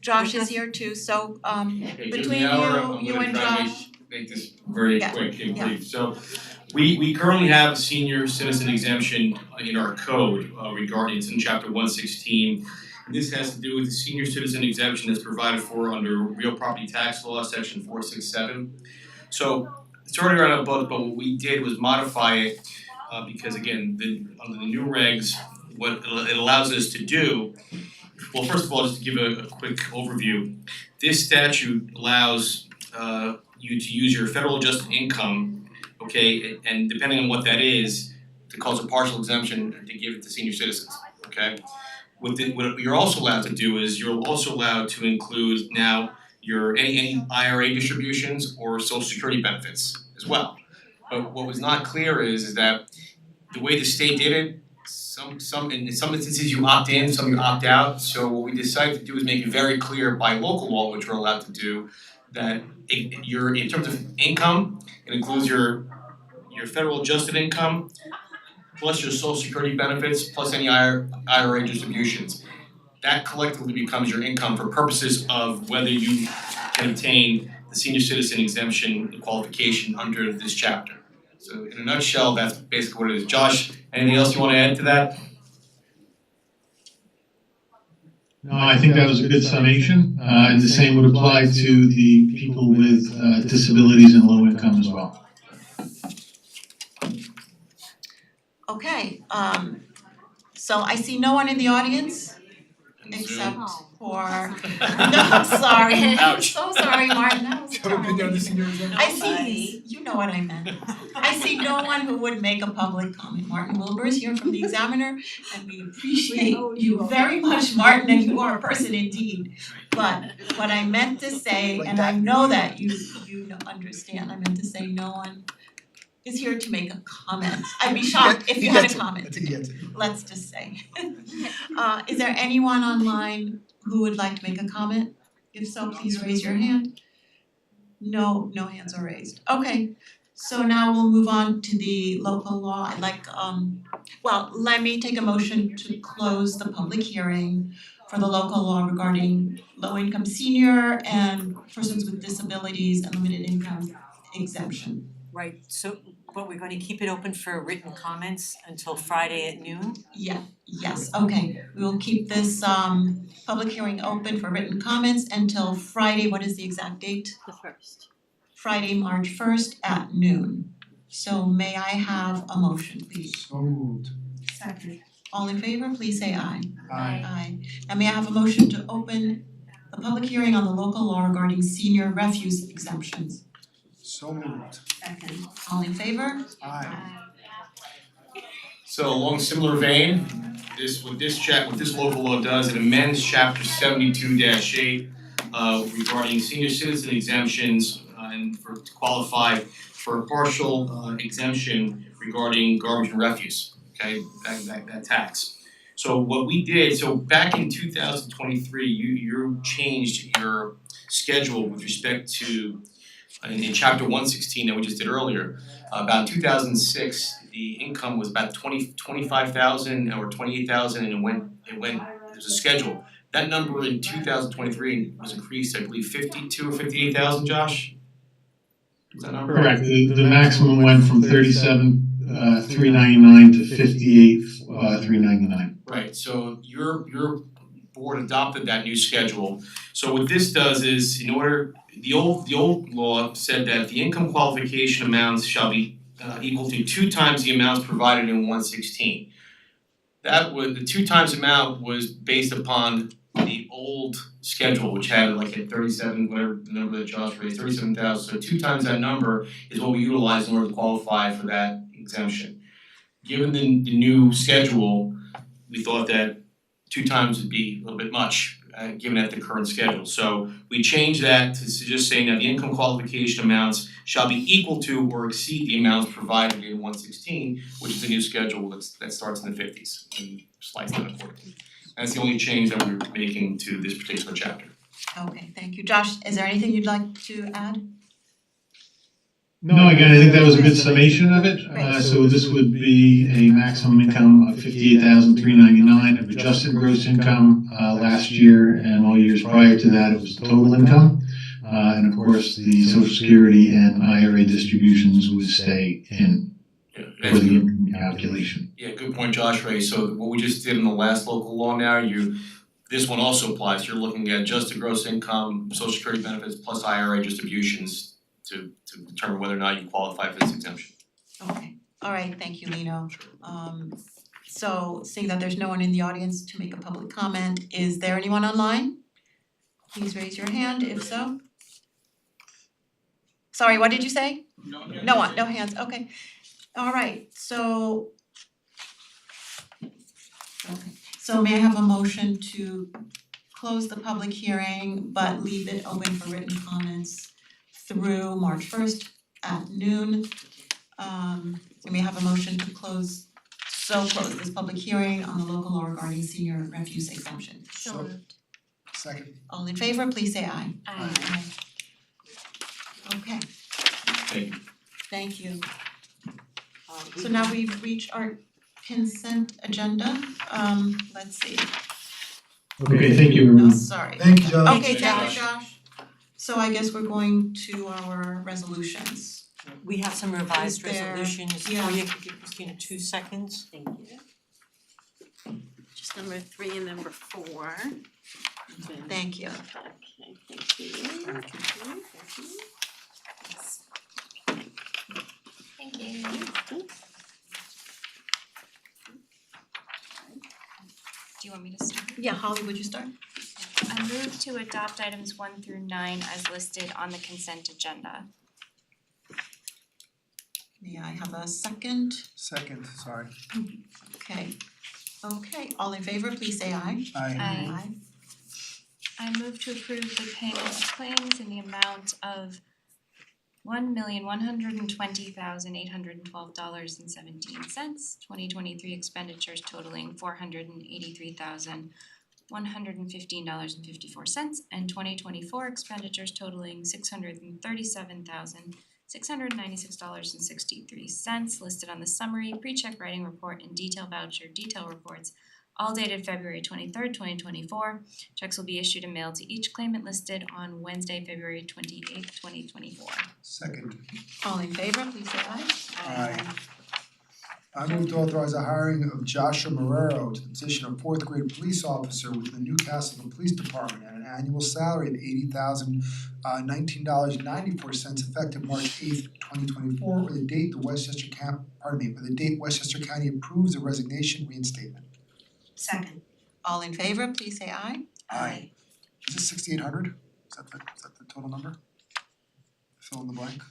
Josh is here too, so Okay, given between the hour, you I'm and gonna try to Josh. make this very Yeah, quick and yeah. brief. So we currently have a senior citizen exemption in our code regarding, it's in chapter 116. And this has to do with the senior citizen exemption that's provided for under real property tax law, section 467. So it's already around a book, but what we did was modify it because again, under the new regs, what it allows us to do, well, first of all, just to give a quick overview, this statute allows you to use your federal adjusted income, okay, and depending on what that is, to cause a partial exemption to give it to senior citizens, okay? What you're also allowed to do is you're also allowed to include now your any IRA distributions or Social Security benefits as well. But what was not clear is that the way the state did it, in some instances you opt in, some you opt out. So what we decided to do is make it very clear by local law, which we're allowed to do, that in terms of income, it includes your federal adjusted income, plus your Social Security benefits, plus any IRA distributions. That collectively becomes your income for purposes of whether you can obtain the senior citizen exemption qualification under this chapter. So in a nutshell, that's basically what it is. Josh, anything else you want to add to that? No, I think that was a good summation, and the same would apply to the people with disabilities and low income as well. Okay, so I see no one in the audience except for, no, I'm sorry, I'm so sorry, Martin, that was I see, you know what I meant. I see no one who would make a public comment. Martin Wilbur is here from the Examiner, and we appreciate you very much, Martin, and you are a person indeed. But what I meant to say, and I know that you understand, I meant to say no one is here to make a comment. I'd be shocked if you had a comment. Let's just say. Is there anyone online who would like to make a comment? If so, please raise your hand. No hands are raised. Okay, so now we'll move on to the local law. I'd like, let me take a motion to close the public hearing for the local law regarding low-income senior and persons with disabilities and limited income exemption. Right, so but we're going to keep it open for written comments until Friday at noon? Yes, okay. We will keep this public hearing open for written comments until Friday, what is the exact date? The first. Friday, March 1st at noon. So may I have a motion, please? So moved. Second. All in favor, please say aye. Aye. Aye. And may I have a motion to open the public hearing on the local law regarding senior refuse exemptions? So moved. Second. All in favor? Aye. So along similar vein, what this local law does, it amends chapter 72-8 regarding senior citizen exemptions and to qualify for a partial exemption regarding garbage and refuse, okay, that tax. So what we did, so back in 2023, you changed your schedule with respect to in chapter 116 that we just did earlier. About 2006, the income was about 25,000 or 28,000, and it went. There's a schedule. That number in 2023 was increased, I believe, 52 or 58,000. Josh, is that number Correct. The maximum went from 37,399 to 58,399. Right. So your board adopted that new schedule. So what this does is, the old law said that the income qualification amounts shall be equal to 2 times the amounts provided in 116. The 2 times amount was based upon the old schedule, which had like at 37, whatever the number that Josh raised, 37,000. So 2 times that number is what we utilize in order to qualify for that exemption. Given the new schedule, we thought that 2 times would be a little bit much, given at the current schedule. So we changed that to just saying that the income qualification amounts shall be equal to or exceed the amounts provided in 116, which is the new schedule that starts in the 50s and slides down accordingly. That's the only change that we're making to this particular chapter. Okay, thank you. Josh, is there anything you'd like to add? No, again, I think that was a good summation of it. So this would be a maximum income of $58,399 of adjusted gross income last year, and all years prior to that it was total income. And of course, the Social Security and IRA distributions would stay in for the income calculation. Yeah, good point, Josh Ray. So what we just did in the last local law now, this one also applies. You're looking at just the gross income, Social Security benefits plus IRA distributions to determine whether or not you qualify for this exemption. Okay, all right, thank you, Lino. So seeing that there's no one in the audience to make a public comment, is there anyone online? Please raise your hand if so. Sorry, what did you say? No one, no hands, okay. All right, so may I have a motion to close the public hearing but leave it open for written comments through March 1st at noon? May I have a motion to close this public hearing on the local law regarding senior refuse exemption? So moved. Second. All in favor, please say aye. Aye. Okay, Thank you. thank you. So now we've reached our consent agenda. Let's see. Okay, thank you Oh, everyone. sorry. Thank you, Josh. Okay, thank you, Josh. So I guess we're going to our resolutions. We have some revised Is there- resolutions yeah. for you. Could you give Christina 2 seconds? Thank you. Just number 3 and number 4. Thank you. Okay, thank you. Thank you. Thank you. Do you want me to start? Yeah, Holly, would you start? I move to adopt items 1 through 9 as listed on the consent agenda. May I have a second? Second, sorry. Okay, all in favor, please say aye. Aye. I move to approve the payment of claims in the amount of $1,120,812.17, 2023 expenditures totaling $483,115.54, and 2024 expenditures totaling $637,696.63 listed on the summary, pre-check writing report, and detail voucher detail reports, all dated February 23rd, 2024. Checks will be issued and mailed to each claimant listed on Wednesday, February 28th, 2024. Second. All in favor, please say aye. Aye. I move to authorize the hiring of Joshua Marrero to the position of 4th grade police officer within the Newcastle Police Department at an annual salary of $80,019.94 effective March 8th, 2024, or the date Westchester County approves the resignation reinstatement. Second. All in favor, please say aye. Aye. Is this 6,800? Is that the total number? Fill in the blank.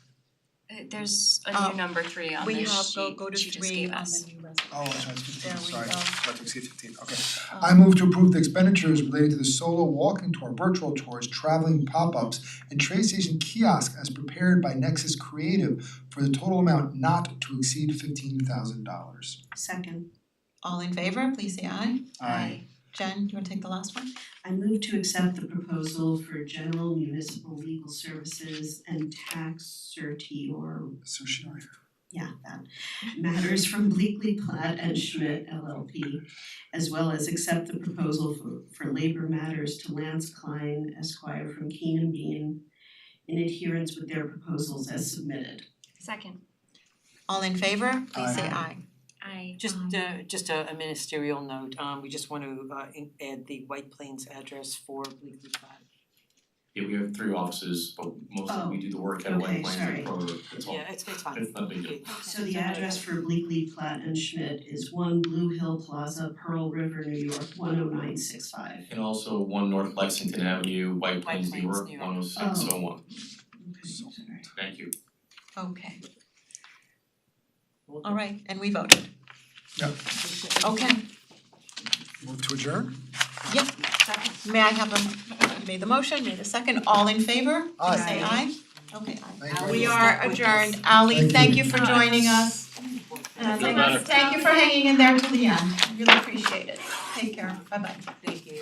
There's a new number 3 on We this have sheet go to she just 3 gave on us. the new resolution. Oh, that's right, it's 15, There we sorry, go. about to exceed 15, okay. I move to approve the expenditures related to the solo walking tour, virtual tours, traveling pop-ups, and train station kiosk as prepared by Nexus Creative for the total amount not to exceed $15,000. Second. All in favor, please say aye. Aye. Jen, do you wanna take the last one? I move to accept the proposal for general municipal legal services and tax Certiorari. matters from Bleakley Platt and Schmidt LLP, as well as accept the proposal for labor matters to Lance Klein Esquire from Keenan Bean in adherence with their proposals as submitted. Second. All in favor, please say Aye. aye. Aye. Just a ministerial note, we just want to add the White Plains address for Bleakley Platt. Yeah, we have 3 offices, but mostly we do the work at White okay, Plains sorry. and Kroger, that's all. Yeah, it's fine. It's not a big deal. So the address for Bleakley, Platt and Schmidt is 1 Blue Hill Plaza, Pearl River, New York, 10965. And also 1 North Lexington Avenue, White Plains, New York, New York. 10601. Okay, sorry. Thank you. Okay. All right, and we voted. Yep. Okay, Move to adjourn? yep. May I have you made the motion, made a second, all in favor? Aye. Say aye. Okay, Thank you. we are adjourned. Ally, thank you for joining us. And Feel better. thank you for hanging in there till the end. Really appreciate it. Take care. Bye bye. Thank you.